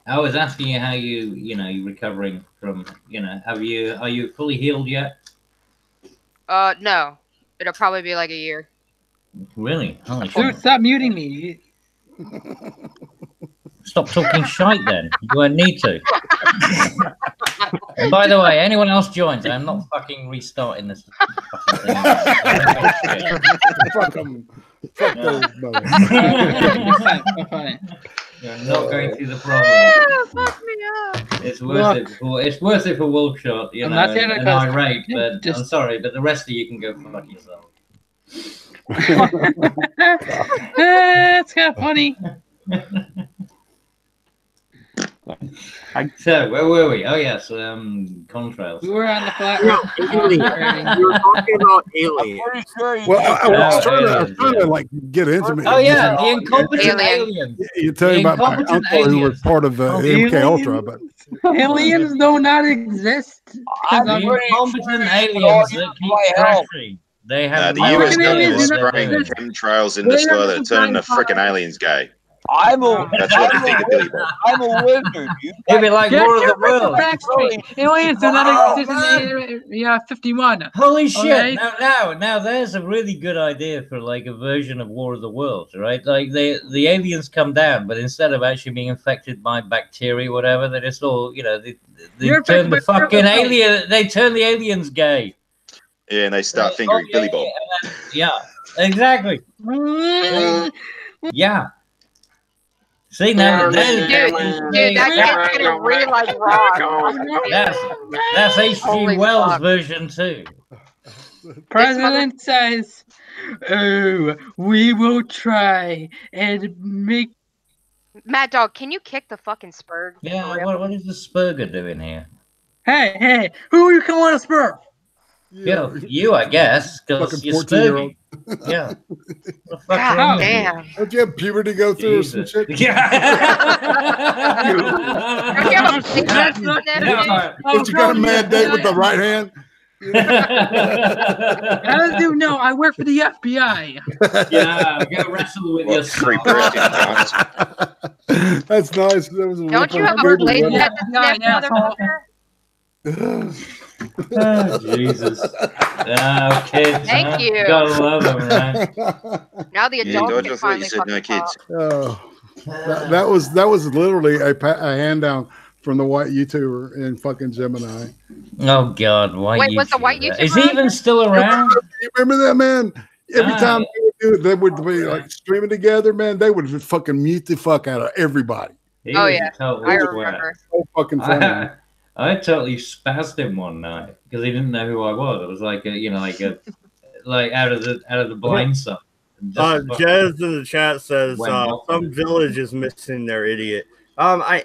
I was asking you how you're recovering from, are you fully healed yet? No. It'll probably be like a year. Really? Holy Dude, shit. stop muting me. Stop talking shite then. You won't need to. And by the way, anyone else joins, I'm not fucking restarting this fucking thing. Fuck 'em. Fuck those You're not going through the problem. Fuck me up. It's worth it. It's worth it for Wolfshot, you I'm know, not saying it and 'cause- irate. But just- I'm sorry, but the rest of you can go fuck yourself. It's kind of funny. So where were we? Oh yes, contrails. We were on the flat. No, aliens. We were talking about aliens. Pretty sure you Well, I was Oh, trying aliens, to yeah. like get intimate. Oh yeah, the incompetent Alien. aliens. You tell me The about my incompetent uncle who was aliens. part of MK Ultra, but Aliens do not exist. I'm The pretty incompetent sure aliens you that can keep play help. crashing. They have The no US American idea government aliens is do what not spraying they're exist. doing. chemtrails in the They sky are that are turning the designed frickin' by- aliens gay. I'm a That's what they think of Billy Bob. I'm a wizard. You It'd be like Get War of your the Worlds. facts straight. Aliens do not Oh, exist in the 51. Holy shit! Alright. Now, there's a really good idea for like a version of War of the Worlds, right? Like the aliens come down, but instead of actually being infected by bacteria, or whatever, they just all, you know, they You're turn the infected by fucking parasites. alien. They turn the aliens gay. Yeah, and they start fingering Billy Bob. Yeah, exactly. Yeah. See now, Dude, that kid's gonna read like Ross. that's H.G. Holy Wells' fuck. version too. President says, "Oh, we will try and make." Mad Dog, can you kick the fucking Spurg? Yeah, For real? what is the Spurger doing here? Hey, who are you calling a spur? Yeah, you, I guess, because fucking you're 14-year-old. Spurgy. Yeah. What the fuck's God wrong with you? damn. Don't you have puberty go through or some Jesus. shit? Yeah. Don't you have a sickness on that shit? But you got a mad date with the right hand? How does you know? I work for the FBI. Yeah, go wrestle with your Creeper is getting guns. That's nice. That was a Don't you have a Google, lady wasn't at the Yeah, sniff, asshole. motherfucker? Oh, Jesus. Oh, kids. Thank huh? you. Gotta love them, right? Now the Yeah, adults Dodge, can I thought finally you said no fucking kids. talk. Oh, that was literally a hand down from the white YouTuber in fucking Gemini. Oh, God. Wait, was the white YouTuber. YouTuber Is he on even still around? You remember that, man? Every Ah, time they would do it, they would be like streaming together, man. They would just fucking mute the fuck out of everybody. He Oh, was yeah. a total I twat. remember. So fucking funny. I totally spazzed him one night because he didn't know who I was. I was like, like out of the blind side. Jez in the chat says Went off on some it. village is missing their idiot.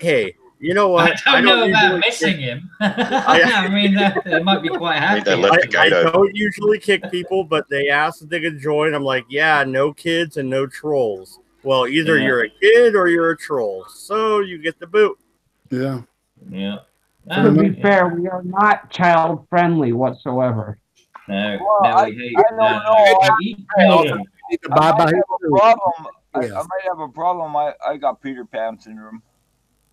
Hey, you know what? I don't know about usually missing kick- him. I mean, they might be quite happy. they left the I gate open. don't usually kick people, but they asked if they could join. I'm like, yeah, no kids and no trolls. Well, either Yeah. you're a kid or you're a troll, so you get the boot. Yeah. Yeah. To be fair, we are not child friendly whatsoever. No, Well, we hate I don't know. eat children. Need to I buy might by have a problem. I Yes. might have a problem. I got Peter Pan syndrome.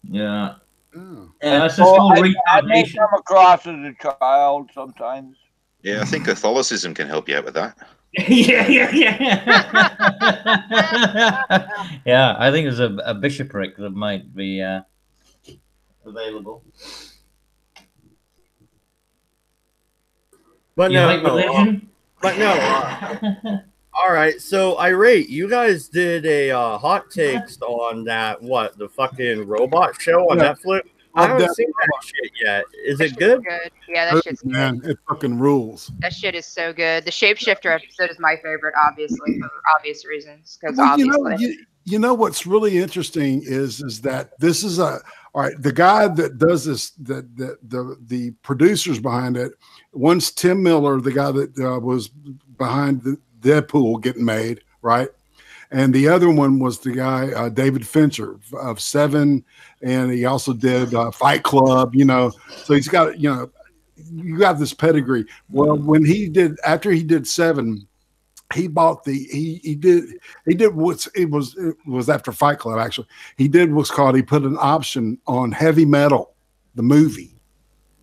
Yeah. Oh. Yeah, that's just So called I may retardation. come across as a child sometimes. Yeah, I think Catholicism can help you out with that. Yeah. Yeah, I think there's a bishopric that might be available. But You no, like religion? all right. So irate, you guys did a hot takes on that the fucking robot show on Yeah. Netflix. I haven't I've seen that shit yet. Is That it shit's good? good. Yeah, that shit's good. Man, it fucking rules. That shit is so good. The shapeshifter episode is my favorite, obviously, for obvious reasons. Because Well, obviously, you know what's really interesting is that this is all right. The guy that does this, the producers behind it, one's Tim Miller, the guy that was behind the Deadpool getting made, right? And the other one was the guy David Fincher of Seven, and he also did Fight Club. So he's got you got this pedigree. Well, when after he did Seven, he bought he did what's it was after Fight Club, actually. He did what's called, he put an option on Heavy Metal, the movie.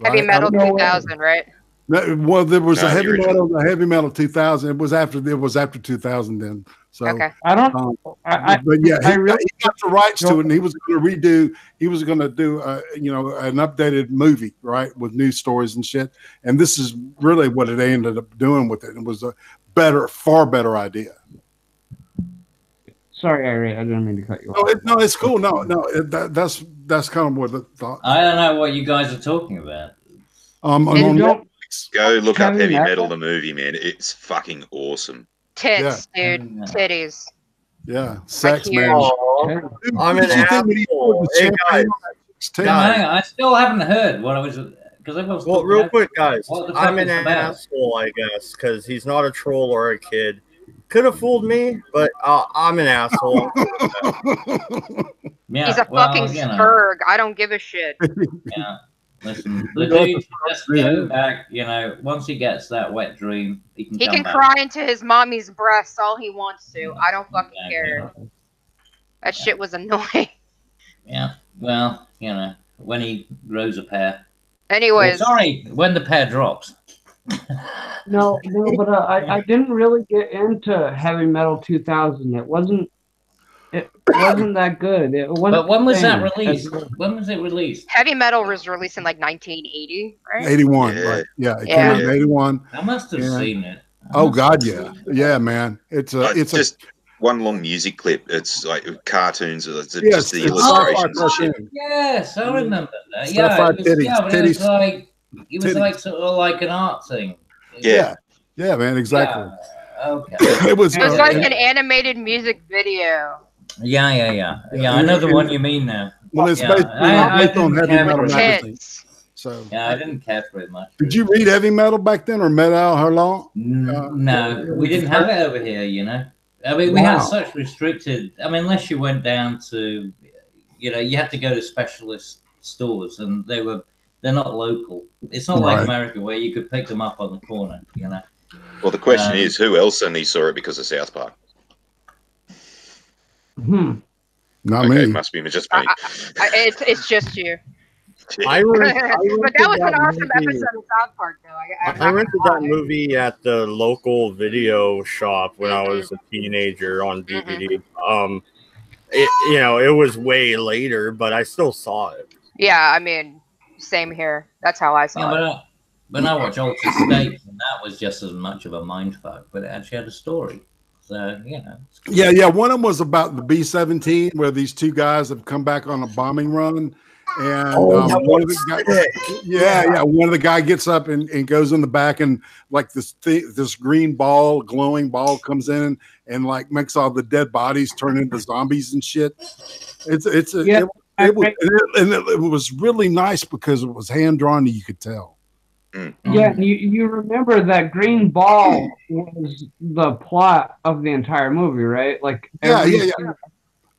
Heavy right? Metal 2000, right? Well, there was No, a the Heavy Metal 2000. It was after 2000 then. So Okay. I don't. but yeah, I he really got the rights to it, and he was going to do an updated movie, right, with new stories and shit. And this is really what it ended up doing with it. It was a far better idea. Sorry, Irate, I didn't mean to cut you No, off. no, it's cool. No, that's kind of what the thought. I don't know what you guys are talking about. On Go look up Heavy Heavy Metal? Metal, the movie, man. It's fucking awesome. Tits, dude. Titties. Yeah, sex, Like man. Aw, I'm an Did you think when he poured asshole. the Hey, champagne guys. on that chick's No, tail? hang on, I still haven't heard what I was because everyone's Well, talking real about quick, guys. what the fuck I'm an it's about. asshole, I guess, because he's not a troll or a kid. Could have fooled me, but I'm an asshole. Yeah, He's a well, fucking you know, spurg. I don't give a shit. yeah. Listen, the dude just get back. You know, once he gets that wet dream, he can He come can back. cry into his mommy's breast all he wants to. I don't fucking care. That shit was annoying. Yeah, well, you know, when he grows a pair. Anyways. Oh, sorry, when the pair drops. No, but I didn't really get into Heavy Metal 2000. It wasn't that good. It wasn't. But when was that famous. released? When was it released? Heavy Metal was released in like 1980, right? 81, right? Yeah, it came out in 81. I must have seen it. Oh God, yeah, man. It's just one long music clip. It's like cartoons. It's Yes, just the it's illustrations and sci-fi shit. Yes, I remember that. Sci-fi Yeah, it was, titties, yeah, but it was titties. like it was Titties. like sort of like an art thing. Yeah, man, exactly. Yeah, okay. It was like an animated music video. Yeah. I know the one you mean now. Well, it's Yeah, based, based on didn't Heavy care Metal for it. magazine. So Yeah, I didn't care for it much. did you read Heavy Metal back then, or Metal? How long? No, we didn't have it over here. You know, I mean, we had Wow. such restricted. I mean, unless you went down to, you know, you had to go to specialist stores, and they're not local. It's not like Right. America where you could pick them up on the corner. You know. Well, the question is, who else only saw it because of South Park? Not Okay, me. it must be just me. It's just you. I But rented that was an that awesome movie. episode of South Park, though. I rented that movie at the local video shop when I was a teenager on DVD. It was way later, but I still saw it. Yeah, I mean, same here. That's how I saw it. But I watched Altered States, and that was just as much of a mindfuck, but it actually had a story. So, you know. Yeah. One of them was about the B-17, where these two guys have come back on a bombing run, and one of the guys, one of the guy gets up and goes in the back, and like this green ball, glowing ball, comes in and like makes all the dead bodies turn into zombies and shit. It was really nice because it was hand drawn, and you could tell. Yeah, you remember that green ball was the plot of the entire movie, right? Like Yeah.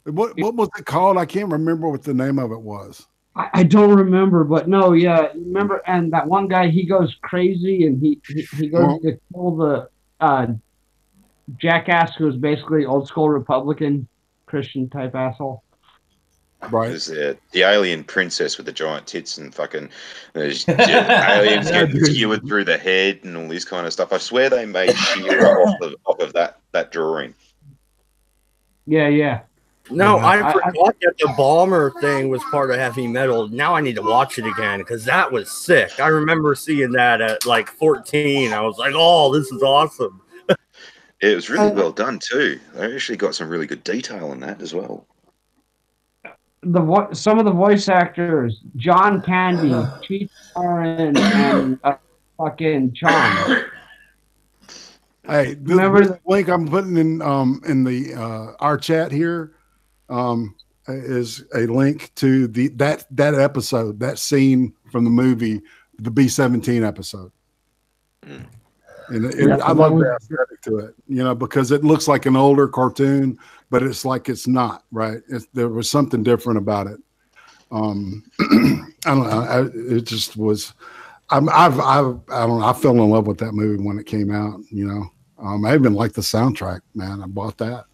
What was it called? I can't remember what the name of it was. I don't remember, but no, yeah, remember. And that one guy, he goes crazy, and he goes to kill the jackass who was basically old school Republican Christian type asshole. Right. There's the alien princess with the giant tits and fucking aliens getting skewered through the head and all this kind of stuff. I swear they made She-Ra off of that drawing. Yeah. No, I forgot that the bomber thing was part of Heavy Metal. Now I need to watch it again because that was sick. I remember seeing that at like 14. I was like, oh, this is awesome. It was really well done too. They actually got some really good detail in that as well. Some of the voice actors, John Candy, Cheech Marin, and fucking Chong. Hey, remember the link I'm putting in the our chat here is a link to that episode, that scene from the movie, the B-17 episode. And I love the aesthetic to it, because it looks like an older cartoon, but it's like it's not, right? There was something different about it. I don't know. It just was. I don't know. I fell in love with that movie when it came out. I even liked the soundtrack. Man, I bought that.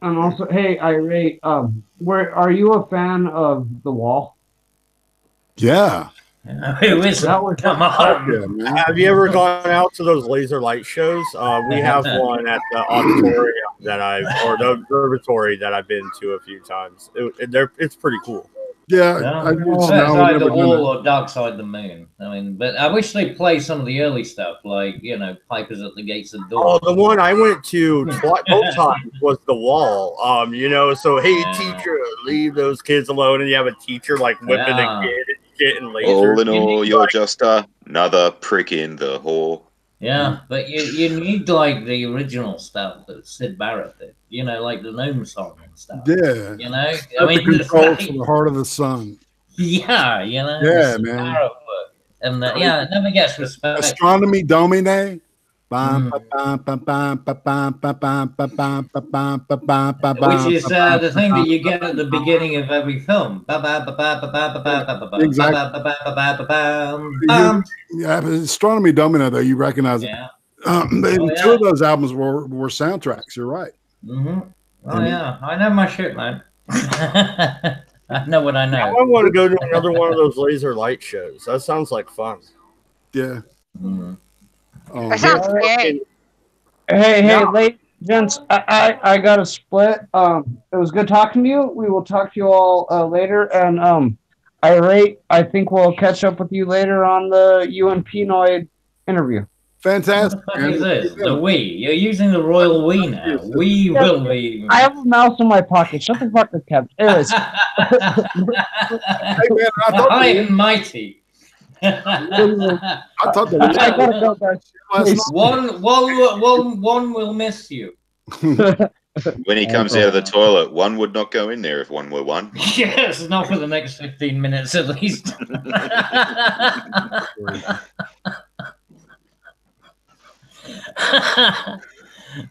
And also, hey, Irate, are you a fan of The Wall? Yeah. Who is that? Come on. Have you ever gone out to those laser light shows? We have one at the auditorium or the observatory that I've been to a few times. It's pretty cool. Yeah, No? it's It's no, either never done All that. or Dark Side of the Moon. I mean, but I wish they'd play some of the early stuff, like, you know, Pipers at the Gates of Oh, Dawn. the one I went to both times was The Wall. You know, so hey, teacher, leave those kids alone, and you have a teacher like whipping a kid and shit and All lasers. in all, you're just another prick in the whore. Yeah, but you need like the original stuff that Sid Barrett did, you know, like the Gnome song and stuff. Yeah. You know, Set I mean, the it's controls like, for the heart of the sun. yeah, you know, Yeah, Sid man. Barrett work. And yeah, it never gets respect. Astronomy Domine. Which is the thing that you get at the beginning of every film. Yeah, but Astronomy Domino, though, you recognize it. Yeah. Two of those albums were soundtracks. You're right. Mm-hmm. Oh, yeah. I know my shit, man. I know what I know. Now I want to go to another one of those laser light shows. That sounds like fun. Yeah. That sounds gay. Hey, ladies and gents, I got to split. It was good talking to you. We will talk to you all later. And I think we'll catch up with you later on the UNP-noid interview. Fantastic. What is this? The Wii. You're using the royal Wii now. We will be. I have a mouse in my pocket. Shut the fuck up, Kev. Anyways. High and mighty. I thought that I gotta go, guys. One will miss you. When he comes out of the toilet, one would not go in there if one were one. Yes, not for the next 15 minutes at least.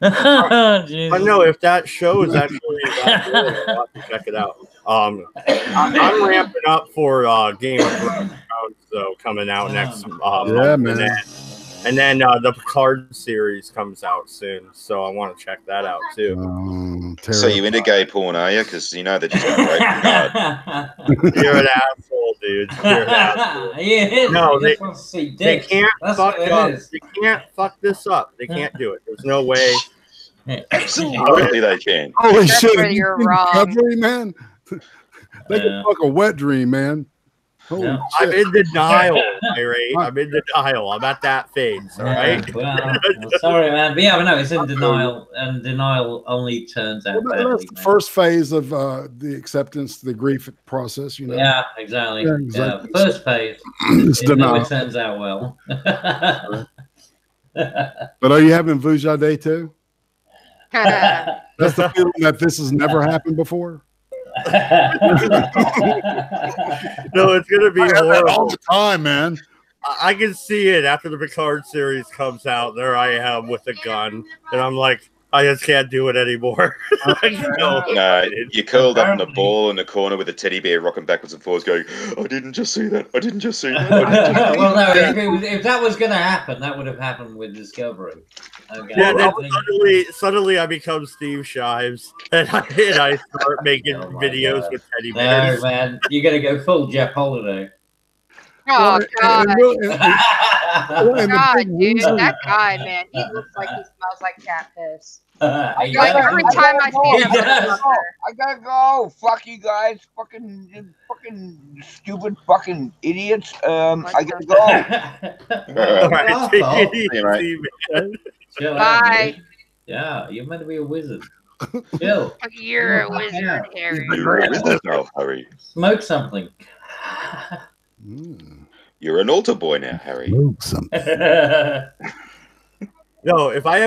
I know if that show is actually that good, I'll have to check it out. I'm ramping up for Game of Thrones, though, coming out next month, man. And then the Picard series comes out soon, so I want to check that out too. So you into gay porn, are you? Because you know they're just going to You're an asshole, dude. You're an asshole. No, they can't fuck up. They can't fuck this up. They can't do it. There's no way. Absolutely, they can. Holy shit! Have you You're seen wrong. Recovery, man. They can fuck a wet dream, man. Holy shit. I'm in denial, Ray. I'm in denial. I'm at that phase, all right? Well, I'm sorry, man. But yeah, but no, it's in denial, and denial only turns out badly. That's the first phase of the acceptance, the grief process, you know. Yeah, exactly. Yeah, exactly. Yeah, first phase. It's It never denial. turns out well. But are you having Vuja Day too? That's the feeling that this has never happened before. No, it's gonna be horrible all the time, man. I can see it after the Picard series comes out. There I am with a gun, and I'm like, I just can't do it anymore. No, you're curled up in a ball in the corner with a teddy bear rocking backwards and forwards, going, "I didn't just see that. I didn't just see that." Well, no, if that was going to happen, that would have happened with Discovery. Okay. Yeah, then suddenly I become Steve Shives, and I start making videos with teddy No, bears. man, you got to go full Jeff Holiday. Oh, God. And God, dude, that guy, man, he looks like he smells like cat piss. Like every time I see him, I gotta go. Fuck you guys, fucking stupid fucking idiots. I gotta go. All right, take it Hey, easy, man. Chill out, bye. dude. Yeah, you're meant to be a wizard. Chill. You're a wizard, Harry. You're a wizard now, Harry. Smoke something. You're an altar boy now, Harry. No, if I'm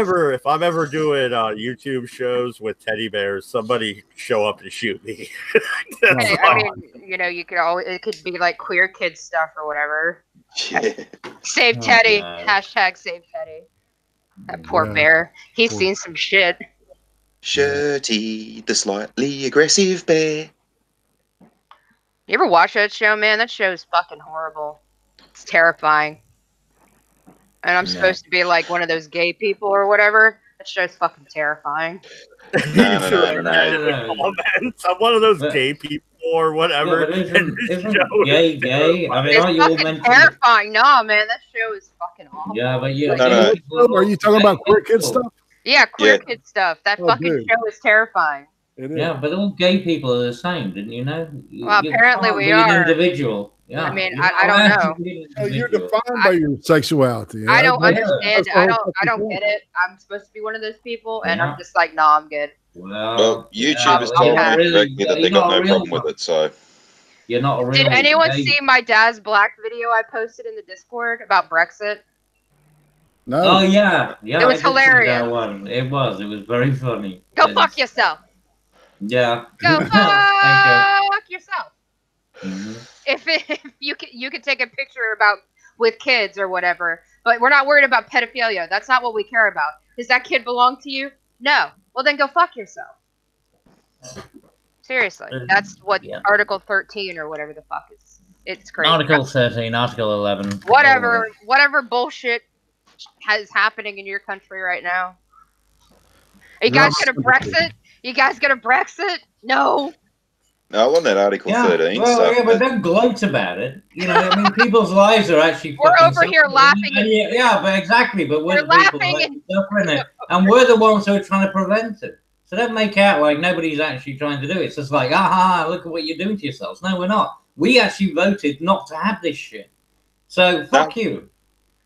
ever doing YouTube shows with teddy bears, somebody show up and shoot me. Hey, I mean, you know, you could always, it could be like queer kid stuff or whatever. Yeah. Save Oh, Teddy. God. Hashtag save Teddy. That poor bear. He's seen some shit. Shirty, the slightly aggressive bear. You ever watch that show, man? That show is fucking horrible. It's terrifying. And I'm supposed to be like one of those gay people or whatever. That show's fucking terrifying. No. Comments. I'm one of those gay people or whatever. Yeah, and this isn't show gay, is gay? I mean, It's aren't you all fucking meant to? terrifying. No, man, that show is fucking awful. Yeah, but yeah. No, no. Are you talking about queer kid stuff? Yeah, queer Yeah. kid stuff. That Oh, fucking dude. show is terrifying. It is. Yeah, but all gay people are the same, didn't you know? Well, You apparently can't we be an are. individual. Yeah. I mean, You're I not don't allowed know. to be an Oh, you're individual. defined by your sexuality. I don't That's understand it. the I whole don't fucking get point. it. I'm supposed to be one of those people, and Yeah. I'm just like, nah, I'm good. Well, YouTube yeah, has but you're told not me really, directly that they you're got not a no real problem with one. it. So You're not a real. Did anyone gay. see my dad's black video I posted in the Discord about Brexit? No. Oh yeah, yeah. It was I did see hilarious. that one. It was very funny. Go fuck yourself. Yeah. Go Thank fuck yourself. you. Mhm. If you can take a picture about with kids or whatever, but we're not worried about pedophilia. That's not what we care about. Does that kid belong to you? No. Well, then go fuck yourself. Seriously, that's what Yeah. Article 13 or whatever the fuck is. It's crazy. Article 13, Article 11. Whatever bullshit is happening in your country right now. Are you guys gonna Brexit? You guys gonna Brexit? No. no, on that Article 13 well, stuff. yeah, but don't gloat about it. You know, I mean, people's lives are actually. We're fucking over here suffering. laughing. And yeah, but exactly. But we're the people laughing who are and suffering it, and we're the ones who are trying to prevent it. So don't make out like nobody's actually trying to do it. It's just like, look at what you're doing to yourselves. No, we're not. We actually voted not to have this shit. So fuck you.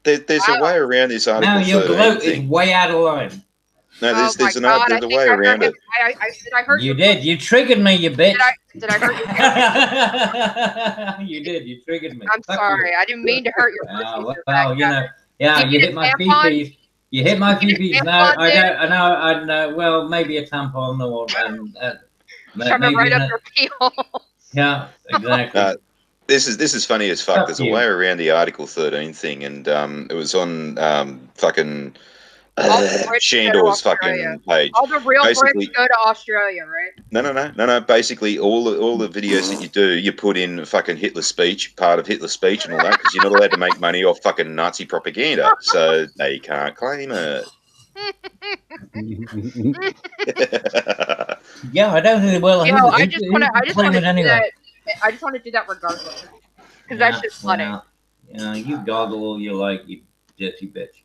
There's a way around this Article 13 your gloat thing. is way out of line. No, there's a way around it. Did I hurt you? Did. You triggered me, you bitch. Did I hurt you did. You triggered me. I'm sorry. I didn't mean to hurt your well, you know, yeah, you hit my pee-pees. You hit my pee-pees. No, I don't. I know. Well, maybe a tampon or maybe right up your pee hole. Yeah, exactly. This is funny as fuck. There's a way around the Article 13 thing, and it was on fucking Shandor's fucking page. All the real Brits go to Australia, right? No. Basically, all the videos that you do, you put in fucking Hitler's speech, part of Hitler's speech, and all that, because you're not allowed to make money off fucking Nazi propaganda, so they can't claim it. Yeah, I don't think. Well, I just want to do that regardless, because that's just funny. Yeah, you goggle all you like, you dirty bitch.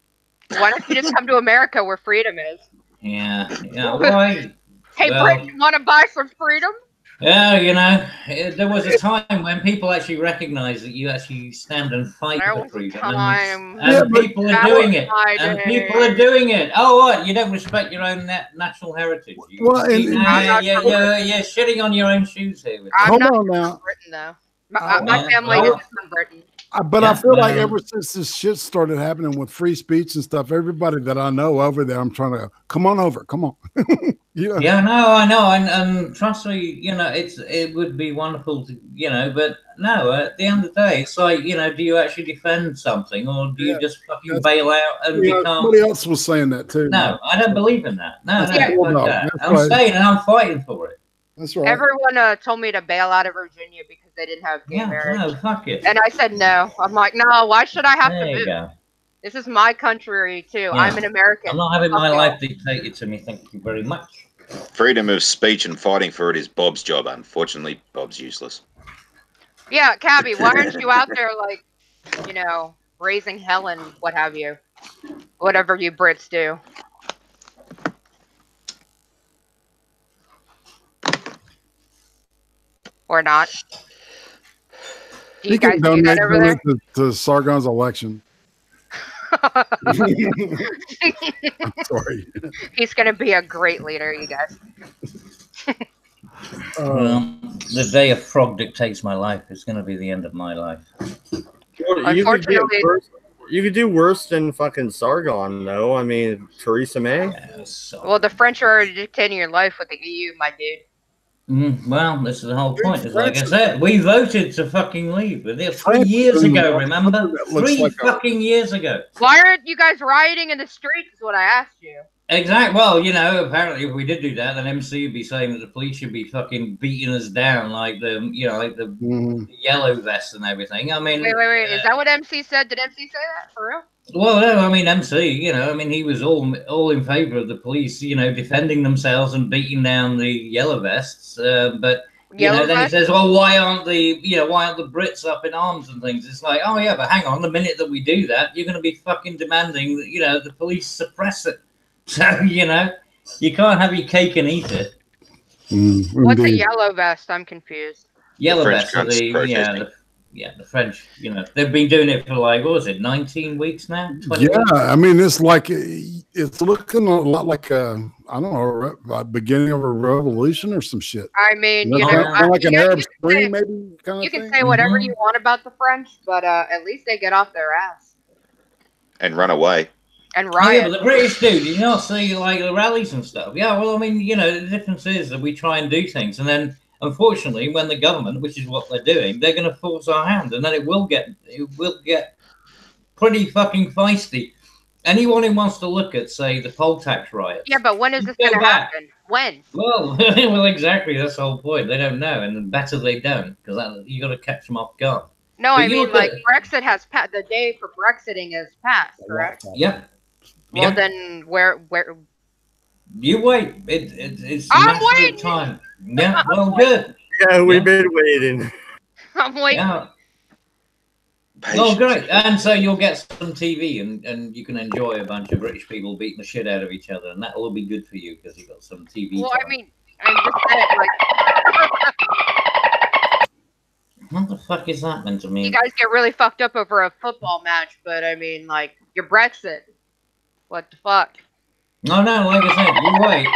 Why don't you just come to America where freedom is? Yeah. Why? Hey, Brit, you want to buy some freedom? Yeah, you know, there was a time when people actually recognized that you actually stand and fight for freedom. And people are doing it. And people are doing it. Oh, what? You don't respect your own national heritage. You're shitting on your own shoes here. I'm not from Britain, though. My family is from Britain. But I feel like ever since this shit started happening with free speech and stuff, everybody that I know over there, I'm trying to come on over, come on. Yeah, no, I know, and trust me, you know, it would be wonderful to, you know, but no, at the end of the day, it's like, you know, do you actually defend something, or do you just fucking bail out and become? Somebody else was saying that too. No, I don't believe in that. No, that. I'm staying and I'm fighting for it. That's right. Everyone told me to bail out of Virginia because they didn't have gay marriage. No, fuck it. And I said no. I'm like, no, why should I have There to you move? go. This is my country too. Yeah. I'm an American. I'm not having my life dictated to me. Thank you very much. Freedom of speech and fighting for it is Bob's job. Unfortunately, Bob's useless. Yeah, Cabby, why aren't you out there, like, you know, raising hell and what have you? Whatever you Brits do. Or not. Do you guys do that over there? To Sargon's election. I'm sorry. He's going to be a great leader, you guys. Well, the day a frog dictates my life is going to be the end of my life. Unfortunately, you could do worse than fucking Sargon, though. I mean, Theresa May. Well, the French are already dictating your life with the EU, my dude. Well, this is the whole point. It's like I said, we voted to fucking leave. 3 years ago, remember? 3 fucking years ago. Why aren't you guys rioting in the streets is what I asked you. Exactly. Well, you know, apparently if we did do that, then MC would be saying that the police should be fucking beating us down like the, you know, like the yellow vest and everything. I mean... Wait. Is that what MC said? Did MC say that? For real? Well, no, I mean, MC, you know, I mean, he was all in favor of the police, you know, defending themselves and beating down the yellow vests. But, you know, then he says, well, why aren't the Brits up in arms and things? It's like, oh, yeah, but hang on, the minute that we do that, you're going to be fucking demanding that, you know, the police suppress it. So, you know, you can't have your cake and eat it. What's a Indeed. yellow vest? I'm confused. Yellow French vests are guns protesting. the French. You know, they've been doing it for like, what was it, 19 weeks now? 20 Yeah, weeks? I mean, it's like it's looking a lot like I don't know, a beginning of a revolution or some shit. I mean, you know, kind of like an you Arab can Spring, say, maybe kind you of can thing. say whatever you want about the French, but at least they get off their ass And run away. and Oh, yeah, riot. but the British do. You not see like the rallies and stuff. Yeah, well, I mean, you know, the difference is that we try and do things, and then unfortunately, when the government, which is what they're doing, they're going to force our hand, and then it will get pretty fucking feisty. Anyone who wants to look at, say, the poll tax riots. Yeah, but when is this going to happen? When? Well, well, exactly. That's the whole point. They don't know, and better they don't, because you got to catch them off guard. No, But I you mean, look like, at- Brexit has passed. The day for Brexiting has passed, correct? Yeah. Well, Yeah. then where? You wait. It's a I'm matter waiting. of time. Yeah. Well, good. Yeah, we've been waiting. I'm waiting. Yeah. Oh, great. And so you'll get some TV and you can enjoy a bunch of British people beating the shit out of each other. And that will be good for you because you've got some TV Well, time. I mean, I'm just saying, like, What the fuck is that meant to mean? you guys get really fucked up over a football match, but I mean, like, your Brexit. What the fuck? No, like I said, you wait.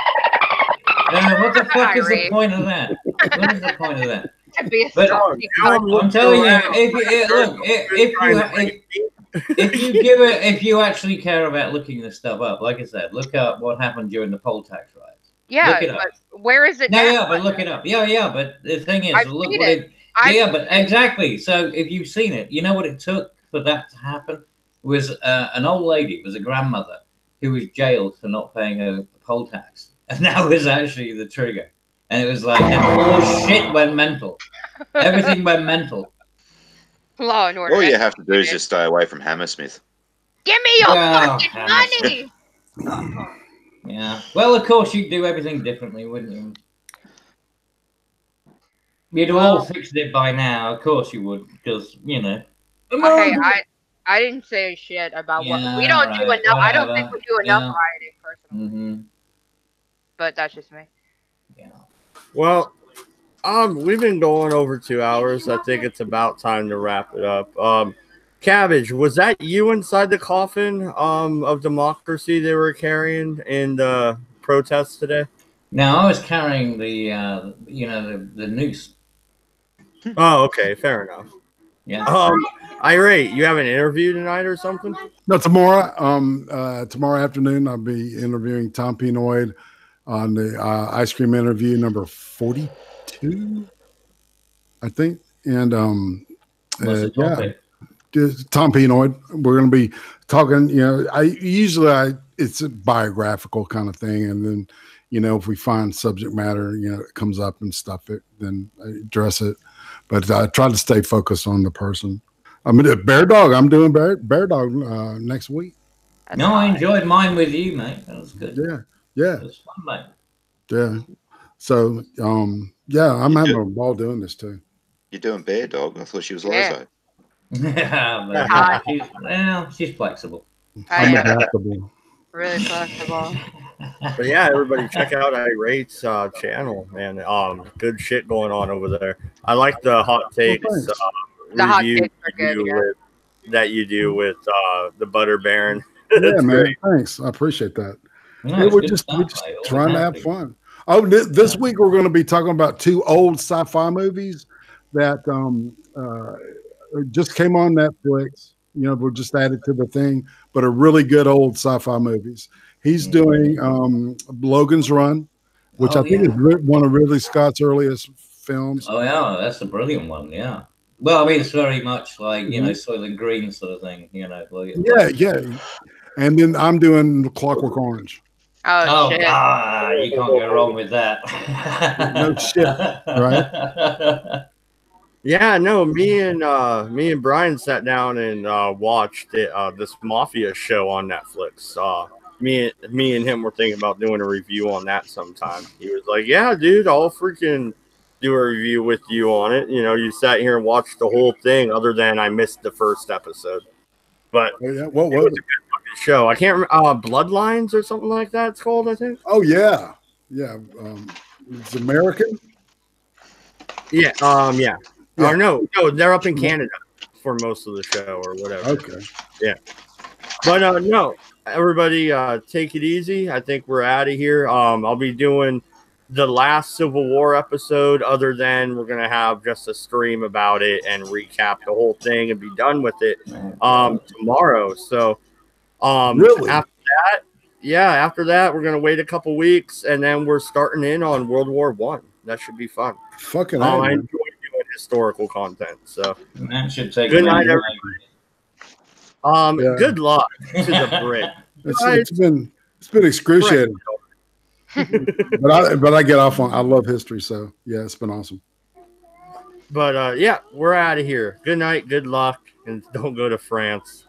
What the fuck is the Irene. point of that? What is the point of that? To be a But salty I'm cunt. telling you, if you actually care about looking this stuff up, like I said, look up what happened during the poll tax riots. Yeah, Look it up. but where is it No, now? yeah, but look it up. Yeah, but the thing is, I've look seen what it. yeah, but exactly. So if you've seen it, you know what it took for that to happen was an old lady, was a grandmother who was jailed for not paying her poll tax, and that was actually the trigger. And it was like, and all shit went mental. Everything went mental. Law and order. All you have to do is just stay away from Hammersmith. Give me your Well, fucking money. Yeah. Well, of course, you'd do everything differently, wouldn't you? You'd all fixed it by now. Of course you would, because, you know. Okay, I didn't say shit about what we don't do enough. I don't think we do enough rioting personally. Mm-hmm. But that's just me. Well, we've been going over 2 hours. I think it's about time to wrap it up. Cabbage, was that you inside the coffin of democracy they were carrying in the protests today? No, I was carrying the the noose. Oh, okay, fair enough. Yeah. Irate, you have an interview tonight or something? No, tomorrow. Tomorrow afternoon, I'll be interviewing Tom Pinoid on the ice cream interview number 42, I think. And What's the topic? just Tom Pinoid. We're going to be talking. You know, it's a biographical kind of thing, and then if we find subject matter, it comes up and stuff it, then I address it. But I try to stay focused on the person. I mean, Bear Dog. I'm doing Bear Dog next week. No, I enjoyed mine with you, mate. That was good. Yeah. It was fun, mate. Yeah. So, I'm having a ball doing this too. You're doing Bear Dog? I thought she was Yeah. Lazo. Yeah, but she's flexible. I'm adaptable. Really flexible. But yeah, everybody check out Irate's channel, man. Good shit going on over there. I like the hot takes The hot review takes are good, that you do with the Butter Baron. Yeah, That's man. great. Thanks. I appreciate that. Yeah, we're it's just good stuff, mate. trying to have Always fun. Oh, this week we're going to be talking about 2 old sci-fi movies that just came on Netflix. We're just added to the thing, but are really good old sci-fi movies. He's doing Logan's Run, which I think is one of Ridley Scott's earliest films. Oh yeah, that's a brilliant one. Yeah. Well, I mean, it's very much like Soylent Green sort of thing. Yeah. And then I'm doing Clockwork Orange. Oh shit! You can't go wrong with that. No shit, right? Yeah, no, me and Brian sat down and watched this Mafia show on Netflix. Me and him were thinking about doing a review on that sometime. He was like, "Yeah, dude, I'll freaking do a review with you on it." You sat here and watched the whole thing. Other than I missed the first episode, but what was it? Was a good fucking show. I can't remember. Bloodlines or something like that. It's called, I think. Oh yeah. It's American. Yeah. Yeah. Yeah. Or no, they're up in Canada for most of the show or whatever. Okay. Yeah. But no, everybody, take it easy. I think we're out of here. I'll be doing the last Civil War episode. Other than we're gonna have just a stream about it and recap the whole thing and be done with it tomorrow. So Really? after that, we're gonna wait a couple weeks and then we're starting in on World War I. That should be fun. Fucking I enjoy doing historical content. So That should take good night, me everybody. Yeah. Good luck to the Brit. It's been excruciating. but I get off on. I love history, so yeah, it's been awesome. But yeah, we're out of here. Good night, good luck, and don't go to France.